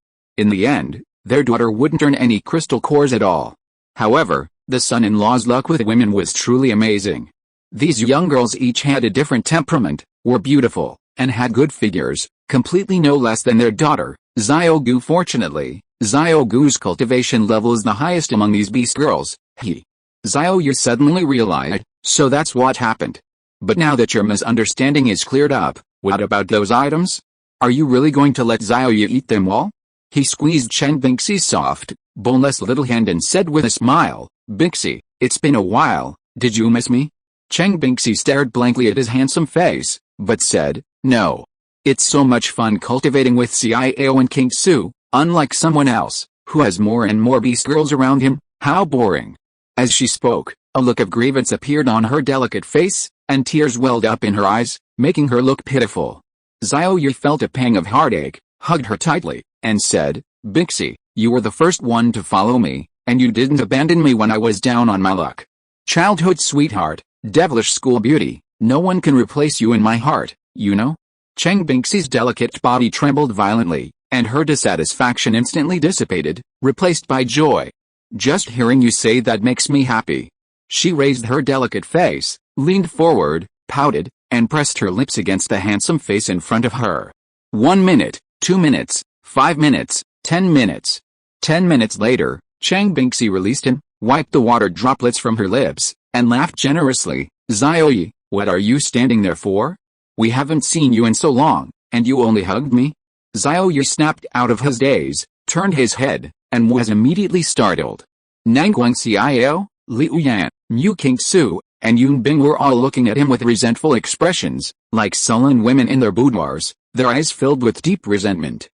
In the end, their daughter wouldn't earn any crystal cores at all. However, the son-in-law's luck with women was truly amazing. These young girls each had a different temperament, were beautiful, and had good figures, completely no less than their daughter, Xiao Gu. Fortunately, Xiao Gu's cultivation level is the highest among these beast girls. Xiao Ye suddenly realized, so that's what happened. But now that your misunderstanding is cleared up, what about those items? Are you really going to let Xiao Ye eat them all? He squeezed Cheng Bingxi's soft, boneless little hand and said with a smile, "Bingxi, it's been a while, did you miss me?" Cheng Bingxi stared blankly at his handsome face, but said, "No. It's so much fun cultivating with Xiao and King Su, unlike someone else, who has more and more beast girls around him. How boring." As she spoke, a look of grievance appeared on her delicate face, and tears welled up in her eyes, making her look pitiful. Xiao Ye felt a pang of heartache, hugged her tightly, and said, "Bingxi, you were the first one to follow me, and you didn't abandon me when I was down on my luck. Childhood sweetheart, devilish school beauty, no one can replace you in my heart, you know?" Cheng Bingxi's delicate body trembled violently, and her dissatisfaction instantly dissipated, replaced by joy. Just hearing you say that makes me happy. She raised her delicate face, leaned forward, pouted, and pressed her lips against the handsome face in front of her. 1 minute, 2 minutes, 5 minutes, 10 minutes. 10 minutes later, Chang Bingxi released him, wiped the water droplets from her lips, and laughed generously. Xiao Ye, what are you standing there for? We haven't seen you in so long, and you only hugged me? Xiao Ye snapped out of his daze, turned his head, and was immediately startled. Nangguang Xiao, Liu Yan, Mu Qingsu, and Yun Bing were all looking at him with resentful expressions, like sullen women in their boudoirs, their eyes filled with deep resentment.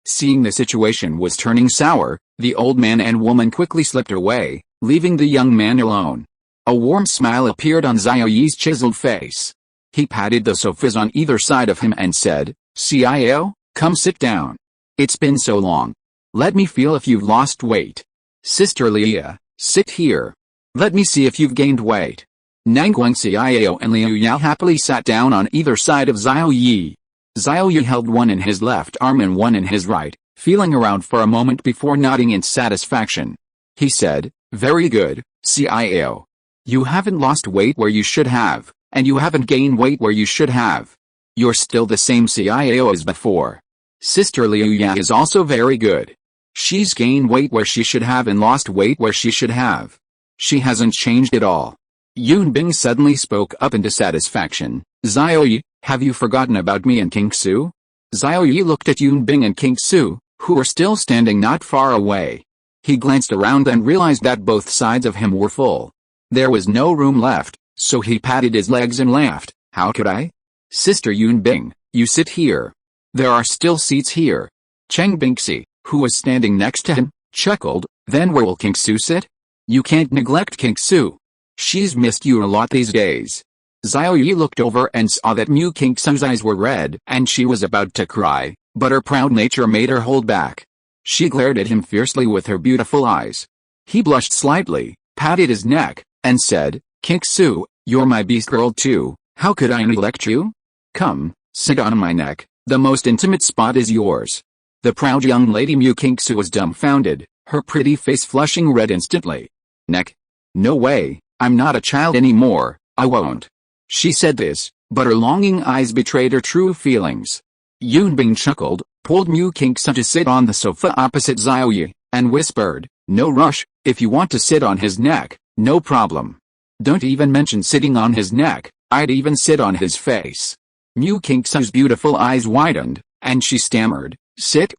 Seeing the situation was turning sour, the old man and woman quickly slipped away, leaving the young man alone. A warm smile appeared on Xiao Ye's chiseled face. He patted the sofas on either side of him and said, Xiao, come sit down. It's been so long. Let me feel if you've lost weight. Sister Leah, sit here. Let me see if you've gained weight. Nangguang Xiao and Liu Yao happily sat down on either side of Xiao Ye. Xiao Ye held one in his left arm and one in his right, feeling around for a moment before nodding in satisfaction. He said, very good, Xiao. You haven't lost weight where you should have, and you haven't gained weight where you should have. You're still the same Xiao as before. Sister Liu Ya is also very good. She's gained weight where she should have and lost weight where she should have. She hasn't changed at all. Yun Bing suddenly spoke up in dissatisfaction. Xiao Ye, have you forgotten about me and Qingsu? Xiao Ye looked at Yun Bing and Qingsu, who were still standing not far away. He glanced around and realized that both sides of him were full. There was no room left, so he patted his legs and laughed. How could I? Sister Yun Bing, you sit here. There are still seats here. Cheng Bingxi, who was standing next to him, chuckled, then where will Qingsu sit? You can't neglect Qingsu. She's missed you a lot these days. Xiao Ye looked over and saw that Mu Qingsu's eyes were red and she was about to cry, but her proud nature made her hold back. She glared at him fiercely with her beautiful eyes. He blushed slightly, patted his neck, and said, Qingsu, you're my beast girl too, how could I neglect you? Come, sit on my neck, the most intimate spot is yours. The proud young lady Mu Qingsu was dumbfounded, her pretty face flushing red instantly. Neck? No way, I'm not a child anymore, I won't. She said this, but her longing eyes betrayed her true feelings. Yun Bing chuckled, pulled Mu Qingsu to sit on the sofa opposite Xiao Ye, and whispered, no rush, if you want to sit on his neck, no problem. Don't even mention sitting on his neck, I'd even sit on his face. Mu Qingsu's beautiful eyes widened, and she stammered, sit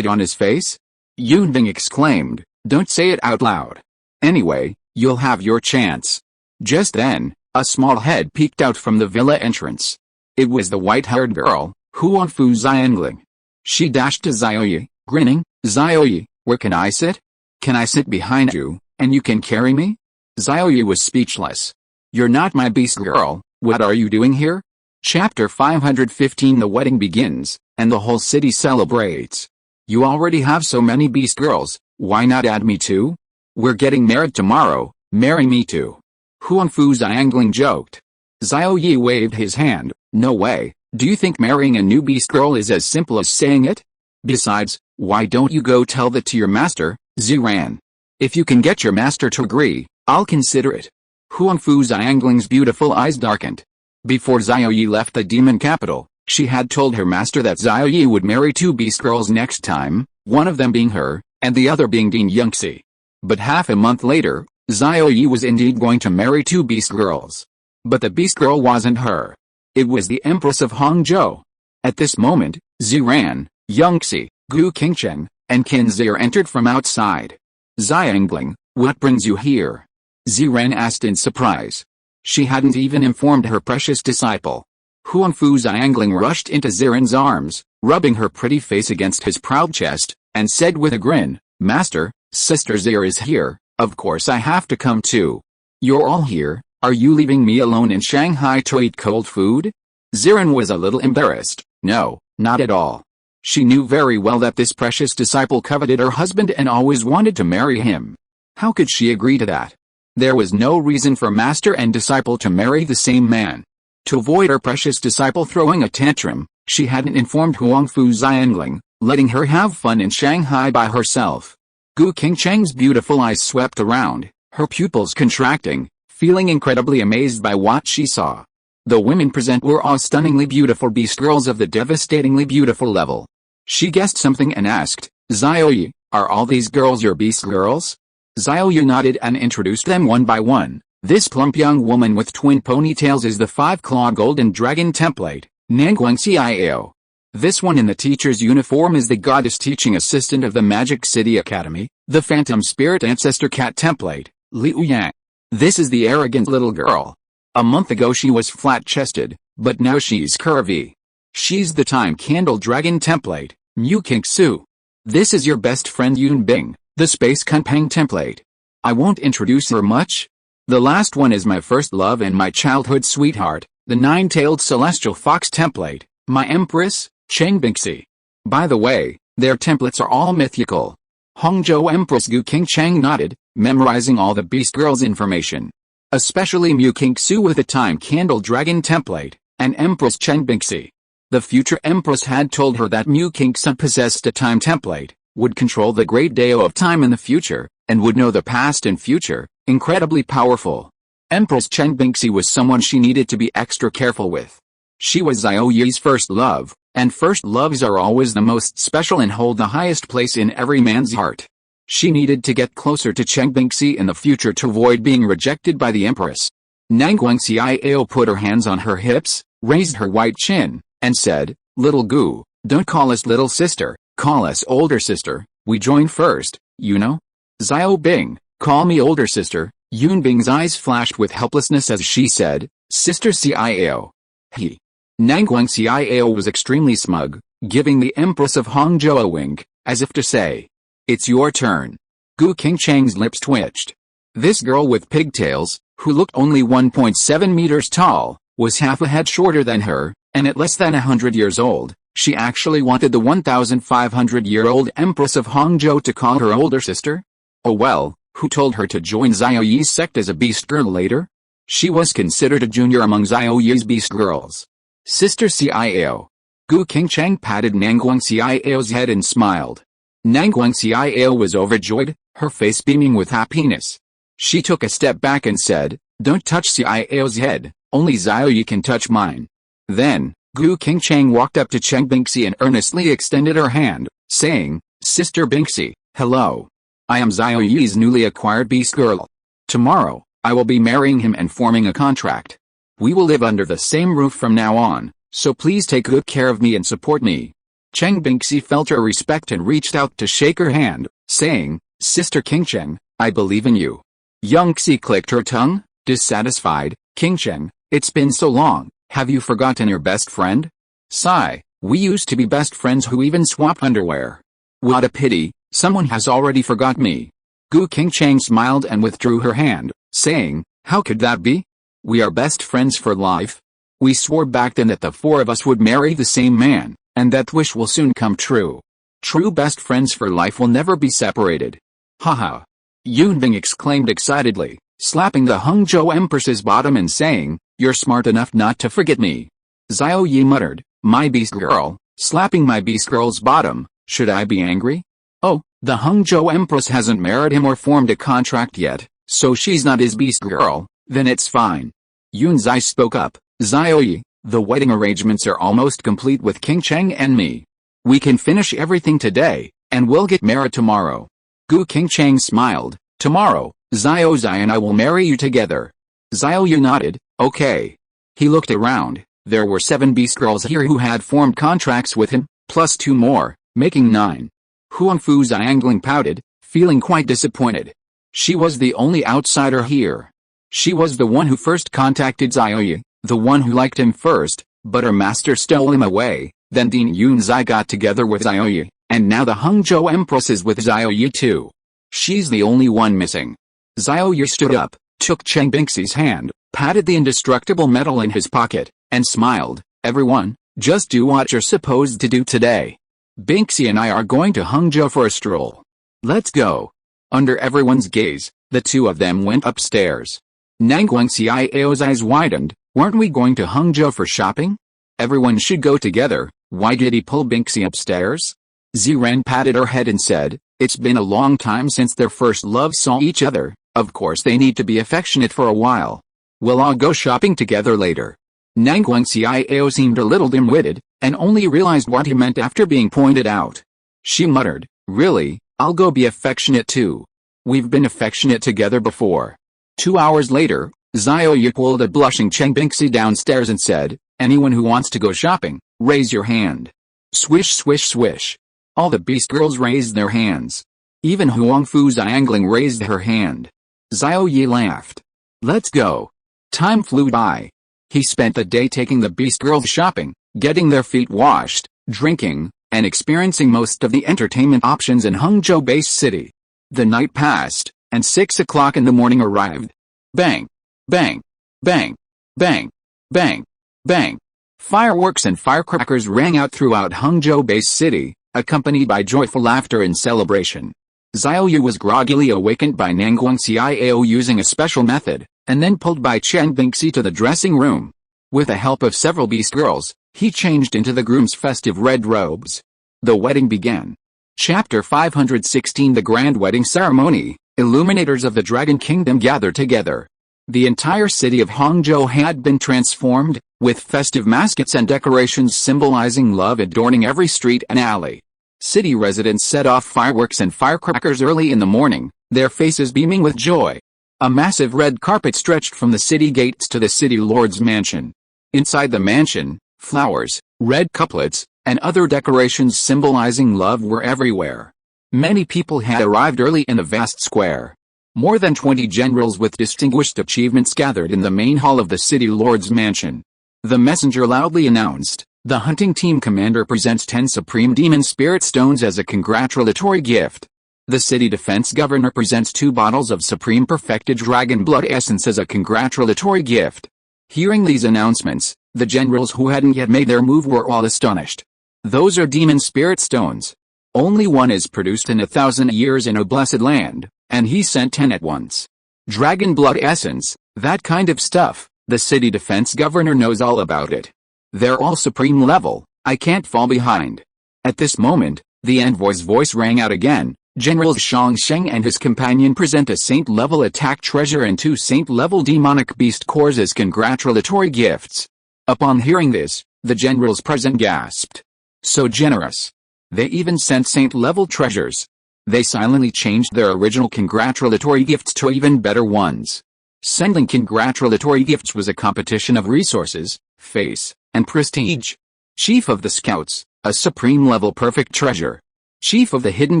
on his face? Yun Bing exclaimed, don't say it out loud. Anyway, you'll have your chance. Just then, a small head peeked out from the villa entrance. It was the white-haired girl, Huangfu Xiangling. She dashed to Xiao Ye, grinning, Xiao Ye, where can I sit? Can I sit behind you, and you can carry me? Xiao Ye was speechless. You're not my beast girl, what are you doing here? Chapter 515 The wedding begins, and the whole city celebrates. You already have so many beast girls, why not add me too? We're getting married tomorrow, marry me too. Huangfu Xiangling joked. Xiao Ye waved his hand, no way, do you think marrying a new beast girl is as simple as saying it? Besides, why don't you go tell that to your master, Ziran? If you can get your master to agree, I'll consider it. Huangfu Xiangling's beautiful eyes darkened. Before Xiao Ye left the demon capital, she had told her master that Xiao Ye would marry 2 beast girls next time, one of them being her, and the other being Dean Yangxi. But half a month later, Xiao Ye was indeed going to marry 2 beast girls. But the beast girl wasn't her. It was the Empress of Hangzhou. At this moment, Ziran, Yangxi, Gu Qingcheng, and Qin Zir entered from outside. Xiangling, what brings you here? Ziran asked in surprise. She hadn't even informed her precious disciple. Huangfu Xiangling rushed into Ziran's arms, rubbing her pretty face against his proud chest, and said with a grin, Master, Sister Zir is here, of course I have to come too. You're all here, are you leaving me alone in Shanghai to eat cold food? Ziran was a little embarrassed. No, not at all. She knew very well that this precious disciple coveted her husband and always wanted to marry him. How could she agree to that? There was no reason for master and disciple to marry the same man. To avoid her precious disciple throwing a tantrum, she hadn't informed Huangfu Xiangling, letting her have fun in Shanghai by herself. Gu Qingcheng's beautiful eyes swept around, her pupils contracting, feeling incredibly amazed by what she saw. The women present were all stunningly beautiful beast girls of the devastatingly beautiful level. She guessed something and asked, Xiao Ye, are all these girls your beast girls? Xiao Ye nodded and introduced them one by one. This plump young woman with twin ponytails is the five-claw golden dragon template, Nangguang Xiao. This one in the teacher's uniform is the goddess teaching assistant of the Magic City Academy, the phantom spirit ancestor cat template, Liu Yang. This is the arrogant little girl. A month ago she was flat-chested, but now she's curvy. She's the time candle dragon template, Mu Qingsu. This is your best friend Yun Bing, the space Kunpeng template. I won't introduce her much. The last one is my first love and my childhood sweetheart, the nine-tailed celestial fox template, my empress, Cheng Bingxi. By the way, their templates are all mythical. Hongzhou Empress Gu Qingcheng nodded, memorizing all the beast girls' information. Especially Mu Qingsu with the time candle dragon template, and Empress Cheng Bingxi. The future Empress had told her that Mu Qingsu possessed a time template, would control the great Dao of time in the future, and would know the past and future, incredibly powerful. Empress Cheng Bingxi was someone she needed to be extra careful with. She was Xiao Ye's first love, and first loves are always the most special and hold the highest place in every man's heart. She needed to get closer to Cheng Bingxi in the future to avoid being rejected by the Empress. Nangguang Xiao put her hands on her hips, raised her white chin, and said, Little Gu, don't call us little sister, call us older sister, we join first, you know? Xiao Bing, call me older sister. Yun Bing's eyes flashed with helplessness as she said, Sister Xiao. He. Nangguang Xiao was extremely smug, giving the Empress of Hongzhou a wink, as if to say, It's your turn. Gu Qingcheng's lips twitched. This girl with pigtails, who looked only 1.7 meters tall, was half a head shorter than her, and at less than 100 years old. She actually wanted the 1,500-year-old Empress of Hongzhou to call her older sister? Oh well, who told her to join Xiao Ye's sect as a beast girl later? She was considered a junior among Xiao Ye's beast girls. Sister Xiao. Gu Qingcheng patted Nangguang Xiao's head and smiled. Nangguang Xiao was overjoyed, her face beaming with happiness. She took a step back and said, Don't touch Xiao's head, only Xiao Ye can touch mine. Then, Gu Qingcheng walked up to Cheng Bingxi and earnestly extended her hand, saying, Sister Bingxi, hello. I am Xiao Ye's newly acquired beast girl. Tomorrow, I will be marrying him and forming a contract. We will live under the same roof from now on, so please take good care of me and support me. Cheng Bingxi felt her respect and reached out to shake her hand, saying, Sister Qingcheng, I believe in you. Young Xi clicked her tongue, dissatisfied, Qingcheng, it's been so long, have you forgotten your best friend? Sigh, we used to be best friends who even swapped underwear. What a pity, someone has already forgot me. Gu Qingcheng smiled and withdrew her hand, saying, How could that be? We are best friends for life. We swore back then that the four of us would marry the same man, and that wish will soon come true. True best friends for life will never be separated. Haha. Yun Bing exclaimed excitedly, slapping the Hongzhou Empress's bottom and saying, You're smart enough not to forget me. Xiao Ye muttered, My beast girl, slapping my beast girl's bottom, should I be angry? Oh, the Hongzhou Empress hasn't married him or formed a contract yet, so she's not his beast girl, then it's fine. Yun Zai spoke up, Xiao Ye, the wedding arrangements are almost complete with Qingcheng and me. We can finish everything today, and we'll get married tomorrow. Gu Qingcheng smiled, Tomorrow, Xiao Zai and I will marry you together. Xiao Ye nodded, okay. He looked around, there were 7 beast girls here who had formed contracts with him, plus 2 more, making 9. Huangfu Xiangling pouted, feeling quite disappointed. She was the only outsider here. She was the one who first contacted Xiao Ye, the one who liked him first, but her master stole him away, then Din Yunzai got together with Xiao Ye, and now the Hongzhou Empress is with Xiao Ye too. She's the only one missing. Xiao Ye stood up, took Cheng Bingxi's hand, patted the indestructible metal in his pocket, and smiled, Everyone, just do what you're supposed to do today. Bingxi and I are going to Hongzhou for a stroll. Let's go. Under everyone's gaze, the two of them went upstairs. Nangguang Xiao's eyes widened, weren't we going to Hongzhou for shopping? Everyone should go together, why did he pull Bingxi upstairs? Ziran patted her head and said, It's been a long time since their first love saw each other. Of course they need to be affectionate for a while. We'll all go shopping together later. Nangguang Xiao seemed a little dim-witted, and only realized what he meant after being pointed out. She muttered, "Really, I'll go be affectionate too. We've been affectionate together before." 2 hours later, Xiao Ye pulled a blushing Cheng Bingxi downstairs and said, "Anyone who wants to go shopping, raise your hand." Swish swish swish. All the beast girls raised their hands. Even Huang Fu Xiangling raised her hand. Xiao Ye laughed. "Let's go." Time flew by. He spent the day taking the beast girls shopping, getting their feet washed, drinking, and experiencing most of the entertainment options in Hangzhou Base City. The night passed, and 6 o'clock in the morning arrived. Bang! Bang! Bang! Bang! Bang! Bang! Fireworks and firecrackers rang out throughout Hangzhou Base City, accompanied by joyful laughter and celebration. Xiao Ye was groggily awakened by Nangguang Xiao using a special method, and then pulled by Cheng Bingxi to the dressing room. With the help of several beast girls, he changed into the groom's festive red robes. The wedding began. Chapter 516 The Grand Wedding Ceremony. Illuminators of the Dragon Kingdom gathered together. The entire city of Hangzhou had been transformed, with festive mascots and decorations symbolizing love adorning every street and alley. City residents set off fireworks and firecrackers early in the morning, their faces beaming with joy. A massive red carpet stretched from the city gates to the city lord's mansion. Inside the mansion, flowers, red couplets, and other decorations symbolizing love were everywhere. Many people had arrived early in the vast square. More than 20 generals with distinguished achievements gathered in the main hall of the city lord's mansion. The messenger loudly announced, "The hunting team commander presents 10 supreme demon spirit stones as a congratulatory gift. The city defense governor presents 2 bottles of supreme perfected dragon blood essence as a congratulatory gift." Hearing these announcements, the generals who hadn't yet made their move were all astonished. "Those are demon spirit stones. Only one is produced in 1,000 years in a blessed land, and he sent 10 at once. Dragon blood essence, that kind of stuff, the city defense governor knows all about it. They're all supreme level, I can't fall behind." At this moment, the envoy's voice rang out again. "General Shangsheng and his companion present a saint-level attack treasure and 2 saint-level demonic beast cores as congratulatory gifts." Upon hearing this, the generals present gasped. So generous. They even sent saint-level treasures. They silently changed their original congratulatory gifts to even better ones. Sending congratulatory gifts was a competition of resources, face, and prestige. Chief of the Scouts, a supreme-level perfect treasure. Chief of the Hidden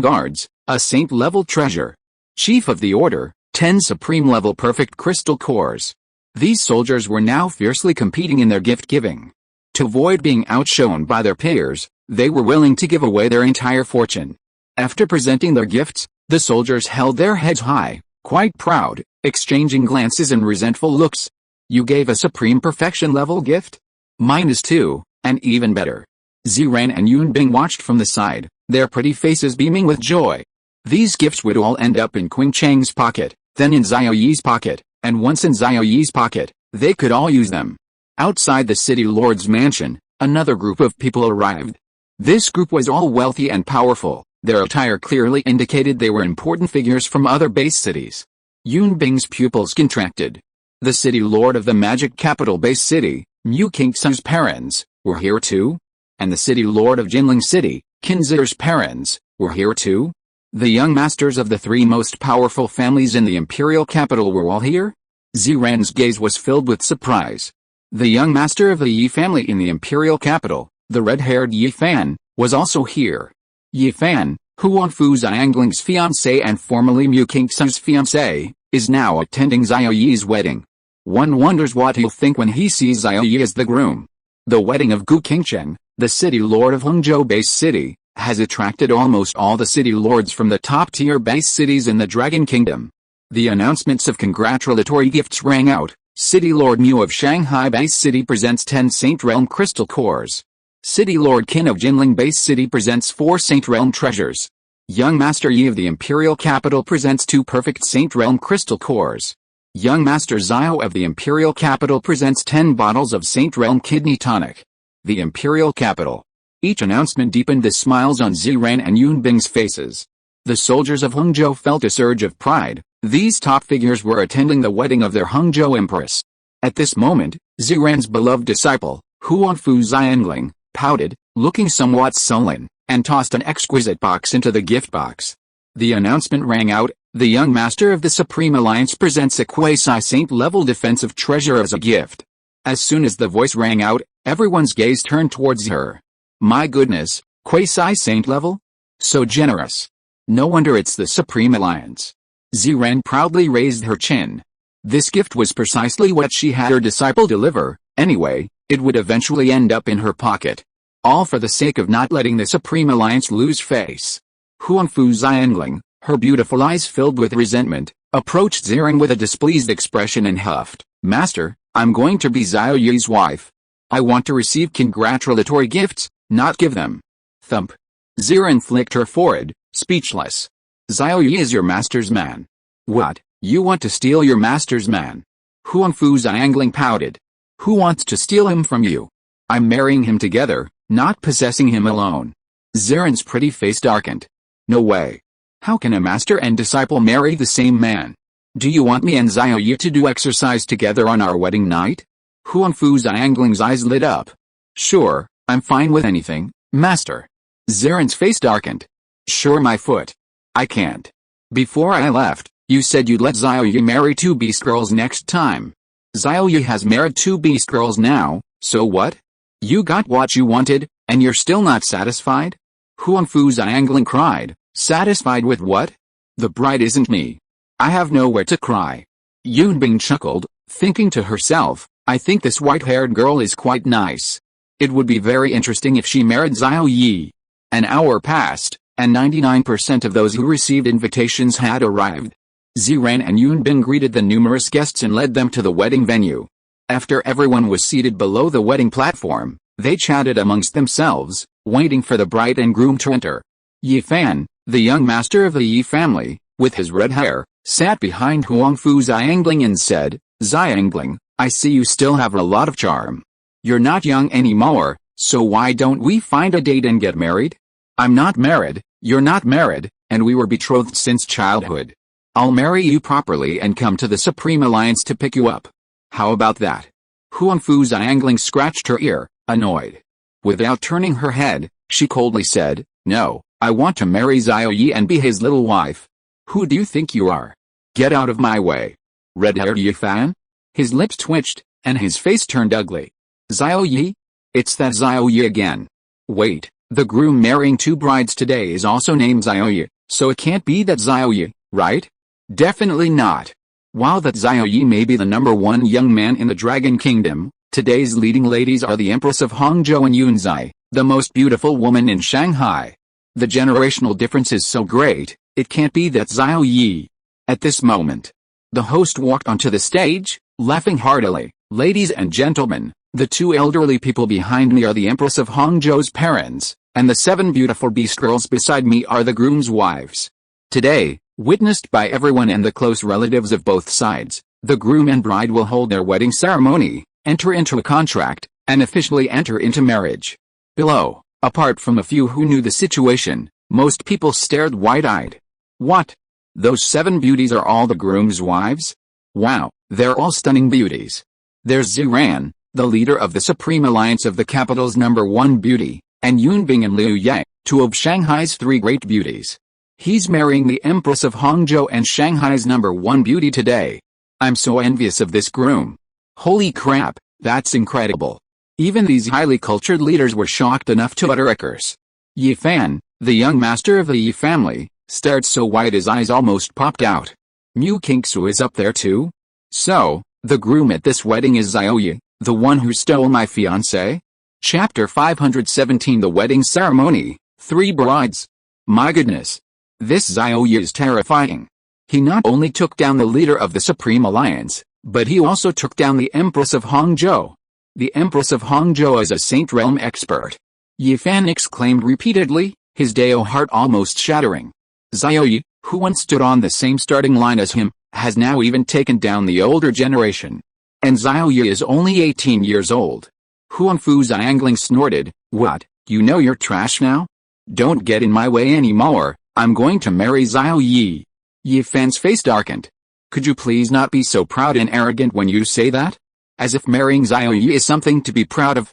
Guards, a saint-level treasure. Chief of the Order, 10 supreme-level perfect crystal cores. These soldiers were now fiercely competing in their gift-giving. To avoid being outshone by their peers, they were willing to give away their entire fortune. After presenting their gifts, the soldiers held their heads high, quite proud, exchanging glances and resentful looks. "You gave a supreme perfection level gift? Mine is too, and even better." Ziran and Yunbing watched from the side, their pretty faces beaming with joy. These gifts would all end up in Qing Cheng's pocket, then in Xiao Ye's pocket, and once in Xiao Ye's pocket, they could all use them. Outside the city lord's mansion, another group of people arrived. This group was all wealthy and powerful. Their attire clearly indicated they were important figures from other base cities. Yunbing's pupils contracted. The city lord of the magic capital base city, Mu Kingsu's parents, were here too? And the city lord of Jinling City, Qinzir's parents, were here too? The young masters of the 3 most powerful families in the imperial capital were all here? Ziran's gaze was filled with surprise. The young master of the Yi family in the imperial capital, the red-haired Yi Fan, was also here. Yi Fan, Huang Fu Xiangling's fiancé and formerly Mu Kingsu's fiancé, is now attending Xiao Ye's wedding. One wonders what he'll think when he sees Xiao Ye as the groom. The wedding of Gu Qingcheng, the city lord of Hangzhou Base City, has attracted almost all the city lords from the top-tier base cities in the Dragon Kingdom. The announcements of congratulatory gifts rang out. City Lord Mu of Shanghai Base City presents 10 Saint Realm crystal cores. City Lord Qin of Jinling Base City presents 4 Saint Realm treasures. Young Master Yi of the Imperial Capital presents 2 perfect Saint Realm crystal cores. Young Master Xiao of the Imperial Capital presents 10 bottles of Saint Realm kidney tonic. The Imperial Capital. Each announcement deepened the smiles on Ziran and Yunbing's faces. The soldiers of Hangzhou felt a surge of pride. These top figures were attending the wedding of their Hangzhou empress. At this moment, Ziran's beloved disciple, Huangfu Xiangling, pouted, looking somewhat sullen, and tossed an exquisite box into the gift box. The announcement rang out, "The young master of the Supreme Alliance presents a quasi-saint-level defensive treasure as a gift." As soon as the voice rang out, everyone's gaze turned towards her. My goodness, quasi-saint level? So generous. No wonder it's the Supreme Alliance. Ziran proudly raised her chin. This gift was precisely what she had her disciple deliver. Anyway, it would eventually end up in her pocket. All for the sake of not letting the Supreme Alliance lose face. Huangfu Xiangling, her beautiful eyes filled with resentment, approached Ziran with a displeased expression and huffed, "Master, I'm going to be Xiao Ye's wife. I want to receive congratulatory gifts, not give them." Thump. Ziran flicked her forehead, speechless. "Xiao Ye is your master's man." "What, you want to steal your master's man?" Huangfu Xiangling pouted. "Who wants to steal him from you? I'm marrying him together, not possessing him alone." Ziran's pretty face darkened. "No way. How can a master and disciple marry the same man? Do you want me and Xiao Ye to do exercise together on our wedding night?" Huangfu Xiangling's eyes lit up. "Sure, I'm fine with anything, master." Ziran's face darkened. "Sure, my foot. I can't. Before I left, you said you'd let Xiao Ye marry 2 beast girls next time. Xiao Ye has married 2 beast girls now, so what? You got what you wanted, and you're still not satisfied?" Huangfu Xiangling cried. "Satisfied with what? The bride isn't me. I have nowhere to cry." Yunbing chuckled, thinking to herself, "I think this white-haired girl is quite nice. It would be very interesting if she married Xiao Ye." An hour passed, and 99% of those who received invitations had arrived. Ziran and Yunbing greeted the numerous guests and led them to the wedding venue. After everyone was seated below the wedding platform, they chatted amongst themselves, waiting for the bride and groom to enter. Ye Fan, the young master of the Yi family, with his red hair, sat behind Huangfu Xiangling and said, "Xiangling, I see you still have a lot of charm. You're not young anymore, so why don't we find a date and get married? I'm not married, you're not married, and we were betrothed since childhood. I'll marry you properly and come to the Supreme Alliance to pick you up. How about that?" Huangfu Xiangling scratched her ear, annoyed. Without turning her head, she coldly said, "No, I want to marry Xiao Ye and be his little wife. Who do you think you are? Get out of my way." Red-haired Ye Fan? His lips twitched, and his face turned ugly. "Xiao Ye? It's that Xiao Ye again. Wait, the groom marrying 2 brides today is also named Xiao Ye, so it can't be that Xiao Ye, right? Definitely not. While that Xiao Ye may be the #1 young man in the Dragon Kingdom, today's leading ladies are the Empress of Hangzhou and Yunzai, the most beautiful woman in Shanghai. The generational difference is so great, it can't be that Xiao Ye." At this moment, the host walked onto the stage, laughing heartily. "Ladies and gentlemen, the 2 elderly people behind me are the Empress of Hangzhou's parents, and the 7 beautiful beast girls beside me are the groom's wives. Today, witnessed by everyone and the close relatives of both sides, the groom and bride will hold their wedding ceremony, enter into a contract, and officially enter into marriage." Below, apart from a few who knew the situation, most people stared wide-eyed. "What? Those 7 beauties are all the groom's wives? Wow, they're all stunning beauties. There's Ziran, the leader of the Supreme Alliance of the capital's #1 beauty, and Yunbing and Liu Ye, 2 of Shanghai's 3 great beauties. He's marrying the Empress of Hangzhou and Shanghai's #1 beauty today. I'm so envious of this groom. Holy crap, that's incredible." Even these highly cultured leaders were shocked enough to utter a curse. Ye Fan, the young master of the Yi family, stared so wide his eyes almost popped out. Mu Kingsu is up there too? So, the groom at this wedding is Xiao Ye, the one who stole my fiancé? Chapter 517 The Wedding Ceremony, 3 Brides. My goodness. This Xiao Ye is terrifying. He not only took down the leader of the Supreme Alliance, but he also took down the Empress of Hangzhou. The Empress of Hangzhou is a Saint Realm expert. Ye Fan exclaimed repeatedly, his Dao heart almost shattering. Xiao Ye, who once stood on the same starting line as him, has now even taken down the older generation. And Xiao Ye is only 18 years old. Huangfu Xiangling snorted, "What, you know you're trash now? Don't get in my way anymore, I'm going to marry Xiao Ye. Ye Fan's face darkened. Could you please not be so proud and arrogant when you say that? As if marrying Xiao Ye is something to be proud of.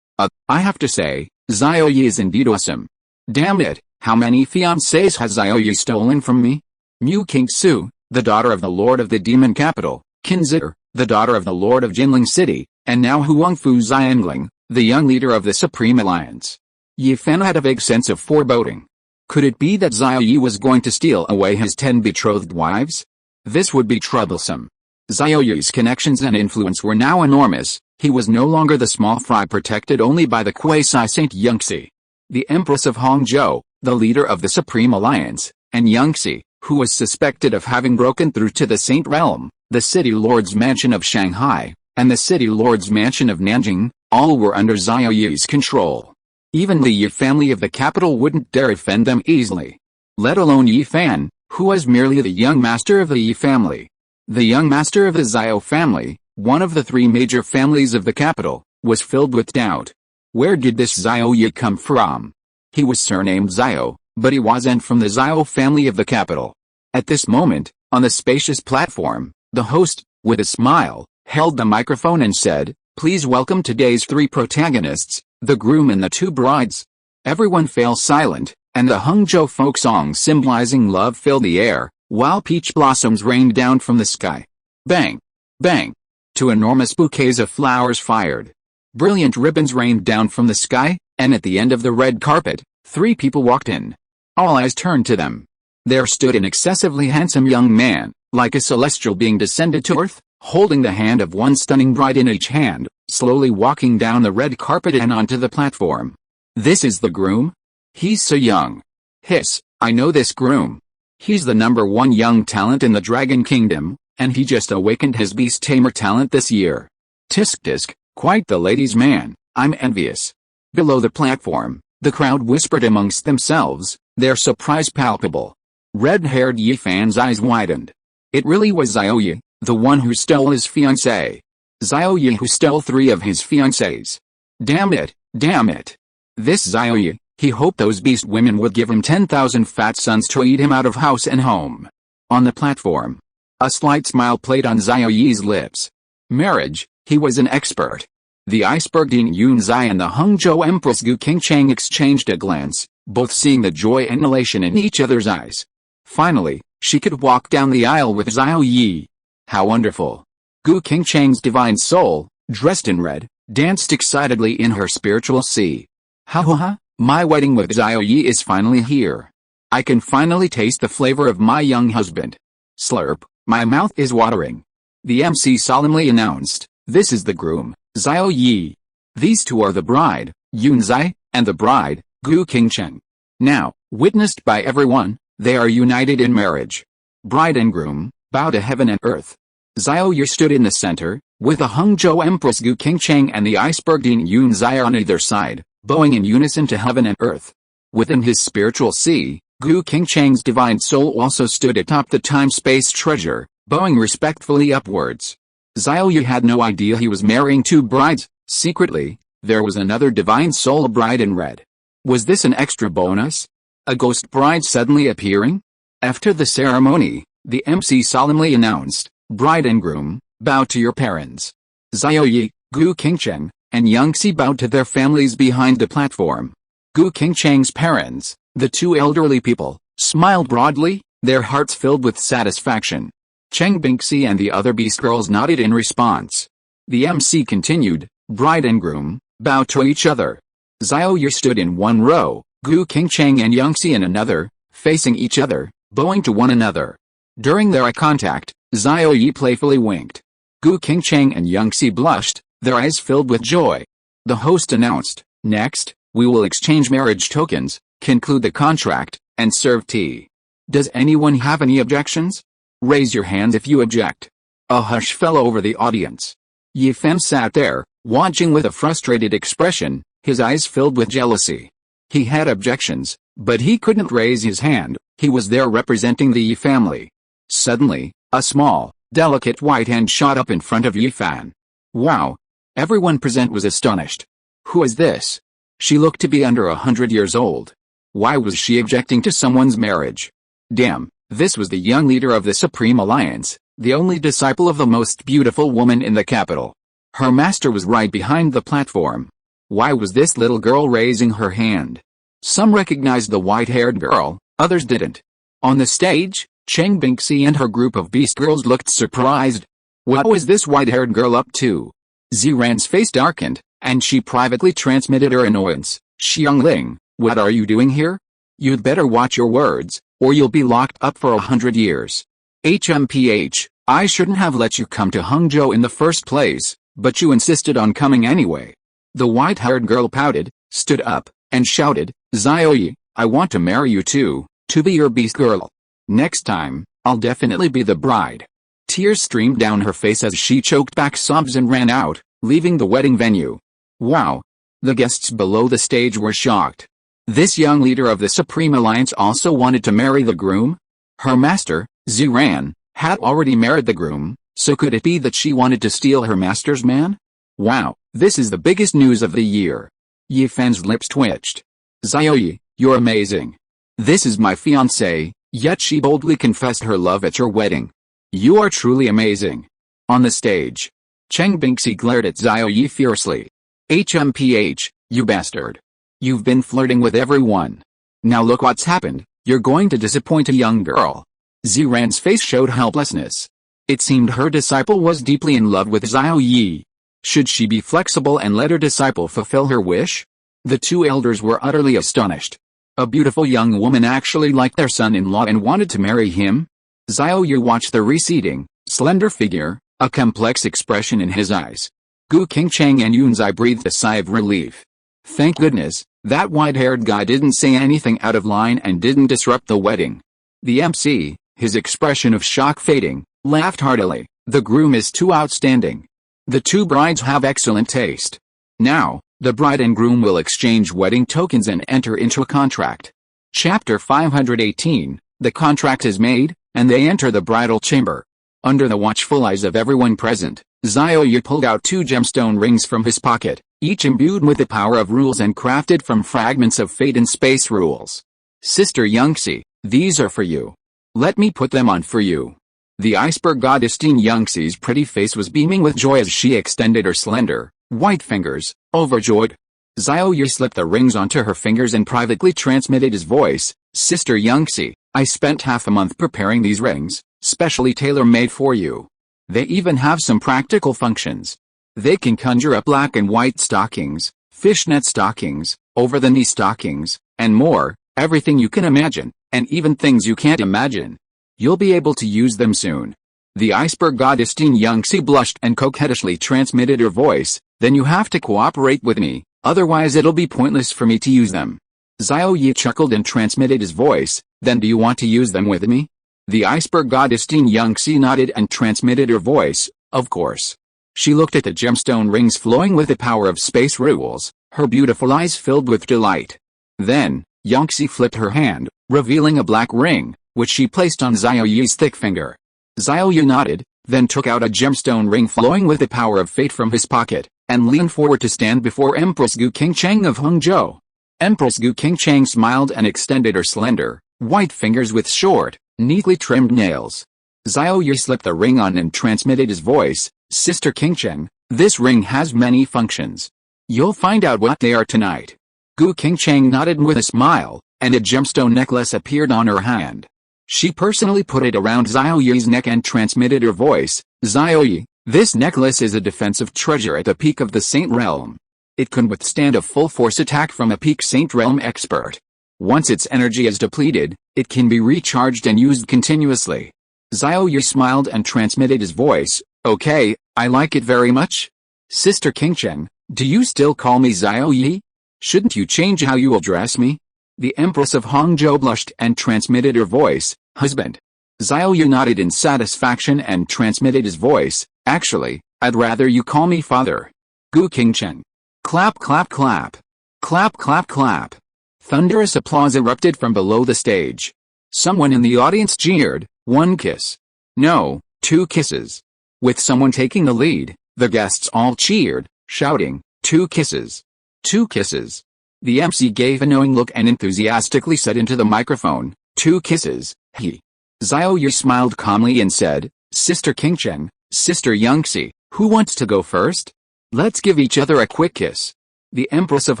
I have to say, Xiao Ye is indeed awesome. Damn it, how many fiancés has Xiao Ye stolen from me? Mu Qingsu, the daughter of the Lord of the Demon Capital, Qinzi, the daughter of the Lord of Jinling City, and now Huangfu Xiangling, the young leader of the Supreme Alliance. Ye Fan had a vague sense of foreboding. Could it be that Xiao Ye was going to steal away his 10 betrothed wives? This would be troublesome. Xiao Ye's connections and influence were now enormous. He was no longer the small fry protected only by the quasi-saint Yangxi. The Empress of Hangzhou, the leader of the Supreme Alliance, and Yangxi, who was suspected of having broken through to the Saint Realm, the City Lord's Mansion of Shanghai, and the City Lord's Mansion of Nanjing, all were under Xiao Ye's control. Even the Ye family of the capital wouldn't dare offend them easily. Let alone Ye Fan, who was merely the young master of the Ye family. The young master of the Xiao family, one of the 3 major families of the capital, was filled with doubt. Where did this Xiao Ye come from? He was surnamed Xiao, but he wasn't from the Xiao family of the capital. At this moment, on the spacious platform, the host, with a smile, held the microphone and said, "Please welcome today's 3 protagonists, the groom and the 2 brides." Everyone fell silent, and the Hangzhou folk song symbolizing love filled the air, while peach blossoms rained down from the sky. Bang! Bang! 2 enormous bouquets of flowers fired. Brilliant ribbons rained down from the sky, and at the end of the red carpet, 3 people walked in. All eyes turned to them. There stood an excessively handsome young man, like a celestial being descended to earth, holding the hand of one stunning bride in each hand, slowly walking down the red carpet and onto the platform. This is the groom? He's so young. Hiss, I know this groom. He's the #1 young talent in the Dragon Kingdom, and he just awakened his Beast Tamer talent this year. Tisk tisk, quite the ladies' man, I'm envious. Below the platform, the crowd whispered amongst themselves, their surprise palpable. Red-haired Ye Fan's eyes widened. It really was Xiao Ye, the one who stole his fiancée. Xiao Ye who stole 3 of his fiancées. Damn it, damn it. This Xiao Ye, he hoped those beast women would give him 10,000 fat sons to eat him out of house and home. On the platform, a slight smile played on Xiao Ye's lips. Marriage, he was an expert. The iceberg Ding Yunzai and the Hangzhou Empress Gu Qingcheng exchanged a glance, both seeing the joy and elation in each other's eyes. Finally, she could walk down the aisle with Xiao Ye. How wonderful. Gu Qingcheng's divine soul, dressed in red, danced excitedly in her spiritual sea. Ha ha ha, my wedding with Xiao Ye is finally here. I can finally taste the flavor of my young husband. Slurp, my mouth is watering. The MC solemnly announced, this is the groom, Xiao Ye. These 2 are the bride, Yunzai, and the bride, Gu Qingcheng. Now, witnessed by everyone, they are united in marriage. Bride and groom, bow to heaven and earth. Xiao Ye stood in the center, with the Hangzhou Empress Gu Qingcheng and the iceberg Ding Yunzai on either side, bowing in unison to heaven and earth. Within his spiritual sea, Gu Qingcheng's divine soul also stood atop the time-space treasure, bowing respectfully upwards. Xiao Ye had no idea he was marrying 2 brides. Secretly, there was another divine soul bride in red. Was this an extra bonus? A ghost bride suddenly appearing? After the ceremony, the MC solemnly announced, bride and groom, bow to your parents. Xiao Ye, Gu Qingcheng, and Yangxi bowed to their families behind the platform. Gu Qingcheng's parents, the 2 elderly people, smiled broadly, their hearts filled with satisfaction. Cheng Bingxi and the other beast girls nodded in response. The MC continued, bride and groom, bow to each other. Xiao Ye stood in one row, Gu Qingcheng and Yangxi in another, facing each other, bowing to one another. During their eye contact, Xiao Ye playfully winked. Gu Qingcheng and Yangxi blushed, their eyes filled with joy. The host announced, next, we will exchange marriage tokens, conclude the contract, and serve tea. Does anyone have any objections? Raise your hand if you object. A hush fell over the audience. Ye Fan sat there, watching with a frustrated expression, his eyes filled with jealousy. He had objections, but he couldn't raise his hand, he was there representing the Ye family. Suddenly, a small, delicate white hand shot up in front of Ye Fan. Wow! Everyone present was astonished. Who is this? She looked to be under 100 years old. Why was she objecting to someone's marriage? Damn, this was the young leader of the Supreme Alliance, the only disciple of the most beautiful woman in the capital. Her master was right behind the platform. Why was this little girl raising her hand? Some recognized the white-haired girl, others didn't. On the stage, Xie Mengxuan and her group of beast girls looked surprised. What was this white-haired girl up to? Ziran's face darkened, and she privately transmitted her annoyance. Xiangling, what are you doing here? You'd better watch your words, or you'll be locked up for 100 years. HMPH, I shouldn't have let you come to Hangzhou in the first place, but you insisted on coming anyway. The white-haired girl pouted, stood up, and shouted, Xiao Ye, I want to marry you too, to be your beast girl. Next time, I'll definitely be the bride. Tears streamed down her face as she choked back sobs and ran out, leaving the wedding venue. Wow! The guests below the stage were shocked. This young leader of the Supreme Alliance also wanted to marry the groom? Her master, Ziran, had already married the groom, so could it be that she wanted to steal her master's man? Wow, this is the biggest news of the year. Ye Fen's lips twitched. Xiao Ye, you're amazing. This is my fiancée, yet she boldly confessed her love at your wedding. You are truly amazing. On the stage, Xie Mengxuan glared at Xiao Ye fiercely. HMPH, you bastard. You've been flirting with everyone. Now look what's happened, you're going to disappoint a young girl. Ziran's face showed helplessness. It seemed her disciple was deeply in love with Xiao Ye. Should she be flexible and let her disciple fulfill her wish? The two elders were utterly astonished. A beautiful young woman actually liked their son-in-law and wanted to marry him? Xiao Ye watched the receding, slender figure, a complex expression in his eyes. Gu Qingchang and Yunzai breathed a sigh of relief. Thank goodness, that white-haired guy didn't say anything out of line and didn't disrupt the wedding. The MC, his expression of shock fading, laughed heartily. The groom is too outstanding. The two brides have excellent taste. Now, the bride and groom will exchange wedding tokens and enter into a contract. Chapter 518, the contract is made, and they enter the bridal chamber. Under the watchful eyes of everyone present, Xiao Ye pulled out 2 gemstone rings from his pocket, each imbued with the power of rules and crafted from fragments of fate and space rules. Sister Yangxi, these are for you. Let me put them on for you. The iceberg goddess Yangxi's pretty face was beaming with joy as she extended her slender, white fingers, overjoyed. Xiao Ye slipped the rings onto her fingers and privately transmitted his voice. Sister Yangxi, I spent half a month preparing these rings, specially tailor-made for you. They even have some practical functions. They can conjure up black and white stockings, fishnet stockings, over-the-knee stockings, and more, everything you can imagine, and even things you can't imagine. You'll be able to use them soon. The iceberg goddess Yangxi blushed and coquettishly transmitted her voice. Then you have to cooperate with me, otherwise it'll be pointless for me to use them. Xiao Ye chuckled and transmitted his voice. Then do you want to use them with me? The iceberg goddess Yangxi nodded and transmitted her voice. Of course. She looked at the gemstone rings flowing with the power of space rules, her beautiful eyes filled with delight. Then, Yangxi flipped her hand, revealing a black ring, which she placed on Xiao Ye's thick finger. Xiao Ye nodded, then took out a gemstone ring flowing with the power of fate from his pocket, and leaned forward to stand before Empress Gu Qingchang of Hangzhou. Empress Gu Qingchang smiled and extended her slender, white fingers with short, neatly trimmed nails. Xiao Ye slipped the ring on and transmitted his voice. Sister Qingchang, this ring has many functions. You'll find out what they are tonight. Gu Qingchang nodded with a smile, and a gemstone necklace appeared on her hand. She personally put it around Xiao Ye's neck and transmitted her voice. Xiao Ye, this necklace is a defensive treasure at the peak of the Saint Realm. It can withstand a full-force attack from a peak Saint Realm expert. Once its energy is depleted, it can be recharged and used continuously. Xiao Ye smiled and transmitted his voice. Okay, I like it very much. Sister Qingchang, do you still call me Xiao Ye? Shouldn't you change how you address me? The Empress of Hangzhou blushed and transmitted her voice. Husband. Xiao Ye nodded in satisfaction and transmitted his voice. Actually, I'd rather you call me father. Gu Qingchang. Clap clap clap. Clap clap clap. Thunderous applause erupted from below the stage. Someone in the audience jeered. 1 kiss. No, 2 kisses. With someone taking the lead, the guests all cheered, shouting, 2 kisses. 2 kisses. The MC gave a knowing look and enthusiastically said into the microphone, 2 kisses, he. Xiao Ye smiled calmly and said, Sister Qingcheng, Sister Yangxi, who wants to go first? Let's give each other a quick kiss. The Empress of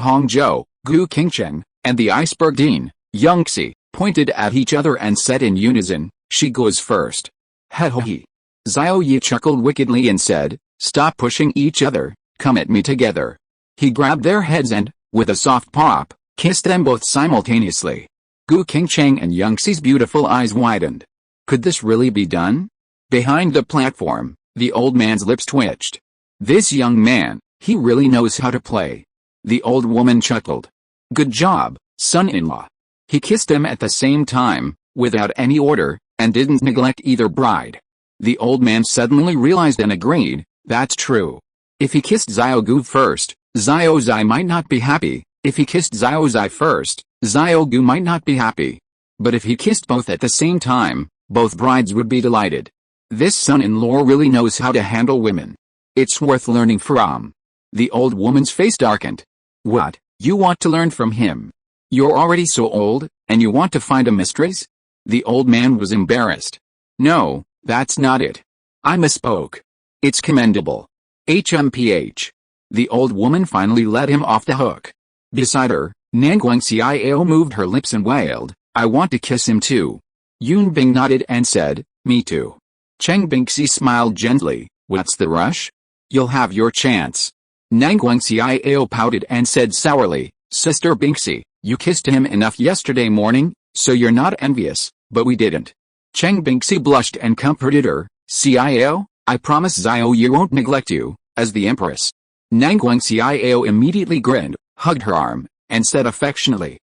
Hangzhou, Gu Qingcheng, and the Iceberg Dean, Yangxi, pointed at each other and said in unison, she goes first. He. Xiao Ye chuckled wickedly and said, stop pushing each other, come at me together. He grabbed their heads and, with a soft pop, kissed them both simultaneously. Gu Qingcheng and Yangxi's beautiful eyes widened. Could this really be done? Behind the platform, the old man's lips twitched. This young man, he really knows how to play. The old woman chuckled. Good job, son-in-law. He kissed them at the same time, without any order, and didn't neglect either bride. The old man suddenly realized and agreed, that's true. If he kissed Xiao Gu first, Xiao Zai might not be happy. If he kissed Xiao Zai first, Xiao Gu might not be happy. But if he kissed both at the same time, both brides would be delighted. This son-in-law really knows how to handle women. It's worth learning from. The old woman's face darkened. What, you want to learn from him? You're already so old, and you want to find a mistress? The old man was embarrassed. No, that's not it. I misspoke. It's commendable. HMPH. The old woman finally let him off the hook. Beside her, Nanguang Xiao moved her lips and wailed, I want to kiss him too. Yun Bing nodded and said, me too. Cheng Bingxi smiled gently, what's the rush? You'll have your chance. Nanguang Xiao pouted and said sourly, Sister Bingxi, you kissed him enough yesterday morning, so you're not envious, but we didn't. Cheng Bingxi blushed and comforted her, Xiao, I promise Xiao Ye won't neglect you, as the empress. Nanguang Xiao immediately grinned, hugged her arm, and said affectionately,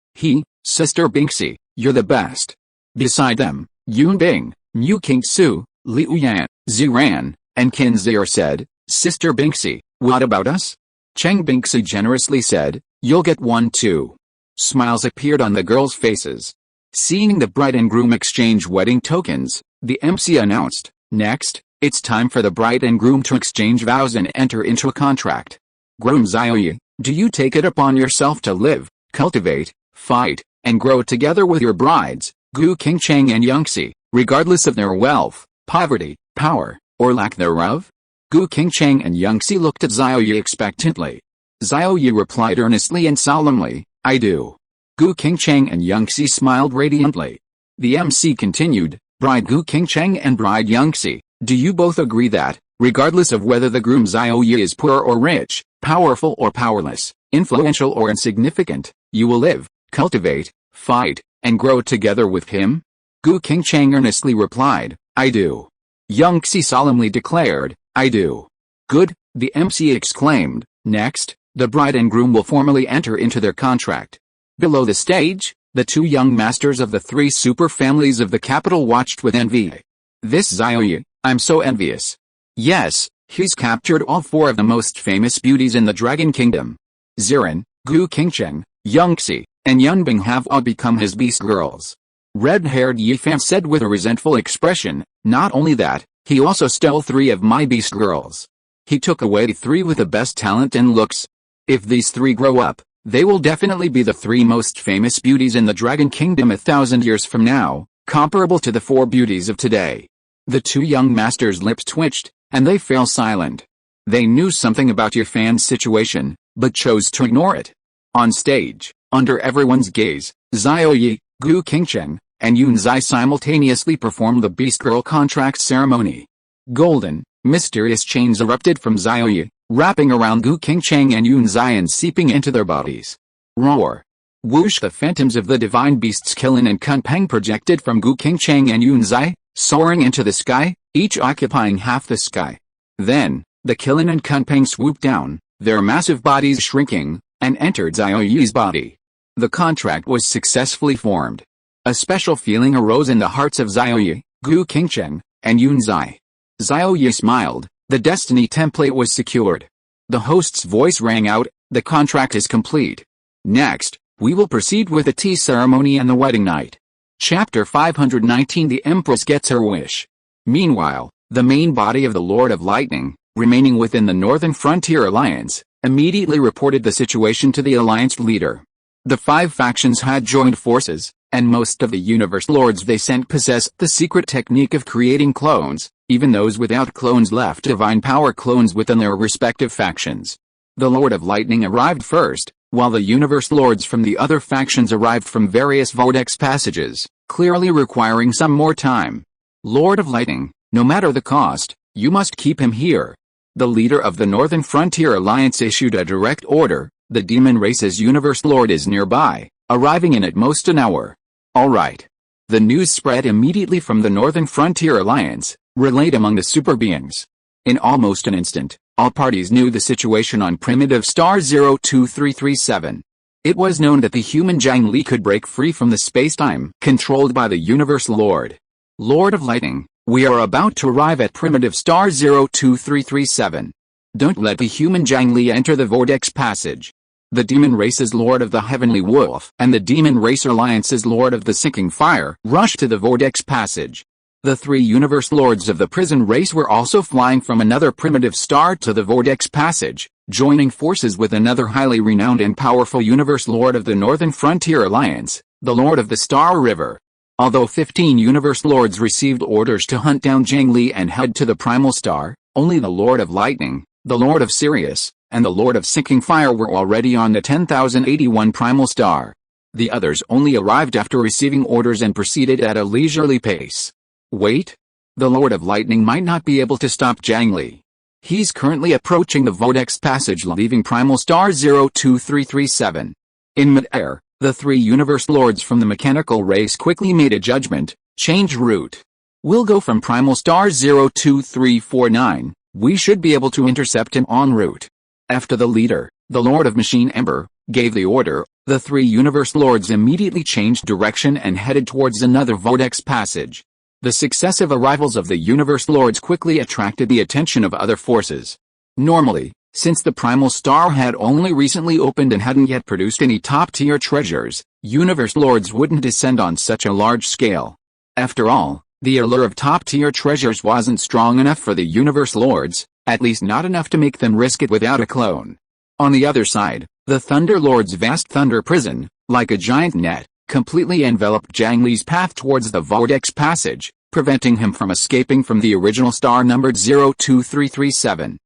Sister Bingxi, you're the best. Beside them, Yun Bing, Mu Qingsu, Liu Yan, Ziran, and Qin Zir said, Sister Bingxi, what about us? Cheng Bingxi generously said, you'll get one too. Smiles appeared on the girls' faces. Seeing the bride and groom exchange wedding tokens, the MC announced, next, it's time for the bride and groom to exchange vows and enter into a contract. Groom Xiao Ye, do you take it upon yourself to live, cultivate, fight, and grow together with your brides, Gu Qingcheng and Yangxi, regardless of their wealth, poverty, power, or lack thereof? Gu Qingcheng and Yangxi looked at Xiao Ye expectantly. Xiao Ye replied earnestly and solemnly, I do. Gu Qingcheng and Yangxi smiled radiantly. The MC continued, Bride Gu Qingcheng and Bride Yangxi, do you both agree that, regardless of whether the groom Xiao Ye is poor or rich, powerful or powerless, influential or insignificant, you will live, cultivate, fight, and grow together with him? Gu Qingcheng earnestly replied, I do. Yangxi solemnly declared, I do. Good, the MC exclaimed. Next, the bride and groom will formally enter into their contract. Below the stage, the two young masters of the three super families of the capital watched with envy. This Xiao Ye, I'm so envious. Yes, he's captured all four of the most famous beauties in the Dragon Kingdom. Ziran, Gu Qingcheng, Yangxi, and Yunbing have all become his beast girls. Red-haired Yifan said with a resentful expression, not only that, he also stole 3 of my beast girls. He took away 3 with the best talent and looks. If these 3 grow up, they will definitely be the 3 most famous beauties in the Dragon Kingdom 1,000 years from now, comparable to the 4 beauties of today. The 2 young masters' lips twitched, and they fell silent. They knew something about Yifan's situation, but chose to ignore it. On stage, under everyone's gaze, Xiao Ye, Gu Qingcheng, and Yun Zai simultaneously performed the Beast Girl contract ceremony. Golden, mysterious chains erupted from Xiao Ye, wrapping around Gu Qingcheng and Yun Zai and seeping into their bodies. Roar! Whoosh! The phantoms of the divine beasts Qilin and Kunpeng projected from Gu Qingcheng and Yun Zai, soaring into the sky, each occupying half the sky. Then, the Qilin and Kunpeng swooped down, their massive bodies shrinking, and entered Xiao Ye's body. The contract was successfully formed. A special feeling arose in the hearts of Xiao Ye, Gu Qingcheng, and Yun Zai. Xiao Ye smiled, the destiny template was secured. The host's voice rang out, the contract is complete. Next, we will proceed with the tea ceremony and the wedding night. Chapter 519 The Empress Gets Her Wish. Meanwhile, the main body of the Lord of Lightning, remaining within the Northern Frontier Alliance, immediately reported the situation to the alliance leader. The 5 factions had joined forces, and most of the universe lords they sent possessed the secret technique of creating clones. Even those without clones left divine power clones within their respective factions. The Lord of Lightning arrived first, while the universe lords from the other factions arrived from various vortex passages, clearly requiring some more time. Lord of Lightning, no matter the cost, you must keep him here. The leader of the Northern Frontier Alliance issued a direct order. The demon race's universe lord is nearby, arriving in at most an hour. Alright. The news spread immediately from the Northern Frontier Alliance, relayed among the super beings. In almost an instant, all parties knew the situation on primitive star 02337. It was known that the human Zhang Li could break free from the space-time controlled by the universe lord. Lord of Lightning, we are about to arrive at primitive star 02337. Don't let the human Zhang Li enter the vortex passage. The demon race's lord of the heavenly wolf and the demon race alliance's lord of the sinking fire rushed to the vortex passage. The 3 universe lords of the prison race were also flying from another primitive star to the vortex passage, joining forces with another highly renowned and powerful universe lord of the Northern Frontier Alliance, the Lord of the Star River. Although 15 universe lords received orders to hunt down Zhang Li and head to the primal star, only the Lord of Lightning, the Lord of Sirius, and the Lord of Sinking Fire were already on the 10,081 primal star. The others only arrived after receiving orders and proceeded at a leisurely pace. Wait? The Lord of Lightning might not be able to stop Zhang Li. He's currently approaching the vortex passage leaving primal star 02337. In mid-air, the 3 universe lords from the mechanical race quickly made a judgment: change route. We'll go from primal star 02349. We should be able to intercept him en route. After the leader, the Lord of Machine Ember, gave the order, the 3 universe lords immediately changed direction and headed towards another vortex passage. The successive arrivals of the universe lords quickly attracted the attention of other forces. Normally, since the primal star had only recently opened and hadn't yet produced any top-tier treasures, universe lords wouldn't descend on such a large scale. After all, the allure of top-tier treasures wasn't strong enough for the universe lords, at least not enough to make them risk it without a clone. On the other side, the Thunder Lord's vast thunder prison, like a giant net, completely enveloped Zhang Li's path towards the vortex passage, preventing him from escaping from the original star numbered 02337.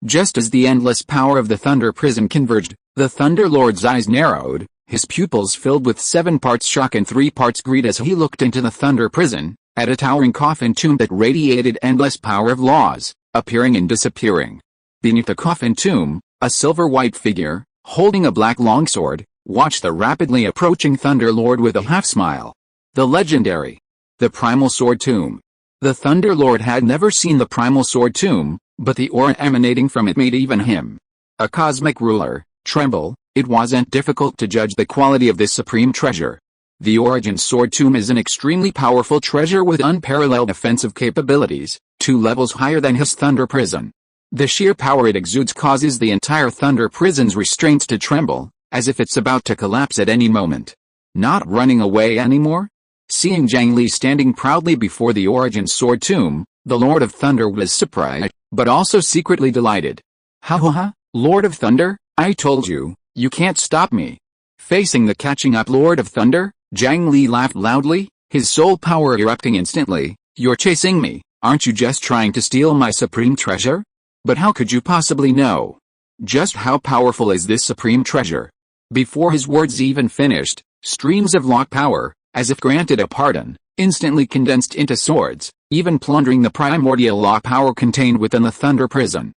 Just as the endless power of the thunder prison converged, the Thunder Lord's eyes narrowed, his pupils filled with 7 parts shock and 3 parts greed as he looked into the thunder prison, at a towering coffin tomb that radiated endless power of laws, appearing and disappearing. Beneath the coffin tomb, a silver-white figure, holding a black longsword, watched the rapidly approaching Thunder Lord with a half-smile. The legendary, the Primal Sword Tomb. The Thunder Lord had never seen the Primal Sword Tomb, but the aura emanating from it made even him, a cosmic ruler, tremble. It wasn't difficult to judge the quality of this supreme treasure. The Origin Sword Tomb is an extremely powerful treasure with unparalleled offensive capabilities, 2 levels higher than his Thunder Prison. The sheer power it exudes causes the entire Thunder Prison's restraints to tremble, as if it's about to collapse at any moment. Not running away anymore? Seeing Zhang Li standing proudly before the Origin Sword Tomb, the Lord of Thunder was surprised, but also secretly delighted. Ha, Lord of Thunder, I told you, you can't stop me. Facing the catching up Lord of Thunder, Zhang Li laughed loudly, his soul power erupting instantly. You're chasing me, aren't you just trying to steal my supreme treasure? But how could you possibly know? Just how powerful is this supreme treasure? Before his words even finished, streams of lock power, as if granted a pardon, instantly condensed into swords, even plundering the primordial law power contained within the Thunder Prison.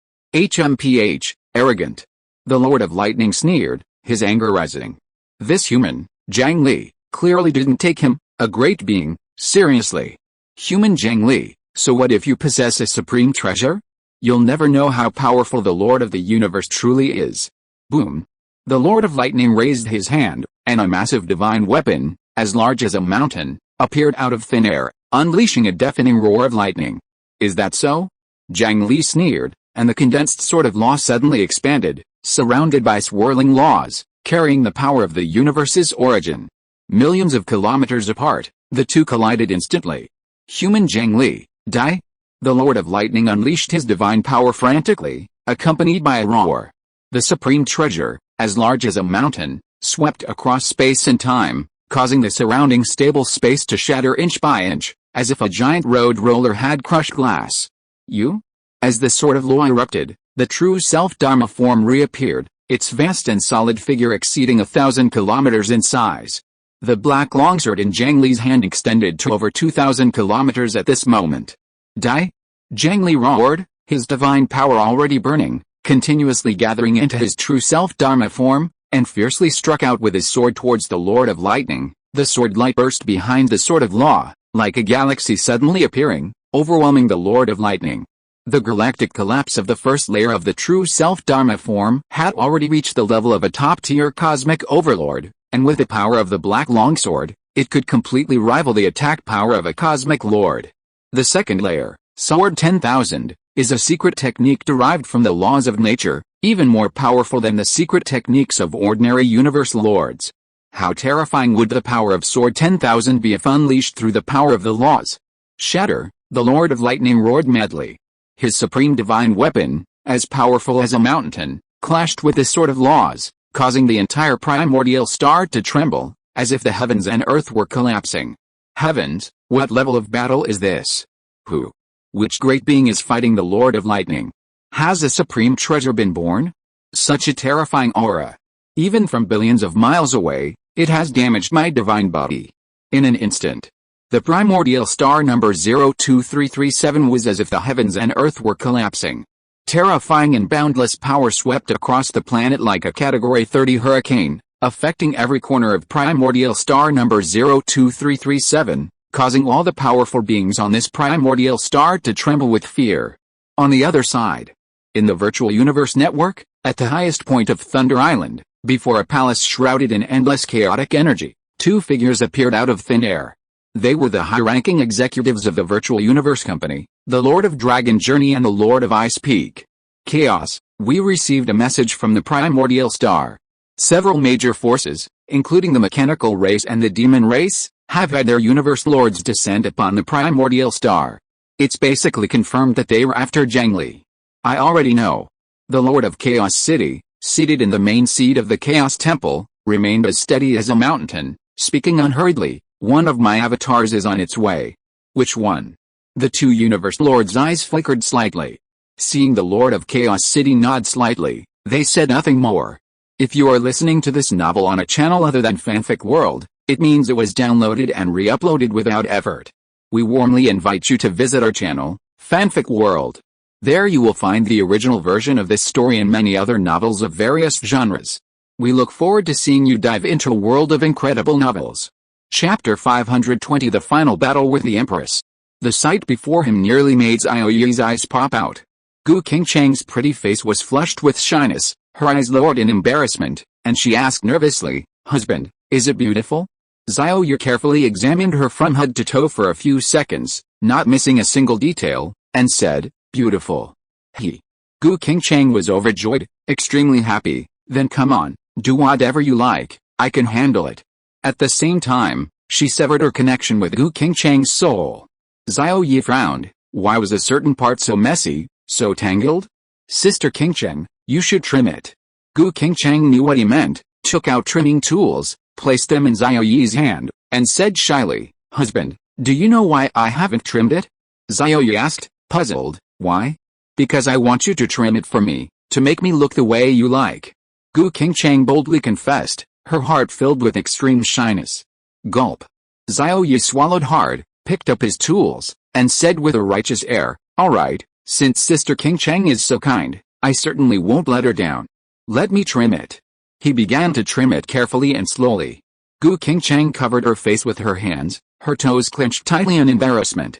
Arrogant. The Lord of Lightning sneered, his anger rising. This human, Zhang Li, clearly didn't take him, a great being, seriously. Human Zhang Li, so what if you possess a supreme treasure? You'll never know how powerful the Lord of the Universe truly is. Boom. The Lord of Lightning raised his hand, and a massive divine weapon, as large as a mountain, appeared out of thin air, unleashing a deafening roar of lightning. Is that so? Zhang Li sneered, and the condensed sword of law suddenly expanded, surrounded by swirling laws, carrying the power of the universe's origin. Millions of kilometers apart, the two collided instantly. Human Zhang Li, die? The Lord of Lightning unleashed his divine power frantically, accompanied by a roar. The supreme treasure, as large as a mountain, swept across space and time, causing the surrounding stable space to shatter inch by inch, as if a giant road roller had crushed glass. You? As the sword of law erupted, the true self-Dharma form reappeared, its vast and solid figure exceeding 1,000 kilometers in size. The black longsword in Zhang Li's hand extended to over 2,000 kilometers at this moment. Die? Zhang Li roared, his divine power already burning, continuously gathering into his true self-Dharma form, and fiercely struck out with his sword towards the Lord of Lightning. The sword light burst behind the sword of law, like a galaxy suddenly appearing, overwhelming the Lord of Lightning. The galactic collapse of the first layer of the true self-Dharma form had already reached the level of a top-tier cosmic overlord, and with the power of the black longsword, it could completely rival the attack power of a cosmic lord. The second layer, Sword 10,000, is a secret technique derived from the laws of nature, even more powerful than the secret techniques of ordinary universe lords. How terrifying would the power of Sword 10,000 be if unleashed through the power of the laws? Shatter, the Lord of Lightning roared madly. His supreme divine weapon, as powerful as a mountain, clashed with the sword of laws, causing the entire primordial star to tremble, as if the heavens and earth were collapsing. Heavens, what level of battle is this? Who? Which great being is fighting the Lord of Lightning? Has a supreme treasure been born? Such a terrifying aura. Even from billions of miles away, it has damaged my divine body. In an instant, the primordial star number 02337 was as if the heavens and earth were collapsing. Terrifying and boundless power swept across the planet like a Category 30 hurricane, affecting every corner of primordial star number 02337, causing all the powerful beings on this primordial star to tremble with fear. On the other side, in the virtual universe network, at the highest point of Thunder Island, before a palace shrouded in endless chaotic energy, two figures appeared out of thin air. They were the high-ranking executives of the Virtual Universe Company, the Lord of Dragon Journey and the Lord of Ice Peak. Chaos, we received a message from the primordial star. Several major forces, including the mechanical race and the demon race, have had their universe lords descend upon the primordial star. It's basically confirmed that they were after Zhang Li. I already know. The Lord of Chaos City, seated in the main seat of the Chaos Temple, remained as steady as a mountain, speaking unhurriedly. One of my avatars is on its way. Which one? The two universe lords' eyes flickered slightly. Seeing the Lord of Chaos City nod slightly, they said nothing more. If you are listening to this novel on a channel other than Fanfic World, it means it was downloaded and re-uploaded without effort. We warmly invite you to visit our channel, Fanfic World. There you will find the original version of this story and many other novels of various genres. We look forward to seeing you dive into a world of incredible novels. Chapter 520 The Final Battle with the Empress. The sight before him nearly made Xiao Ye's eyes pop out. Gu Qingcheng's pretty face was flushed with shyness, her eyes lowered in embarrassment, and she asked nervously, "Husband, is it beautiful?" Xiao Ye carefully examined her from head to toe for a few seconds, not missing a single detail, and said, "Beautiful." Gu Qingcheng was overjoyed, extremely happy. "Then come on, do whatever you like, I can handle it." At the same time, she severed her connection with Gu Qingcheng's soul. Xiao Ye frowned. Why was a certain part so messy, so tangled? "Sister Qingcheng, you should trim it." Gu Qingcheng knew what he meant, took out trimming tools, placed them in Xiao Ye's hand, and said shyly, "Husband, do you know why I haven't trimmed it?" Xiao Ye asked, puzzled. "Why?" "Because I want you to trim it for me, to make me look the way you like." Gu Qingcheng boldly confessed, her heart filled with extreme shyness. Gulp. Xiao Ye swallowed hard, picked up his tools, and said with a righteous air, "All right, since Sister Qingcheng is so kind, I certainly won't let her down. Let me trim it." He began to trim it carefully and slowly. Gu Qingcheng covered her face with her hands, her toes clenched tightly in embarrassment.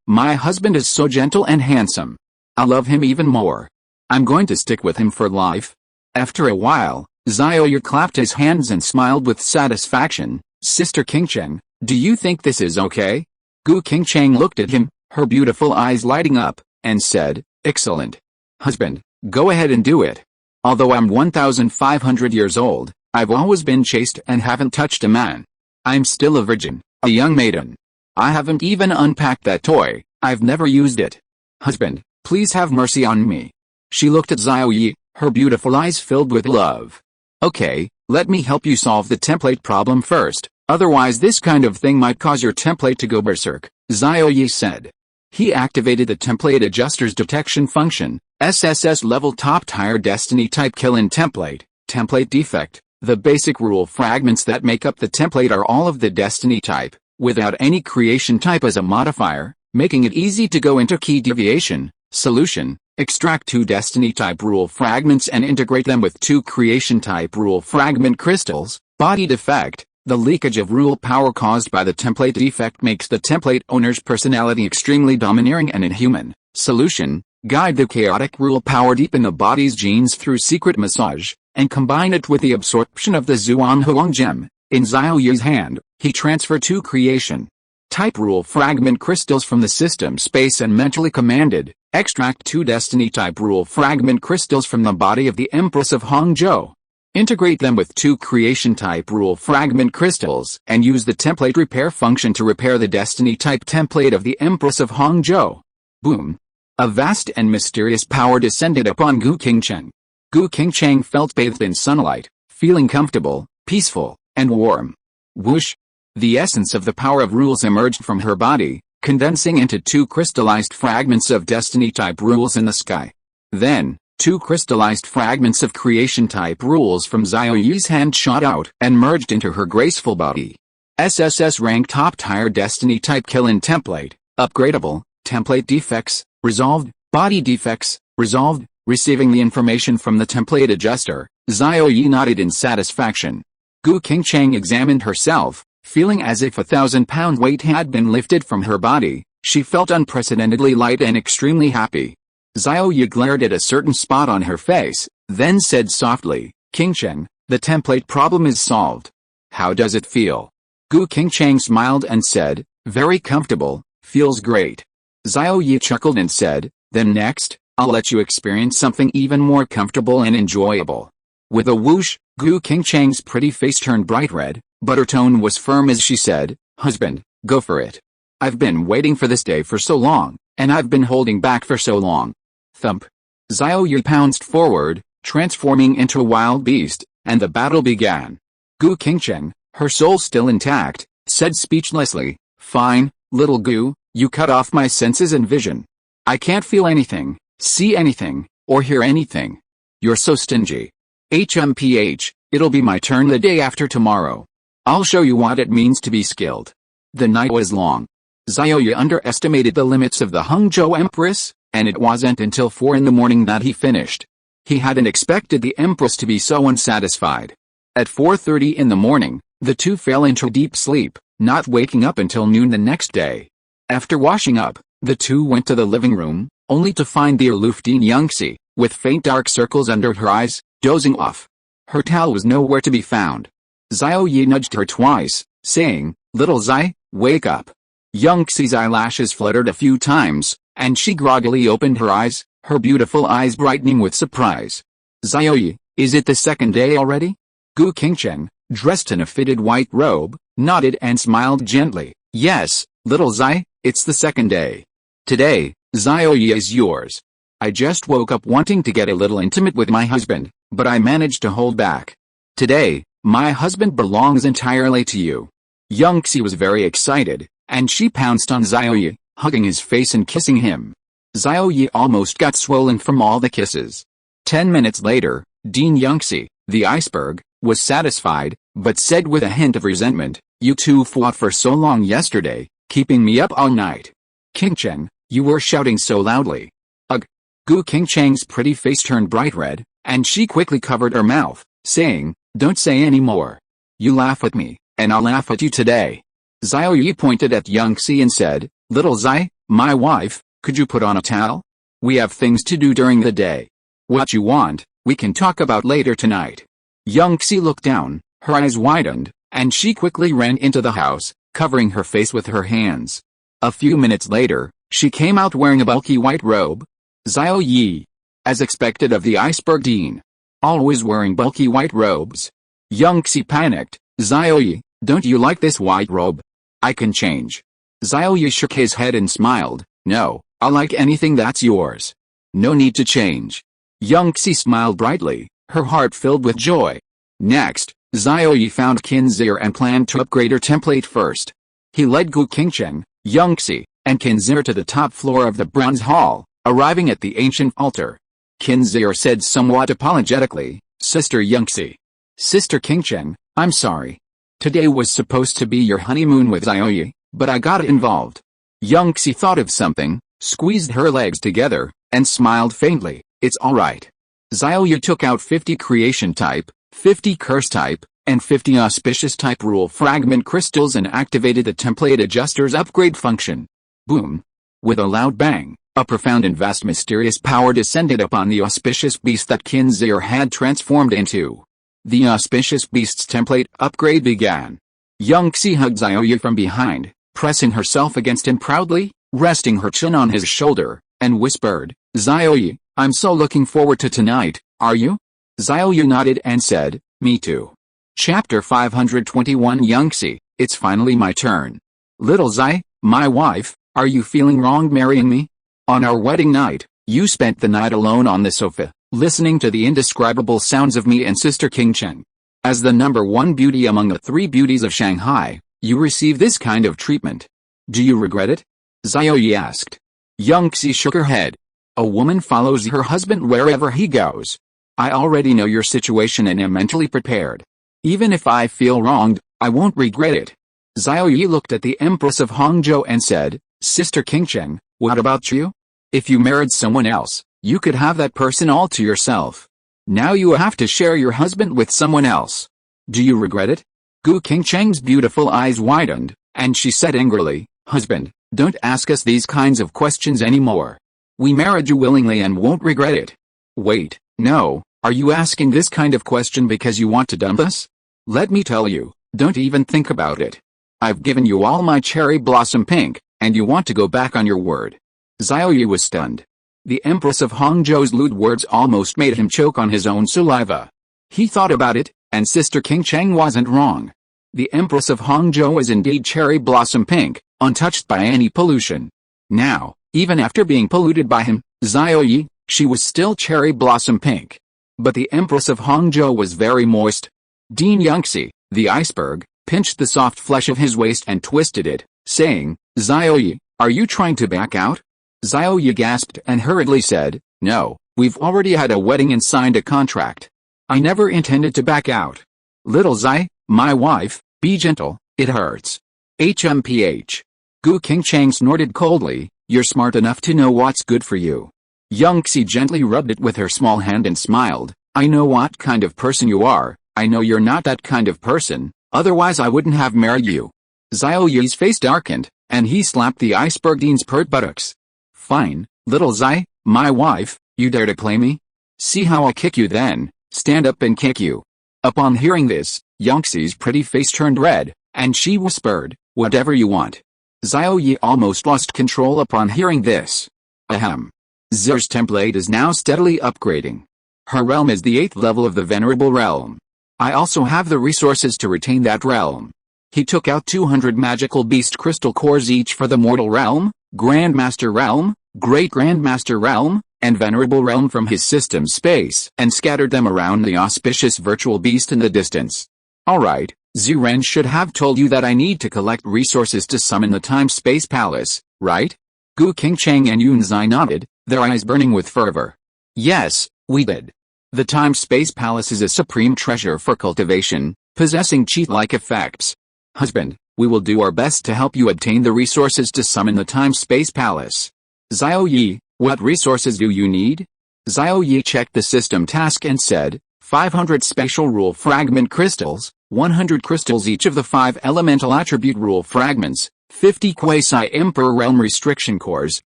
My husband is so gentle and handsome. I love him even more. I'm going to stick with him for life." After a while, Xiao Ye clapped his hands and smiled with satisfaction. "Sister Qingcheng, do you think this is okay?" Gu Qingcheng looked at him, her beautiful eyes lighting up, and said, "Excellent. Husband, go ahead and do it. Although I'm 1,500 years old, I've always been chaste and haven't touched a man. I'm still a virgin, a young maiden. I haven't even unpacked that toy, I've never used it. Husband, please have mercy on me." She looked at Xiao Ye, her beautiful eyes filled with love. "Okay, Let me help you solve the template problem first, otherwise this kind of thing might cause your template to go berserk, Xiao Ye said. He activated the Template Adjuster's Detection function, SSS Level Top Tier Destiny Type Kill-in Template, Template Defect. The basic rule fragments that make up the template are all of the Destiny type, without any creation type as a modifier, making it easy to go into key deviation. Solution: extract 2 Destiny type rule fragments and integrate them with 2 creation type rule fragment crystals. Body defect: the leakage of rule power caused by the template defect makes the template owner's personality extremely domineering and inhuman. Solution: guide the chaotic rule power deep in the body's genes through secret massage, and combine it with the absorption of the Zhuan Huang gem. In Xiao Ye's hand, he transferred 2 creation type rule fragment crystals from the system space and mentally commanded, extract 2 destiny type rule fragment crystals from the body of the Empress of Hangzhou. Integrate them with 2 creation type rule fragment crystals and use the template repair function to repair the destiny type template of the Empress of Hangzhou. Boom! A vast and mysterious power descended upon Gu Qingcheng. Gu Qingcheng felt bathed in sunlight, feeling comfortable, peaceful, and warm. Whoosh! The essence of the power of rules emerged from her body, condensing into 2 crystallized fragments of destiny-type rules in the sky. Then, 2 crystallized fragments of creation-type rules from Xiao Ye's hand shot out and merged into her graceful body. SSS Rank Top Tier Destiny-Type Kill-in Template, Upgradable, Template Defects, Resolved, Body Defects, Resolved. Receiving the information from the template adjuster, Xiao Ye nodded in satisfaction. Gu Qingcheng examined herself, feeling as if a 1,000-pound weight had been lifted from her body. She felt unprecedentedly light and extremely happy. Xiao Ye glared at a certain spot on her face, then said softly, "Qingcheng, the template problem is solved. How does it feel?" Gu Qingcheng smiled and said, "Very comfortable, feels great." Xiao Ye chuckled and said, "Then next, I'll let you experience something even more comfortable and enjoyable." With a whoosh, Gu Qingcheng's pretty face turned bright red, but her tone was firm as she said, "Husband, go for it. I've been waiting for this day for so long, and I've been holding back for so long." Thump! Xiao Ye pounced forward, transforming into a wild beast, and the battle began. Gu Qingcheng, her soul still intact, said speechlessly, "Fine, little Gu, you cut off my senses and vision. I can't feel anything, see anything, or hear anything. You're so stingy. HMPH, it'll be my turn the day after tomorrow. I'll show you what it means to be skilled." The night was long. Xiao Ye underestimated the limits of the Hangzhou Empress, and it wasn't until 4 in the morning that he finished. He hadn't expected the Empress to be so unsatisfied. At 4:30 in the morning, the two fell into deep sleep, not waking up until noon the next day. After washing up, the two went to the living room, only to find the aloof Din Yangxi, with faint dark circles under her eyes, dozing off. Her towel was nowhere to be found. Xiao Ye nudged her twice, saying, "Little Xi, wake up." Yangxi's eyelashes fluttered a few times, and she groggily opened her eyes, her beautiful eyes brightening with surprise. "Xiao Ye, is it the second day already?" Gu Qingcheng, dressed in a fitted white robe, nodded and smiled gently. "Yes, little Xi, it's the second day. Today, Xiao Ye is yours. I just woke up wanting to get a little intimate with my husband, but I managed to hold back. Today, my husband belongs entirely to you." Yangxi was very excited, and she pounced on Xiao Ye, hugging his face and kissing him. Xiao Ye almost got swollen from all the kisses. 10 minutes later, Din Yangxi, the iceberg, was satisfied, but said with a hint of resentment, "You two fought for so long yesterday, keeping me up all night. Qingcheng, you were shouting so loudly." Ugh! Gu Qingcheng's pretty face turned bright red, and she quickly covered her mouth, saying, "Don't say any more. You laugh at me, and I'll laugh at you today." Xiao Ye pointed at Yangxi and said, "Little Xi, my wife, could you put on a towel? We have things to do during the day. What you want, we can talk about later tonight." Yangxi looked down, her eyes widened, and she quickly ran into the house, covering her face with her hands. A few minutes later, she came out wearing a bulky white robe. Xiao Ye, as expected of the iceberg Dean, always wearing bulky white robes. Yangxi panicked, "Xiao Ye, don't you like this white robe? I can change." Xiao Ye shook his head and smiled, "No, I like anything that's yours. No need to change." Yangxi smiled brightly, her heart filled with joy. Next, Xiao Ye found Qinzir and planned to upgrade her template first. He led Gu Qingcheng, Yangxi, and Qinzir to the top floor of the bronze hall, arriving at the ancient altar. Qinzir said somewhat apologetically, "Sister Yangxi. Sister Qingcheng, I'm sorry. Today was supposed to be your honeymoon with Xiao Ye, but I got involved." Yangxi thought of something, squeezed her legs together, and smiled faintly. "It's alright." Xiao Ye took out 50 creation type, 50 curse type, and 50 auspicious type rule fragment crystals and activated the template adjuster's upgrade function. Boom! With a loud bang, a profound and vast mysterious power descended upon the auspicious beast that Qinzir had transformed into. The auspicious beast's template upgrade began. Yangxi hugged Xiao Ye from behind, pressing herself against him proudly, resting her chin on his shoulder, and whispered, "Xiao Ye, I'm so looking forward to tonight, are you?" Xiao Ye nodded and said, "Me too." Chapter 521 Yangxi, it's finally my turn. Little Xi, my wife, are you feeling wrong marrying me? On our wedding night, you spent the night alone on the sofa, listening to the indescribable sounds of me and Sister Qingcheng. As the #1 beauty among the 3 beauties of Shanghai, you receive this kind of treatment. Do you regret it? Xiao Ye asked. Yangxi shook her head. A woman follows her husband wherever he goes. I already know your situation and am mentally prepared. Even if I feel wronged, I won't regret it. Xiao Ye looked at the Empress of Hangzhou and said, Sister Qingcheng, what about you? If you married someone else, you could have that person all to yourself. Now you have to share your husband with someone else. Do you regret it? Gu Qingcheng's beautiful eyes widened, and she said angrily, Husband, don't ask us these kinds of questions anymore. We married you willingly and won't regret it. Wait, no, are you asking this kind of question because you want to dump us? Let me tell you, don't even think about it. I've given you all my cherry blossom pink, and you want to go back on your word. Xiao Ye was stunned. The Empress of Hangzhou's lewd words almost made him choke on his own saliva. He thought about it, and Sister Qingcheng wasn't wrong. The Empress of Hangzhou is indeed cherry blossom pink, untouched by any pollution. Now, even after being polluted by him, Xiao Ye, she was still cherry blossom pink. But the Empress of Hangzhou was very moist. Dean Yangxi, the iceberg, pinched the soft flesh of his waist and twisted it, saying, Xiao Ye, are you trying to back out? Xiao Ye gasped and hurriedly said, No, we've already had a wedding and signed a contract. I never intended to back out. Little Xi, my wife, be gentle, it hurts. HMPH. Gu Qingcheng snorted coldly, you're smart enough to know what's good for you. Yangxi gently rubbed it with her small hand and smiled, I know what kind of person you are, I know you're not that kind of person, otherwise I wouldn't have married you. Xiao Ye's face darkened, and he slapped the iceberg dean's pert buttocks. Fine, little Xi, my wife, you dare to play me? See how I'll kick you then, stand up and kick you. Upon hearing this, Yangxi's pretty face turned red, and she whispered, whatever you want. Xiao Ye almost lost control upon hearing this. Ahem. Xie's template is now steadily upgrading. Her realm is the 8th level of the Venerable Realm. I also have the resources to retain that realm. He took out 200 magical beast crystal cores each for the Mortal Realm, Grandmaster Realm, Great Grandmaster Realm, and Venerable Realm from his system space and scattered them around the auspicious virtual beast in the distance. Alright, Ziren should have told you that I need to collect resources to summon the Time-Space Palace, right? Gu Qingcheng and Yunzai nodded, their eyes burning with fervor. Yes, we did. The Time-Space Palace is a supreme treasure for cultivation, possessing cheat-like effects. Husband, we will do our best to help you obtain the resources to summon the Time-Space Palace. Xiao Ye, what resources do you need? Xiao Ye checked the system task and said, 500 spatial rule fragment crystals, 100 crystals each of the 5 elemental attribute rule fragments, 50 quasi-emperor realm restriction cores,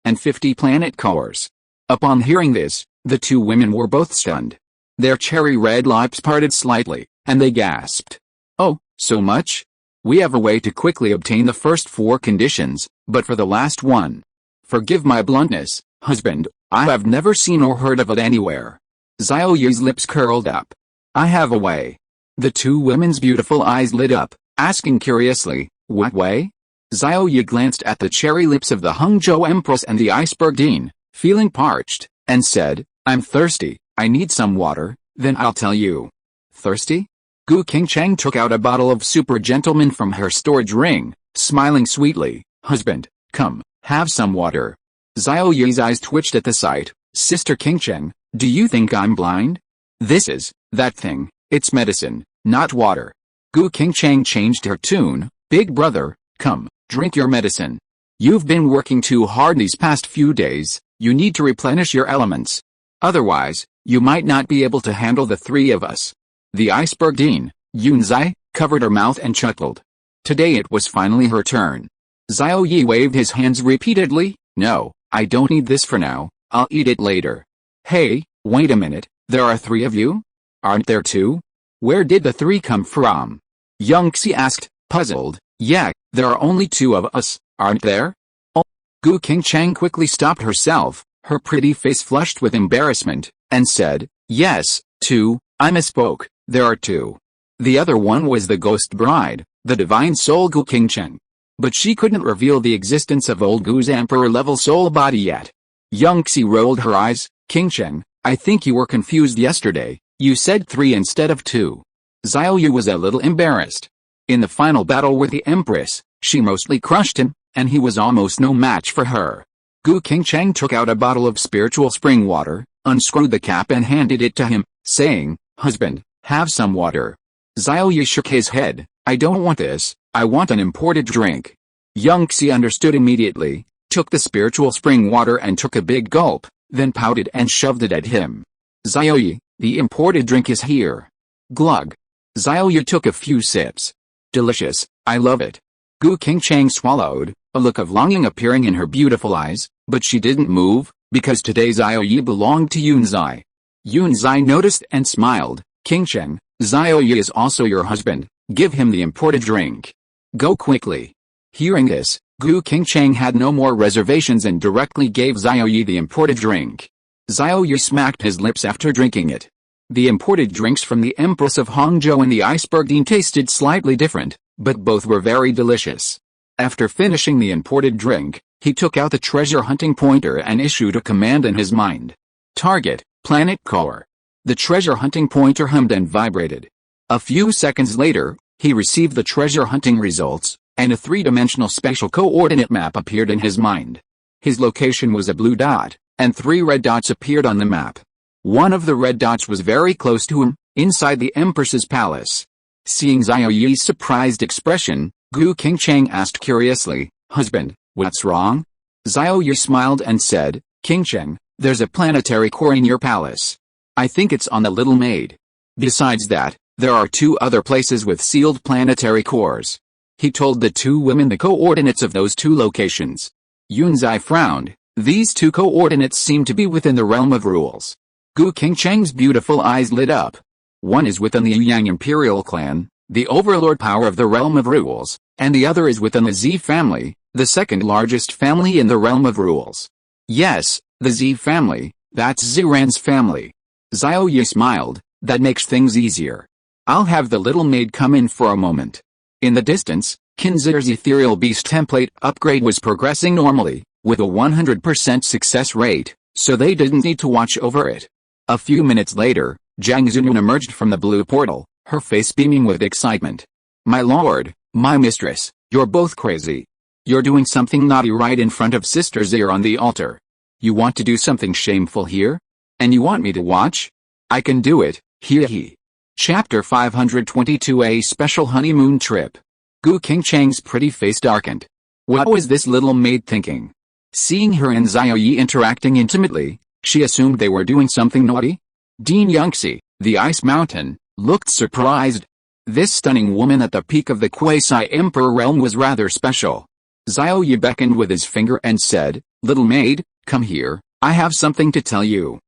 and 50 planet cores. Upon hearing this, the two women were both stunned. Their cherry red lips parted slightly, and they gasped. Oh, so much? We have a way to quickly obtain the first 4 conditions, but for the last one. Forgive my bluntness, husband, I have never seen or heard of it anywhere. Xiao Ye's lips curled up. I have a way. The two women's beautiful eyes lit up, asking curiously, what way? Xiao Ye glanced at the cherry lips of the Hangzhou Empress and the iceberg dean, feeling parched, and said, I'm thirsty, I need some water, then I'll tell you. Thirsty? Gu Qingcheng took out a bottle of Super Gentleman from her storage ring, smiling sweetly. Husband, come, have some water. Xiao Ye's eyes twitched at the sight. Sister Qingcheng, do you think I'm blind? This is, that thing, it's medicine, not water. Gu Qingcheng changed her tune. Big brother, come, drink your medicine. You've been working too hard these past few days, you need to replenish your elements. Otherwise, you might not be able to handle the three of us. The iceberg Dean, Yunzai, covered her mouth and chuckled. Today it was finally her turn. Xiao Ye waved his hands repeatedly. No, I don't need this for now, I'll eat it later. Hey, wait a minute, there are three of you? Aren't there two? Where did the three come from? Young Xie asked, puzzled. Yeah, there are only two of us, aren't there? Oh. Gu Qingcheng quickly stopped herself, her pretty face flushed with embarrassment, and said, yes, two, I misspoke, there are two. The other one was the ghost bride, the divine soul Gu Qingcheng. But she couldn't reveal the existence of old Gu's emperor-level soul body yet. Young Xie rolled her eyes. Qingcheng, I think you were confused yesterday, you said three instead of two. Xiao Ye was a little embarrassed. In the final battle with the Empress, she mostly crushed him, and he was almost no match for her. Gu Qingcheng took out a bottle of spiritual spring water, unscrewed the cap and handed it to him, saying, husband, have some water. Xiao Ye shook his head. I don't want this, I want an imported drink. Young Xie understood immediately, took the spiritual spring water and took a big gulp, then pouted and shoved it at him. Xiao Ye, the imported drink is here. Glug. Xiao Ye took a few sips. Delicious, I love it. Gu Qingcheng swallowed, a look of longing appearing in her beautiful eyes, but she didn't move, because today Xiao Ye belonged to Yunzai. Yunzai noticed and smiled. Qingcheng, Xiao Ye is also your husband, give him the imported drink. Go quickly. Hearing this, Gu Qingcheng had no more reservations and directly gave Xiao Ye the imported drink. Xiao Ye smacked his lips after drinking it. The imported drinks from the Empress of Hangzhou and the iceberg Dean tasted slightly different, but both were very delicious. After finishing the imported drink, he took out the treasure hunting pointer and issued a command in his mind. Target, planet core. The treasure hunting pointer hummed and vibrated. A few seconds later, he received the treasure hunting results, and a three-dimensional spatial coordinate map appeared in his mind. His location was a blue dot, and three red dots appeared on the map. One of the red dots was very close to him, inside the Empress's palace. Seeing Xiao Ye's surprised expression, Gu Qingcheng asked curiously, husband, what's wrong? Xiao Ye smiled and said, Qingcheng, there's a planetary core in your palace. I think it's on the Little Maid. Besides that, there are two other places with sealed planetary cores. He told the two women the coordinates of those two locations. Yunzai frowned. These two coordinates seem to be within the realm of rules. Gu Qingcheng's beautiful eyes lit up. One is within the Yang Imperial clan, the overlord power of the realm of rules, and the other is within the Xie family, the second largest family in the realm of rules. Yes, the Xie family, that's Ziran's family. Xiao Ye smiled, that makes things easier. I'll have the little maid come in for a moment. In the distance, Kinzer's ethereal beast template upgrade was progressing normally, with a 100% success rate, so they didn't need to watch over it. A few minutes later, Zhang Zunyan emerged from the blue portal, her face beaming with excitement. My lord, my mistress, you're both crazy. You're doing something naughty right in front of Sister Xie on the altar. You want to do something shameful here? And you want me to watch? I can do it, he. Chapter 522 A Special Honeymoon Trip. Gu Qingcheng's pretty face darkened. What was this little maid thinking? Seeing her and Xiao Ye interacting intimately, she assumed they were doing something naughty? Dean Yangxi, the ice mountain, looked surprised. This stunning woman at the peak of the quasi-emperor realm was rather special. Xiao Ye beckoned with his finger and said, Little maid, come here, I have something to tell you.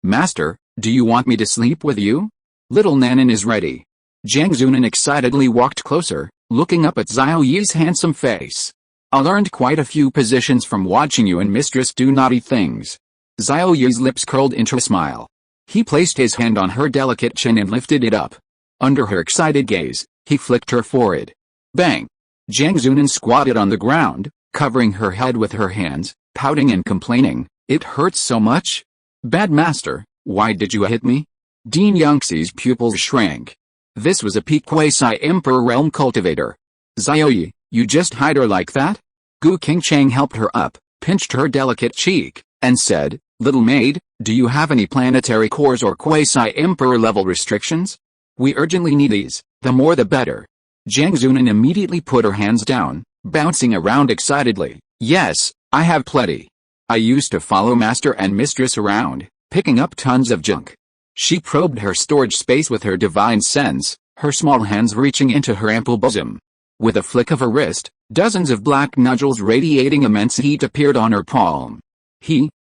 Master, do you want me to sleep with you? Little Nanan is ready. Zhang Zunan excitedly walked closer, looking up at Xiao Ye's handsome face. I learned quite a few positions from watching you and mistress do naughty things. Xiao Ye's lips curled into a smile. He placed his hand on her delicate chin and lifted it up. Under her excited gaze, he flicked her forehead. Bang! Zhang Zunan squatted on the ground, covering her head with her hands, pouting and complaining, it hurts so much. Bad master, why did you hit me? Dean Yangxi's pupils shrank. This was a peak quasi-emperor realm cultivator. Xiao Ye, you just hide her like that? Gu Qingchang helped her up, pinched her delicate cheek, and said, little maid, do you have any planetary cores or quasi-emperor level restrictions? We urgently need these, the more the better. Jiang Zunan immediately put her hands down, bouncing around excitedly. Yes, I have plenty. I used to follow master and mistress around, picking up tons of junk. She probed her storage space with her divine sense, her small hands reaching into her ample bosom. With a flick of her wrist, dozens of black nodules radiating immense heat appeared on her palm.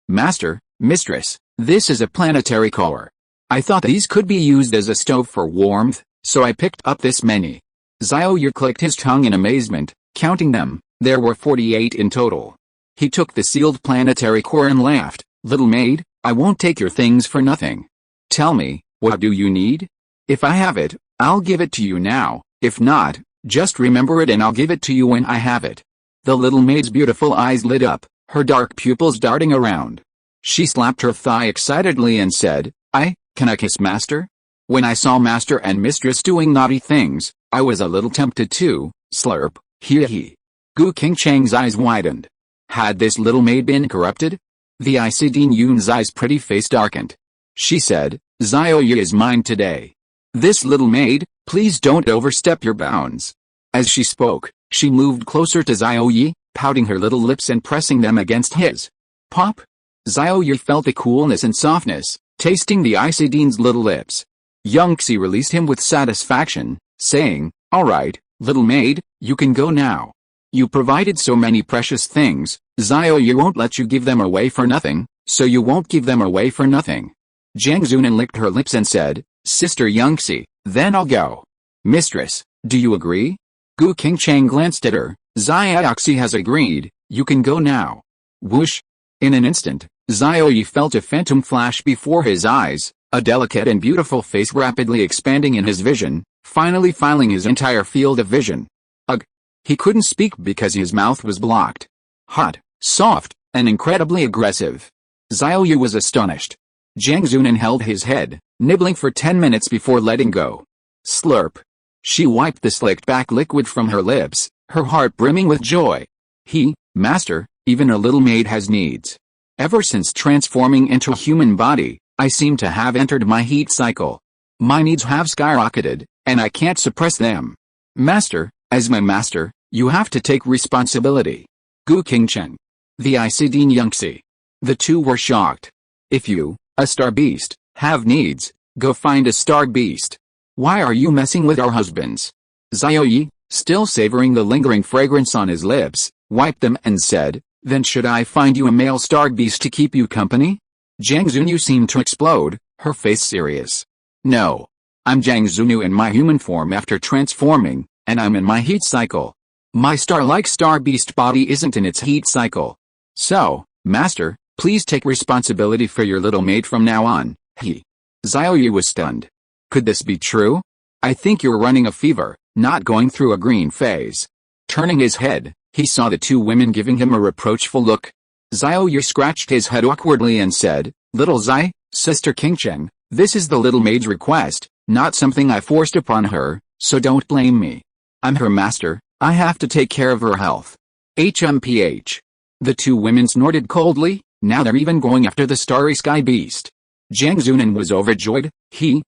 Master, mistress, this is a planetary core. I thought these could be used as a stove for warmth, so I picked up this many. Xiao Ye clicked his tongue in amazement, counting them. There were 48 in total. He took the sealed planetary core and laughed. Little maid, I won't take your things for nothing. Tell me, what do you need? If I have it, I'll give it to you now. If not, just remember it and I'll give it to you when I have it. The little maid's beautiful eyes lit up, her dark pupils darting around. She slapped her thigh excitedly and said, Can I kiss master? When I saw master and mistress doing naughty things, I was a little tempted too. Slurp, hee. Gu Qingchang's eyes widened. Had this little maid been corrupted? The Isidine Yun's eyes pretty face darkened. She said, Xiao Ye is mine today. This little maid, please don't overstep your bounds. As she spoke, she moved closer to Xiao Ye, pouting her little lips and pressing them against his. Pop! Xiao Ye felt the coolness and softness, tasting the Isidine's little lips. Xie released him with satisfaction, saying, Alright, little maid, you can go now. You provided so many precious things, Xiao Ye won't let you give them away for nothing, so you won't give them away for nothing. Jiang Zunan licked her lips and said, Sister Xie, then I'll go. Mistress, do you agree? Gu Qingchang glanced at her. Xie has agreed, you can go now. Whoosh! In an instant, Xiao Ye felt a phantom flash before his eyes, a delicate and beautiful face rapidly expanding in his vision, finally filling his entire field of vision. Ugh! He couldn't speak because his mouth was blocked. Hot, soft, and incredibly aggressive. Xiao Ye was astonished. Jiang Zunan held his head, nibbling for 10 minutes before letting go. Slurp. She wiped the slicked back liquid from her lips, her heart brimming with joy. Master, even a little maid has needs. Ever since transforming into a human body, I seem to have entered my heat cycle. My needs have skyrocketed, and I can't suppress them. Master, as my master, you have to take responsibility. Gu Qingcheng. The Isidine Yunxi. The two were shocked. If you, a star beast, have needs, go find a star beast. Why are you messing with our husbands? Xiao Ye, still savoring the lingering fragrance on his lips, wiped them and said, Then should I find you a male star beast to keep you company? Jiang Zunu seemed to explode, her face serious. No. I'm Jiang Zunu in my human form after transforming, and I'm in my heat cycle. My star-like star beast body isn't in its heat cycle. So, master, please take responsibility for your little maid from now on. Xiao Ye was stunned. Could this be true? I think you're running a fever, not going through a green phase. Turning his head, he saw the two women giving him a reproachful look. Xiao Ye scratched his head awkwardly and said, Little Xi, Sister Qingcheng, this is the little maid's request, not something I forced upon her, so don't blame me. I'm her master, I have to take care of her health. HMPH. The two women snorted coldly, now they're even going after the starry sky beast. Jiang Zunan was overjoyed.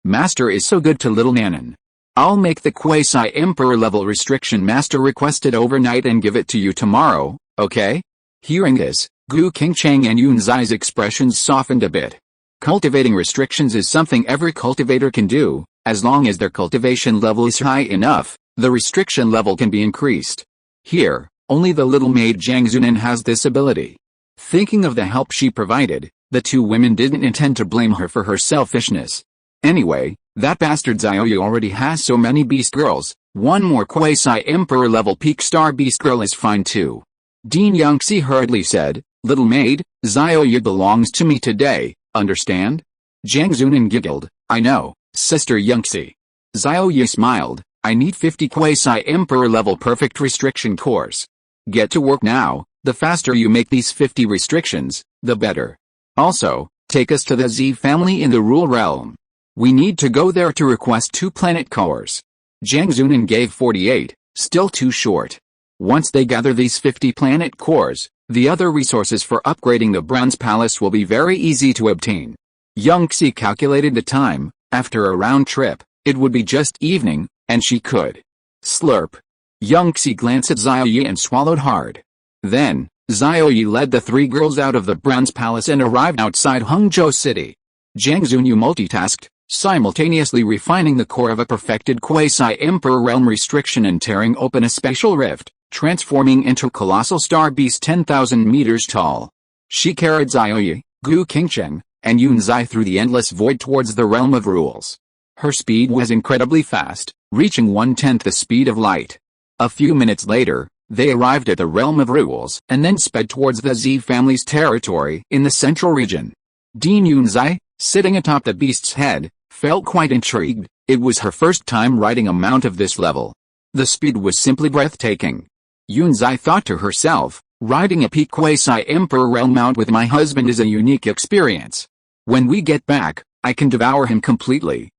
Master is so good to little Nanan. I'll make the quasi-emperor level restriction master requested overnight and give it to you tomorrow, okay? Hearing this, Gu Qingchang and Yun Zai's expressions softened a bit. Cultivating restrictions is something every cultivator can do, as long as their cultivation level is high enough, the restriction level can be increased. Here, only the little maid Jiang Zunan has this ability. Thinking of the help she provided, the two women didn't intend to blame her for her selfishness. Anyway, that bastard Xiao Ye already has so many beast girls, one more quasi-emperor level peak star beast girl is fine too. Dean Yunxi hurriedly said, Little maid, Xiao Ye belongs to me today, understand? Jiang Zunan giggled, I know, Sister Yunxi. Xiao Ye smiled, I need 50 quasi-emperor level perfect restriction cores. Get to work now, the faster you make these 50 restrictions, the better. Also, take us to the Z family in the Rule Realm. We need to go there to request 2 planet cores. Jiang Zunan gave 48, still too short. Once they gather these 50 planet cores, the other resources for upgrading the Bronze Palace will be very easy to obtain. Young Xie calculated the time. After a round trip, it would be just evening, and she could slurp. Young Xie glanced at Xiao Ye and swallowed hard. Then, Xiao Ye led the 3 girls out of the Bronze Palace and arrived outside Hangzhou City. Jiang Zunyu multitasked, simultaneously refining the core of a perfected quasi-emperor realm restriction and tearing open a spatial rift, transforming into a colossal star beast 10,000 meters tall. She carried Xiao Ye, Gu Qingcheng, and Yun Zai through the endless void towards the realm of rules. Her speed was incredibly fast, reaching 1/10 the speed of light. A few minutes later, they arrived at the realm of rules and then sped towards the Xie family's territory in the central region. Dean Yun Zai, sitting atop the beast's head, felt quite intrigued. It was her first time riding a mount of this level. The speed was simply breathtaking. Yun Zai thought to herself, riding a peak quasi-emperor realm mount with my husband is a unique experience. When we get back, I can devour him completely.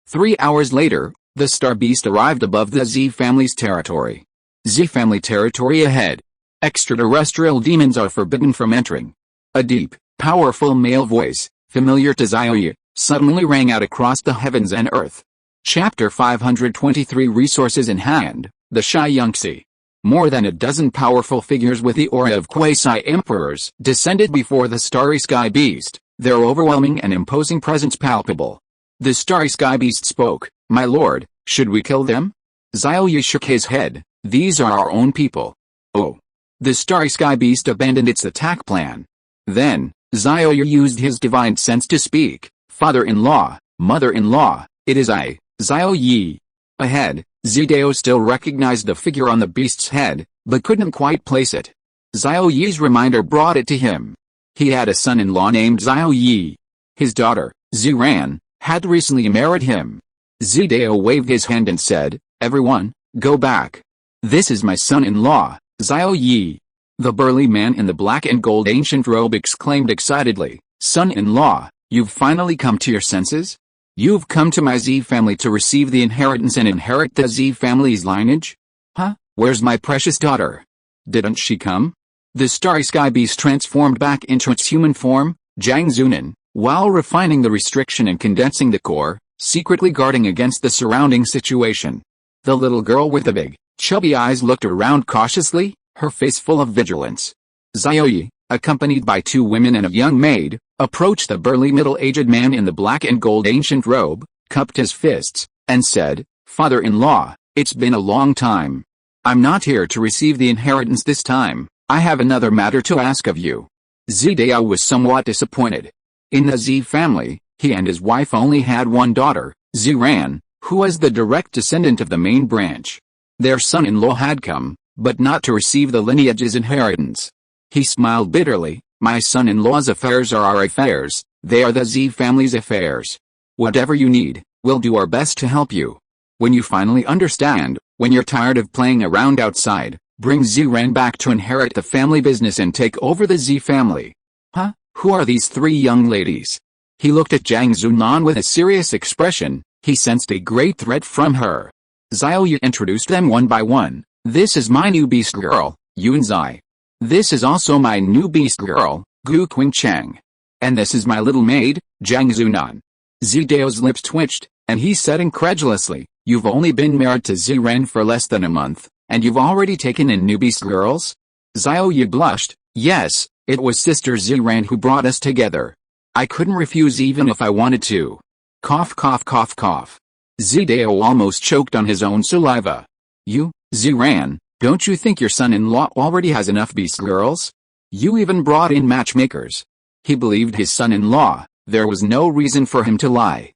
3 hours later, the star beast arrived above the Xie family's territory. Xie family territory ahead. Extraterrestrial demons are forbidden from entering. A deep, powerful male voice, familiar to Xiao Ye, suddenly rang out across the heavens and earth. Chapter 523 Resources in Hand, the Shy Yangtze. More than a dozen powerful figures with the aura of quasi-emperors descended before the starry sky beast, their overwhelming and imposing presence palpable. The starry sky beast spoke, "My lord, should we kill them?" Xiao Ye shook his head, "These are our own people." Oh. The starry sky beast abandoned its attack plan. Then, Xiao Ye used his divine sense to speak, "Father-in-law, mother-in-law, it is I, Xiao Ye." Ahead, Zidao still recognized the figure on the beast's head, but couldn't quite place it. Xiao Ye's reminder brought it to him. He had a son-in-law named Xiao Ye. His daughter, Ziran, had recently married him. Zidao waved his hand and said, "Everyone, go back. This is my son-in-law, Xiao Ye." The burly man in the black and gold ancient robe exclaimed excitedly, "Son-in-law, you've finally come to your senses? You've come to my Xie family to receive the inheritance and inherit the Xie family's lineage? Huh? Where's my precious daughter? Didn't she come?" The starry sky beast transformed back into its human form, Jiang Zunan, while refining the restriction and condensing the core, secretly guarding against the surrounding situation. The little girl with the big, chubby eyes looked around cautiously, her face full of vigilance. Xiao Ye, accompanied by 2 women and a young maid, approached the burly middle-aged man in the black and gold ancient robe, cupped his fists, and said, "Father-in-law, it's been a long time. I'm not here to receive the inheritance this time. I have another matter to ask of you." Zidao was somewhat disappointed. In the Xie family, he and his wife only had one daughter, Ziran, who was the direct descendant of the main branch. Their son-in-law had come, but not to receive the lineage's inheritance. He smiled bitterly, "My son-in-law's affairs are our affairs, they are the Xie family's affairs. Whatever you need, we'll do our best to help you. When you finally understand, when you're tired of playing around outside, bring Ziran back to inherit the family business and take over the Xie family." Huh? Who are these 3 young ladies? He looked at Jiang Zunan with a serious expression. He sensed a great threat from her. Xiao Ye introduced them one by one. "This is my new beast girl, Yun Zai. This is also my new beast girl, Gu Qingcheng. And this is my little maid, Jiang Zunan." Zidao's lips twitched, and he said incredulously, "You've only been married to Ziran for less than a month, and you've already taken in new beast girls?" Xiao Ye blushed, "Yes, it was Sister Ziran who brought us together. I couldn't refuse even if I wanted to." Cough cough cough cough. Zidao almost choked on his own saliva. "You, Ziran, don't you think your son-in-law already has enough beast girls? You even brought in matchmakers." He believed his son-in-law, there was no reason for him to lie.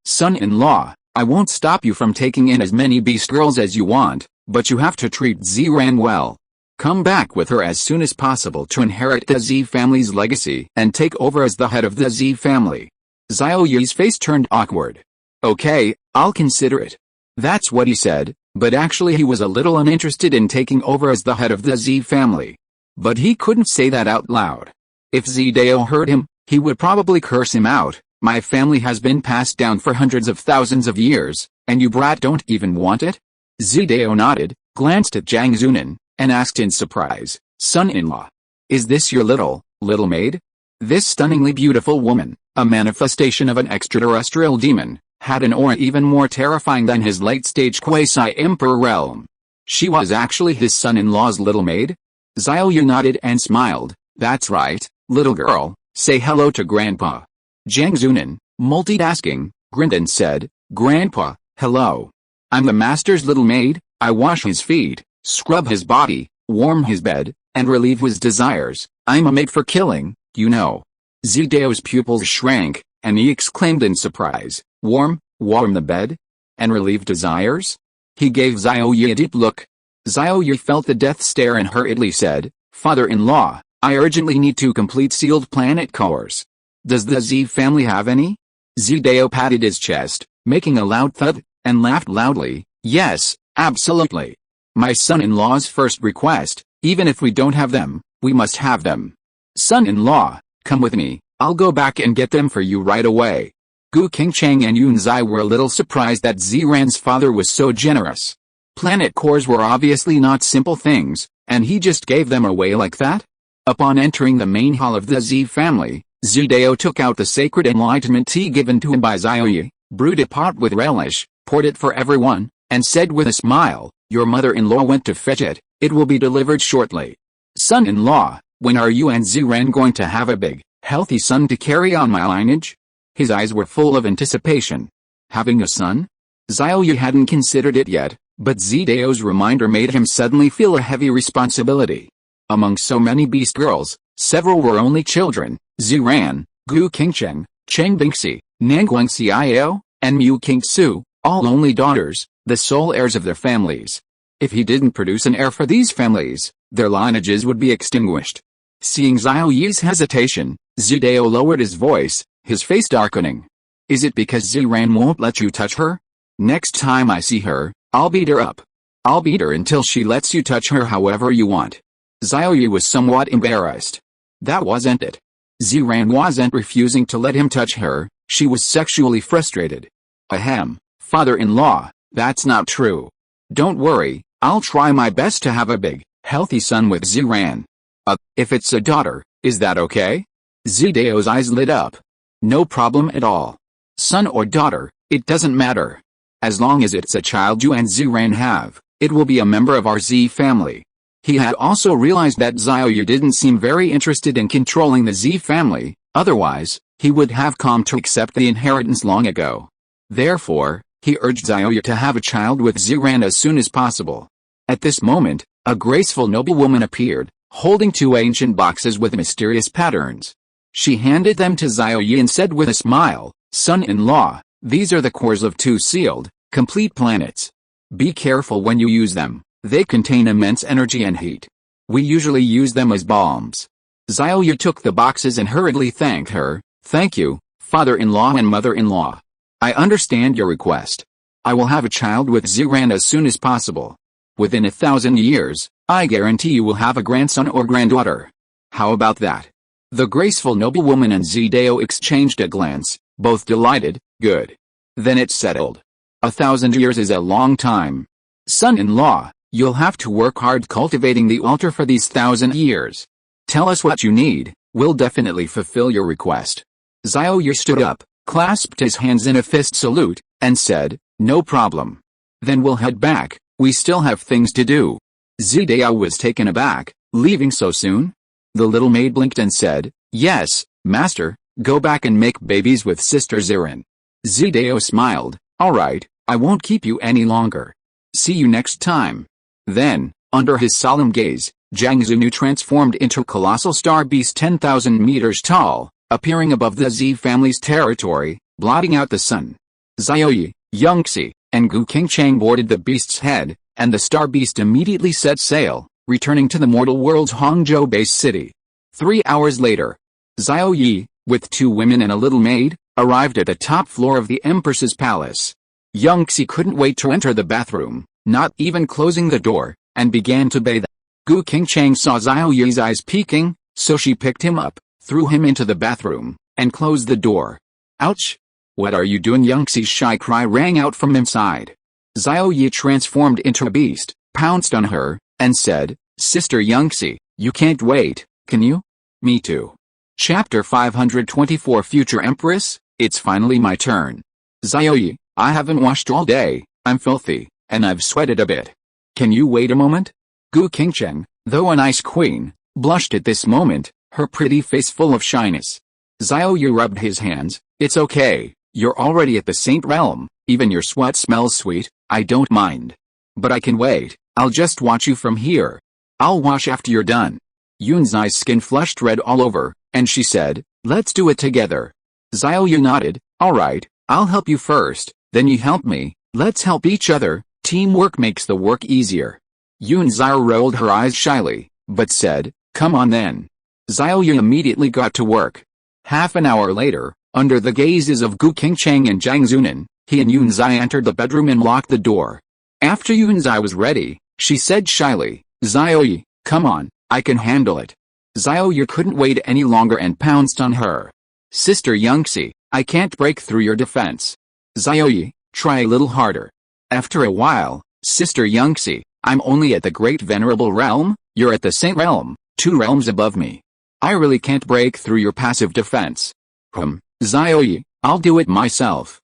Son-in-law, I won't stop you from taking in as many beast girls as you want, but you have to treat Ziran well. Come back with her as soon as possible to inherit the Xie family's legacy and take over as the head of the Xie family." Xiao Ye's face turned awkward. "Okay, I'll consider it." That's what he said, but actually he was a little uninterested in taking over as the head of the Xie family. But he couldn't say that out loud. If Zidao heard him, he would probably curse him out, My family has been passed down for hundreds of thousands of years, and you brat don't even want it? Xie nodded, glanced at Zhang Zunan, and asked in surprise, son-in-law, is this your little maid? This stunningly beautiful woman, a manifestation of an extraterrestrial demon, had an aura even more terrifying than his late-stage quasi-emperor realm. She was actually his son-in-law's little maid? Xiao Ye nodded and smiled. That's right, little girl, say hello to Grandpa. Zhang Zunan, multitasking, grinned and said, Grandpa, hello. I'm the master's little maid. I wash his feet, scrub his body, warm his bed, and relieve his desires. I'm a maid for killing, you know. Xideo's pupils shrank, and he exclaimed in surprise, warm the bed? And relieve desires? He gave Xiao Ye a deep look. Xiao Ye felt the death stare and hurriedly said, Father-in-law, I urgently need to complete sealed planet cores. Does the Xie family have any? Xideo patted his chest, making a loud thud, and laughed loudly, yes, absolutely. My son-in-law's first request, even if we don't have them, we must have them. Son-in-law, come with me, I'll go back and get them for you right away. Gu Qingchang and Yun Zai were a little surprised that Ziran's father was so generous. Planet cores were obviously not simple things, and he just gave them away like that? Upon entering the main hall of the Xie family, Xideo took out the sacred enlightenment tea given to him by Xiao Ye, brewed it hot with relish, poured it for everyone, and said with a smile, your mother-in-law went to fetch it, it will be delivered shortly. Son-in-law, when are you and Ziran going to have a big, healthy son to carry on my lineage? His eyes were full of anticipation. Having a son? Xiao Ye hadn't considered it yet, but Xideo's reminder made him suddenly feel a heavy responsibility. Among so many beast girls, several were only children, Ziran, Gu Qingcheng, Cheng Bingxi, Nanguang Xiao, and Mu Qingsu, all only daughters, the sole heirs of their families. If he didn't produce an heir for these families, their lineages would be extinguished. Seeing Xiao Ye's hesitation, Xideo lowered his voice, his face darkening. Is it because Ziran won't let you touch her? Next time I see her, I'll beat her up. I'll beat her until she lets you touch her however you want. Xiao Ye was somewhat embarrassed. That wasn't it. Ziran wasn't refusing to let him touch her, she was sexually frustrated. Ahem, father-in-law, that's not true. Don't worry, I'll try my best to have a big, healthy son with Ziran. If it's a daughter, is that okay? Xideo's eyes lit up. No problem at all. Son or daughter, it doesn't matter. As long as it's a child you and Ziran have, it will be a member of our Xie family. He had also realized that Xiao Ye didn't seem very interested in controlling the Xie family, otherwise, he would have come to accept the inheritance long ago. Therefore, he urged Xiao Ye to have a child with Ziran as soon as possible. At this moment, a graceful noblewoman appeared, holding two ancient boxes with mysterious patterns. She handed them to Xiao Ye and said with a smile, son-in-law, these are the cores of two sealed, complete planets. Be careful when you use them, they contain immense energy and heat. We usually use them as bombs. Xiao Ye took the boxes and hurriedly thanked her, thank you, father-in-law and mother-in-law. I understand your request. I will have a child with Ziran as soon as possible. Within 1,000 years, I guarantee you will have a grandson or granddaughter. How about that? The graceful noblewoman and Xideo exchanged a glance, both delighted, good. Then it's settled. 1,000 years is a long time. Son-in-law, you'll have to work hard cultivating the altar for these 1,000 years. Tell us what you need, we'll definitely fulfill your request. Xiao Ye stood up, clasped his hands in a fist salute, and said, no problem. Then we'll head back, we still have things to do. Xideo was taken aback, leaving so soon? The little maid blinked and said, yes, master, go back and make babies with Sister Ziran. Xideo smiled, alright, I won't keep you any longer. See you next time. Then, under his solemn gaze, Zhang Zunu transformed into a colossal star beast 10,000 meters tall, appearing above the Xie family's territory, blotting out the sun. Xiao Ye, Yongxi, and Gu Qingchang boarded the beast's head, and the star beast immediately set sail, returning to the mortal world's Hangzhou base city. 3 hours later, Xiao Ye, with 2 women and a little maid, arrived at the top floor of the Empress's palace. Yongxi couldn't wait to enter the bathroom, not even closing the door, and began to bathe. Gu Qingchang saw Xiao Ye's eyes peeking, so she picked him up, threw him into the bathroom, and closed the door. Ouch! What are you doing? Yangxi's shy cry rang out from inside. Xiao Ye transformed into a beast, pounced on her, and said, Sister Yangxi, you can't wait, can you? Me too. Chapter 524 Future Empress, it's finally my turn. Xiao Ye, I haven't washed all day, I'm filthy, and I've sweated a bit. Can you wait a moment? Gu Qingcheng, though an ice queen, blushed at this moment, her pretty face full of shyness. Xiao Ye rubbed his hands, it's okay, you're already at the Saint Realm, even your sweat smells sweet, I don't mind. But I can wait, I'll just watch you from here. I'll wash after you're done. Yunzai's skin flushed red all over, and she said, let's do it together. Xiao Ye nodded, alright, I'll help you first, then you help me, let's help each other, teamwork makes the work easier. Yunzai rolled her eyes shyly, but said, come on then. Xiao Ye immediately got to work. Half an hour later, under the gazes of Gu Qingcheng and Zhang Zunan, he and Yunzai entered the bedroom and locked the door. After Yunzai was ready, she said shyly, Xiao Ye, come on, I can handle it. Xiao Ye couldn't wait any longer and pounced on her. Sister Yangxi, I can't break through your defense. Xiao Ye, try a little harder. After a while, Sister Yangxi, I'm only at the Great Venerable Realm, you're at the Saint Realm, 2 realms above me. I really can't break through your passive defense. Xiao Ye, I'll do it myself.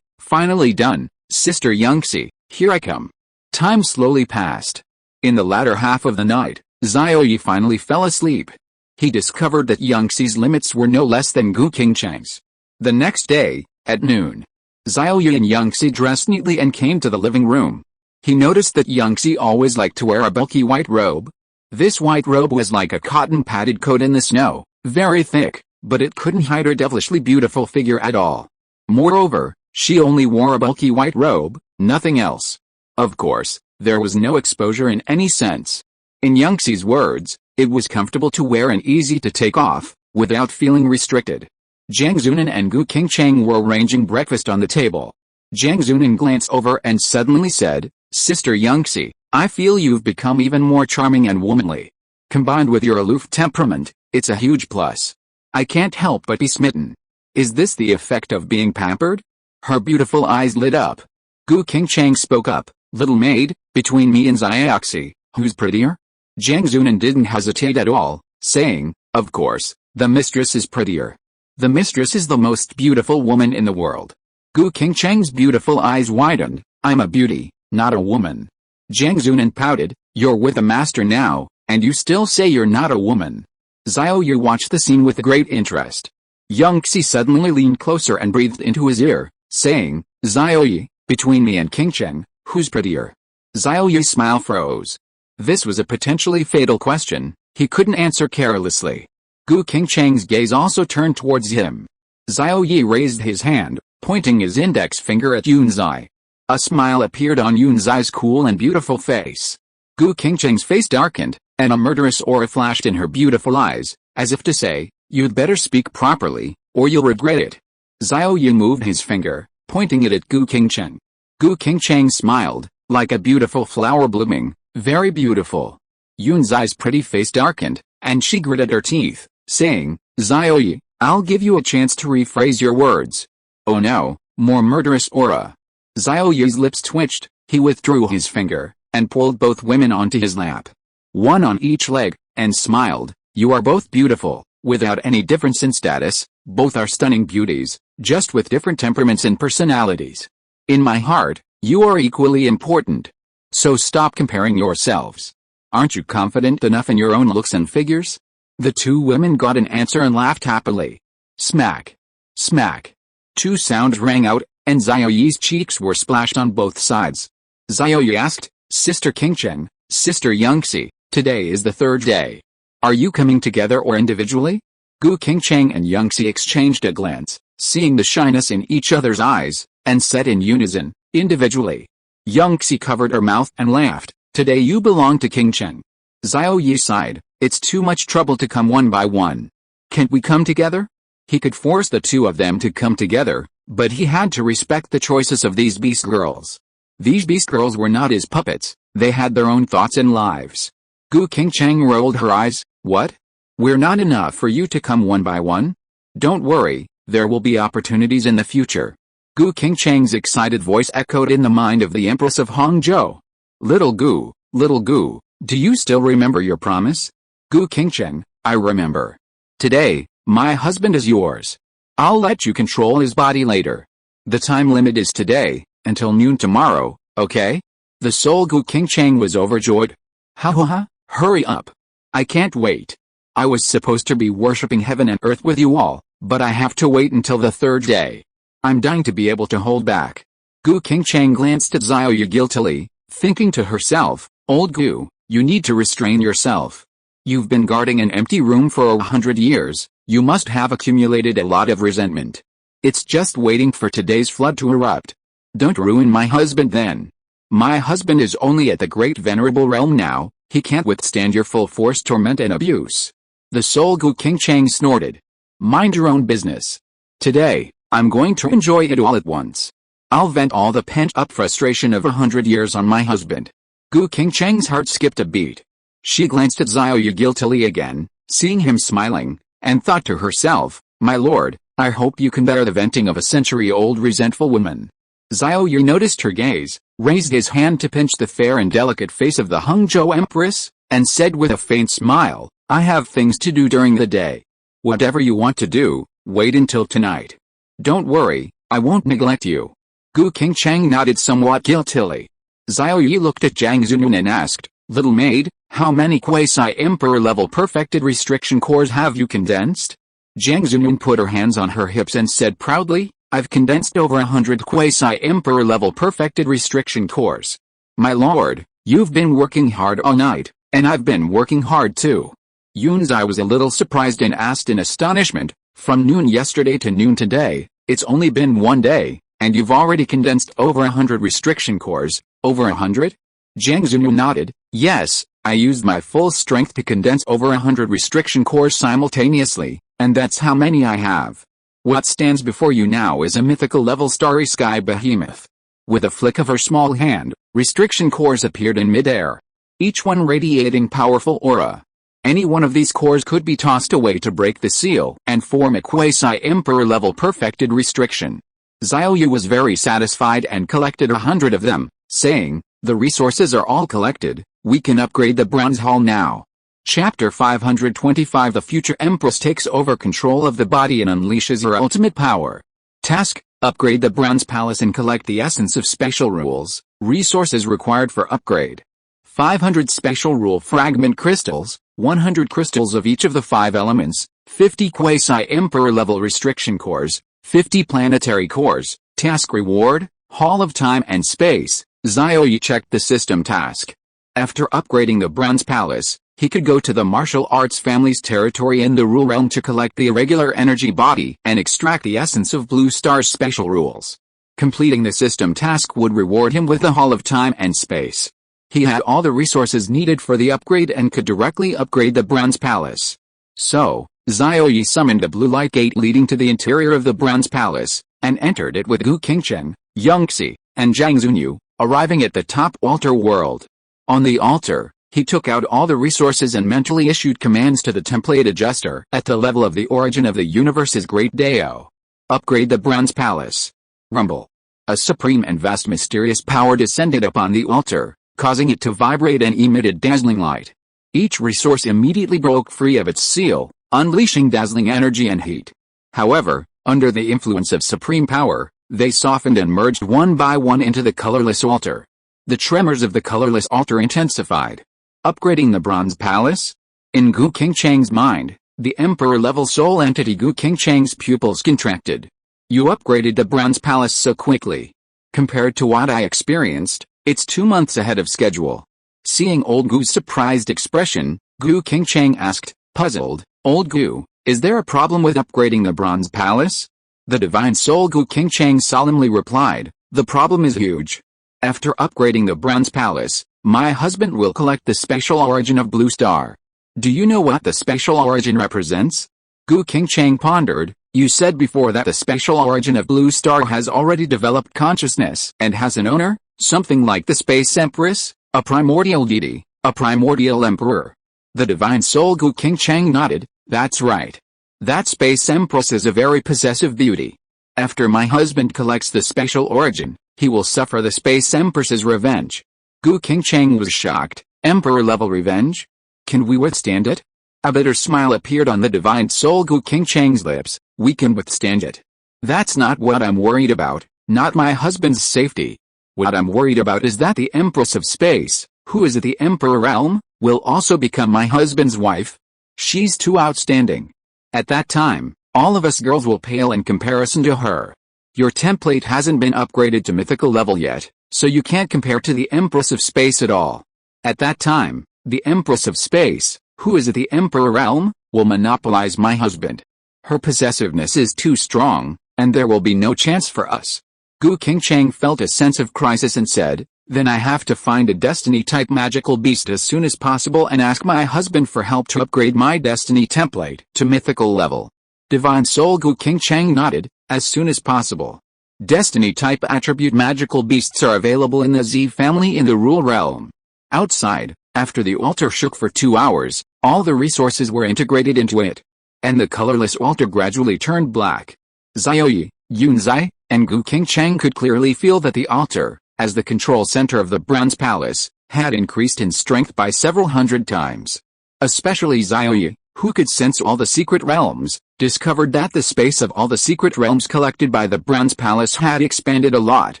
Finally done, Sister Yangxi, here I come. Time slowly passed. In the latter half of the night, Xiao Ye finally fell asleep. He discovered that Yangxi's limits were no less than Gu Qingcheng's. The next day, at noon, Xiao Ye and Yangxi dressed neatly and came to the living room. He noticed that Yangxi always liked to wear a bulky white robe. This white robe was like a cotton padded coat in the snow, very thick, but it couldn't hide her devilishly beautiful figure at all. Moreover, she only wore a bulky white robe, nothing else. Of course, there was no exposure in any sense. In Yangxi's words, it was comfortable to wear and easy to take off, without feeling restricted. Zhang Zunan and Gu Qingcheng were arranging breakfast on the table. Zhang Zunan glanced over and suddenly said, Sister Yangxi, I feel you've become even more charming and womanly. Combined with your aloof temperament, it's a huge plus. I can't help but be smitten. Is this the effect of being pampered? Her beautiful eyes lit up. Gu Qingcheng spoke up, little maid, between me and Xiaoxi, who's prettier? Zhang Zunan didn't hesitate at all, saying, of course, the mistress is prettier. The mistress is the most beautiful woman in the world. Gu Qingcheng's beautiful eyes widened, I'm a beauty, not a woman. Zhang Zunan pouted, you're with a master now, and you still say you're not a woman. Xiao Ye watched the scene with great interest. Yangxi suddenly leaned closer and breathed into his ear, saying, Xiao Ye, between me and Qingcheng, who's prettier? Xiao Ye's smile froze. This was a potentially fatal question, he couldn't answer carelessly. Gu Qingcheng's gaze also turned towards him. Xiao Ye raised his hand, pointing his index finger at Yunzai. A smile appeared on Yunzai's cool and beautiful face. Gu Qingcheng's face darkened, and a murderous aura flashed in her beautiful eyes, as if to say, you'd better speak properly, or you'll regret it. Xiao Ye moved his finger, pointing it at Gu Qingcheng. Gu Qingcheng smiled, like a beautiful flower blooming, very beautiful. Yunzai's pretty face darkened, and she gritted her teeth, saying, Xiao Ye, I'll give you a chance to rephrase your words. Oh no, more murderous aura. Xiao Ye's lips twitched, he withdrew his finger, and pulled both women onto his lap. One on each leg, and smiled, you are both beautiful, without any difference in status, both are stunning beauties, just with different temperaments and personalities. In my heart, you are equally important. So stop comparing yourselves. Aren't you confident enough in your own looks and figures? The two women got an answer and laughed happily. Smack. Smack. 2 sounds rang out, and Xiao Ye's cheeks were splashed on both sides. Xiao Ye asked, Sister Qingcheng, Sister Yangxi, today is the 3rd day. Are you coming together or individually? Gu Qingcheng and Yangxi exchanged a glance, seeing the shyness in each other's eyes, and said in unison, individually. Yangxi covered her mouth and laughed, today you belong to Qingcheng. Xiao Ye sighed, it's too much trouble to come one by one. Can't we come together? He could force the 2 of them to come together, but he had to respect the choices of these beast girls. These beast girls were not his puppets, they had their own thoughts and lives. Gu Qingcheng rolled her eyes, what? We're not enough for you to come one by one? Don't worry, There will be opportunities in the future. Gu Qingchang's excited voice echoed in the mind of the Empress of Hangzhou. Little Gu, do you still remember your promise? Gu Qingcheng, I remember. Today, my husband is yours. I'll let you control his body later. The time limit is today, until noon tomorrow, okay? The soul Gu Qingcheng was overjoyed. Ha, hurry up. I can't wait. I was supposed to be worshipping heaven and earth with you all, but I have to wait until the third day. I'm dying to be able to hold back. Gu Qingcheng glanced at Xiao Ye guiltily, thinking to herself, Old Gu, you need to restrain yourself. You've been guarding an empty room for 100 years, you must have accumulated a lot of resentment. It's just waiting for today's flood to erupt. Don't ruin my husband then. My husband is only at the great venerable realm now, he can't withstand your full force torment and abuse. The soul Gu Qingcheng snorted. Mind your own business. Today, I'm going to enjoy it all at once. I'll vent all the pent-up frustration of 100 years on my husband. Gu Qingcheng's heart skipped a beat. She glanced at Xiao Ye guiltily again, seeing him smiling, and thought to herself, my lord, I hope you can bear the venting of a century-old resentful woman. Xiao Ye noticed her gaze, raised his hand to pinch the fair and delicate face of the Hangzhou Empress, and said with a faint smile, I have things to do during the day. Whatever you want to do, wait until tonight. Don't worry, I won't neglect you. Gu Qingcheng nodded somewhat guiltily. Xiao Ye looked at Zhang Zunun and asked, Little maid, how many quasi-emperor-level perfected restriction cores have you condensed? Zhang Zunun put her hands on her hips and said proudly, I've condensed over 100 quasi-emperor-level perfected restriction cores. My lord, you've been working hard all night, and I've been working hard too. Yunzai was a little surprised and asked in astonishment, from noon yesterday to noon today, it's only been one day, and you've already condensed over 100 restriction cores, over 100? Zhang Zunun nodded, yes, I used my full strength to condense over 100 restriction cores simultaneously, and that's how many I have. What stands before you now is a mythical level starry sky behemoth. With a flick of her small hand, restriction cores appeared in midair, each one radiating powerful aura. Any one of these cores could be tossed away to break the seal and form a quasi-emperor level perfected restriction. Xiao Ye was very satisfied and collected 100 of them, saying, the resources are all collected, we can upgrade the bronze hall now. Chapter 525 The future Empress takes over control of the body and unleashes her ultimate power. Task, upgrade the bronze palace and collect the essence of special rules, resources required for upgrade. 500 special rule fragment crystals, 100 crystals of each of the 5 elements, 50 quasi-emperor level restriction cores, 50 planetary cores. Task reward, Hall of Time and Space. Xiao Ye checked the system task. After upgrading the bronze palace, he could go to the martial arts family's territory in the rule realm to collect the irregular energy body and extract the essence of Blue Star's special rules. Completing the system task would reward him with the Hall of Time and Space. He had all the resources needed for the upgrade and could directly upgrade the bronze palace. So, Xiao Ye summoned a blue light gate leading to the interior of the bronze palace, and entered it with Gu Qingcheng, Yangxi, and Zhang Zunyu, arriving at the top altar world. On the altar, he took out all the resources and mentally issued commands to the template adjuster at the level of the origin of the universe's great Dao. Upgrade the bronze palace. Rumble. A supreme and vast mysterious power descended upon the altar, causing it to vibrate and emitted dazzling light. Each resource immediately broke free of its seal, unleashing dazzling energy and heat. However, under the influence of supreme power, they softened and merged one by one into the colorless altar. The tremors of the colorless altar intensified. Upgrading the bronze palace? In Gu Qingcheng's mind, the emperor-level soul entity Gu Qingcheng's pupils contracted. You upgraded the bronze palace so quickly. Compared to what I experienced, it's 2 months ahead of schedule. Seeing old Gu's surprised expression, Gu Qingcheng asked, puzzled, Old Gu, is there a problem with upgrading the bronze palace? The divine soul Gu Qingcheng solemnly replied, the problem is huge. After upgrading the bronze palace, my husband will collect the special origin of Blue Star. Do you know what the special origin represents? Gu Qingcheng pondered, you said before that the special origin of Blue Star has already developed consciousness and has an owner, something like the Space Empress, a primordial deity, a primordial emperor. The divine soul Gu Qingcheng nodded, that's right. That space empress is a very possessive beauty. After my husband collects the spatial origin, he will suffer the space empress's revenge. Gu Qingcheng was shocked. Emperor-level revenge? Can we withstand it? A bitter smile appeared on the divine soul Gu Qingcheng's lips. We can withstand it. That's not what I'm worried about, not my husband's safety. What I'm worried about is that the Empress of Space, who is at the Emperor realm, will also become my husband's wife. She's too outstanding. At that time, all of us girls will pale in comparison to her. Your template hasn't been upgraded to mythical level yet, so you can't compare to the Empress of Space at all. At that time, the Empress of Space, who is at the Emperor realm, will monopolize my husband. Her possessiveness is too strong, and there will be no chance for us. Gu Qingcheng felt a sense of crisis and said, then I have to find a destiny-type magical beast as soon as possible and ask my husband for help to upgrade my destiny template to mythical level. Divine Soul Gu Qingcheng nodded, as soon as possible. Destiny-type attribute magical beasts are available in the Xie family in the Rule Realm. Outside, after the altar shook for 2 hours, all the resources were integrated into it. And the colorless altar gradually turned black. Xiao Ye, Yunzai, and Gu Qingcheng could clearly feel that the altar, as the control center of the Bronze Palace, had increased in strength by several hundred times. Especially Xiao Ye, who could sense all the secret realms, discovered that the space of all the secret realms collected by the Bronze Palace had expanded a lot.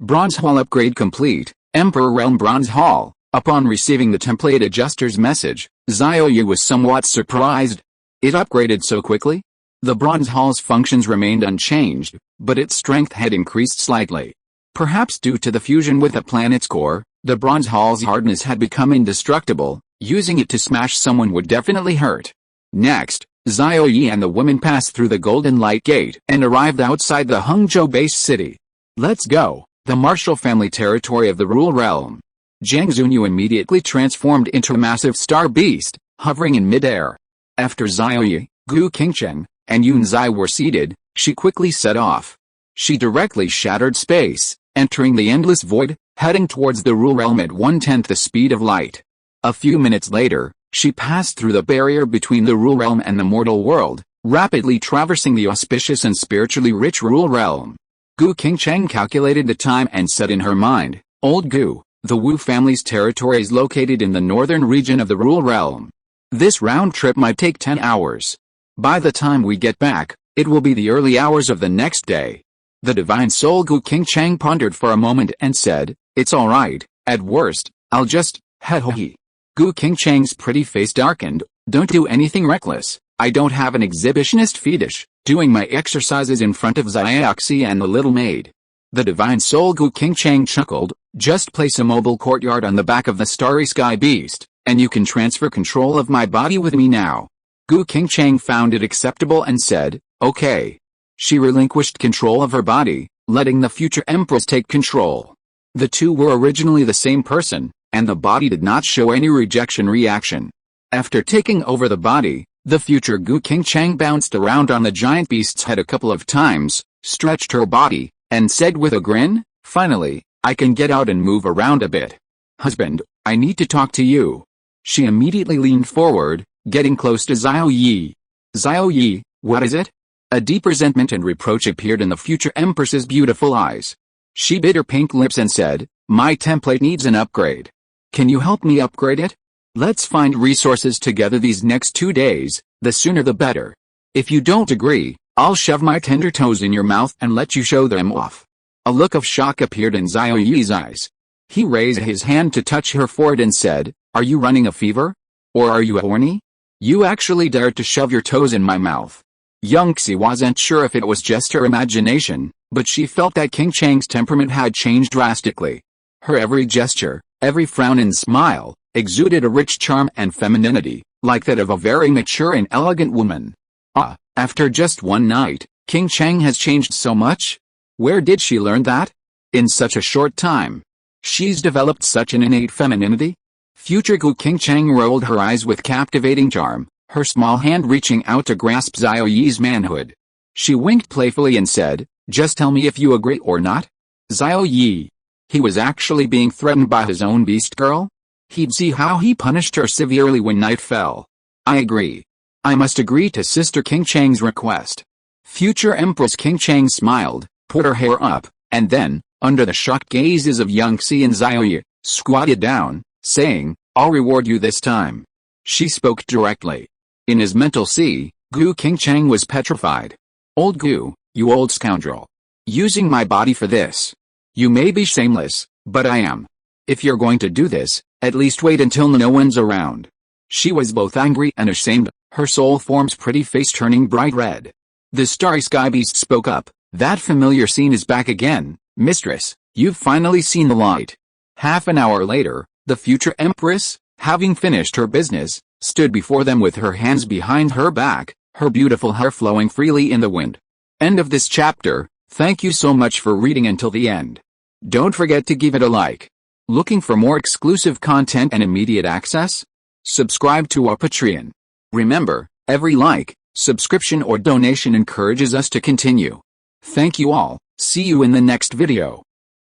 Bronze Hall upgrade complete. Emperor Realm Bronze Hall. Upon receiving the template adjuster's message, Xiao Ye was somewhat surprised. It upgraded so quickly? The Bronze Hall's functions remained unchanged, but its strength had increased slightly. Perhaps due to the fusion with the planet's core, the Bronze Hall's hardness had become indestructible. Using it to smash someone would definitely hurt. Next, Xiao Ye and the woman passed through the Golden Light Gate and arrived outside the Hangzhou base city. Let's go, the martial family territory of the Rule Realm. Zhang Zunyu immediately transformed into a massive star beast, hovering in midair. After Xiao Ye, Gu Qingcheng, and Yunzai were seated, she quickly set off. She directly shattered space, entering the endless void, heading towards the Rule Realm at 1/10 the speed of light. A few minutes later, she passed through the barrier between the Rule Realm and the mortal world, rapidly traversing the auspicious and spiritually rich Rule Realm. Gu Qingcheng calculated the time and said in her mind, Old Gu, the Wu family's territory is located in the northern region of the Rule Realm. This round trip might take 10 hours. By the time we get back, it will be the early hours of the next day. The divine soul Gu Qingcheng pondered for a moment and said, it's alright, at worst, I'll just, he. Gu Qingcheng's pretty face darkened, don't do anything reckless, I don't have an exhibitionist fetish, doing my exercises in front of Xiaoxi and the little maid. The divine soul Gu Qingcheng chuckled, just place a mobile courtyard on the back of the starry sky beast, and you can transfer control of my body with me now. Gu Qingcheng found it acceptable and said, okay. She relinquished control of her body, letting the future empress take control. The two were originally the same person, and the body did not show any rejection reaction. After taking over the body, the future Gu Qingcheng bounced around on the giant beast's head a couple of times, stretched her body, and said with a grin, finally, I can get out and move around a bit. Husband, I need to talk to you. She immediately leaned forward, getting close to Xiao Ye. Xiao Ye, what is it? A deep resentment and reproach appeared in the future empress's beautiful eyes. She bit her pink lips and said, my template needs an upgrade. Can you help me upgrade it? Let's find resources together these next 2 days, the sooner the better. If you don't agree, I'll shove my tender toes in your mouth and let you show them off. A look of shock appeared in Xiao Ye's eyes. He raised his hand to touch her forehead and said, are you running a fever? Or are you horny? You actually dared to shove your toes in my mouth. Young Xie wasn't sure if it was just her imagination, but she felt that Qingcheng's temperament had changed drastically. Her every gesture, every frown and smile, exuded a rich charm and femininity, like that of a very mature and elegant woman. Ah, after just one night, Qingcheng has changed so much? Where did she learn that? In such a short time. She's developed such an innate femininity? Future Gu Qingcheng rolled her eyes with captivating charm, her small hand reaching out to grasp Xiao Ye's manhood. She winked playfully and said, just tell me if you agree or not. Xiao Ye. He was actually being threatened by his own beast girl? He'd see how he punished her severely when night fell. I agree. I must agree to Sister King Chang's request. Future Empress King Chang smiled, put her hair up, and then, under the shocked gazes of young Xie and Xiao Ye, squatted down, saying, I'll reward you this time. She spoke directly. In his mental sea, Gu King Chang was petrified. Old Gu, you old scoundrel. Using my body for this. You may be shameless, but I am. If you're going to do this, at least wait until no one's around. She was both angry and ashamed, her soul form's pretty face turning bright red. The starry sky beast spoke up, that familiar scene is back again, mistress, you've finally seen the light. Half an hour later, the future empress, having finished her business, stood before them with her hands behind her back, her beautiful hair flowing freely in the wind. End of this chapter. Thank you so much for reading until the end. Don't forget to give it a like. Looking for more exclusive content and immediate access? Subscribe to our Patreon. Remember, every like, subscription or donation encourages us to continue. Thank you all, see you in the next video.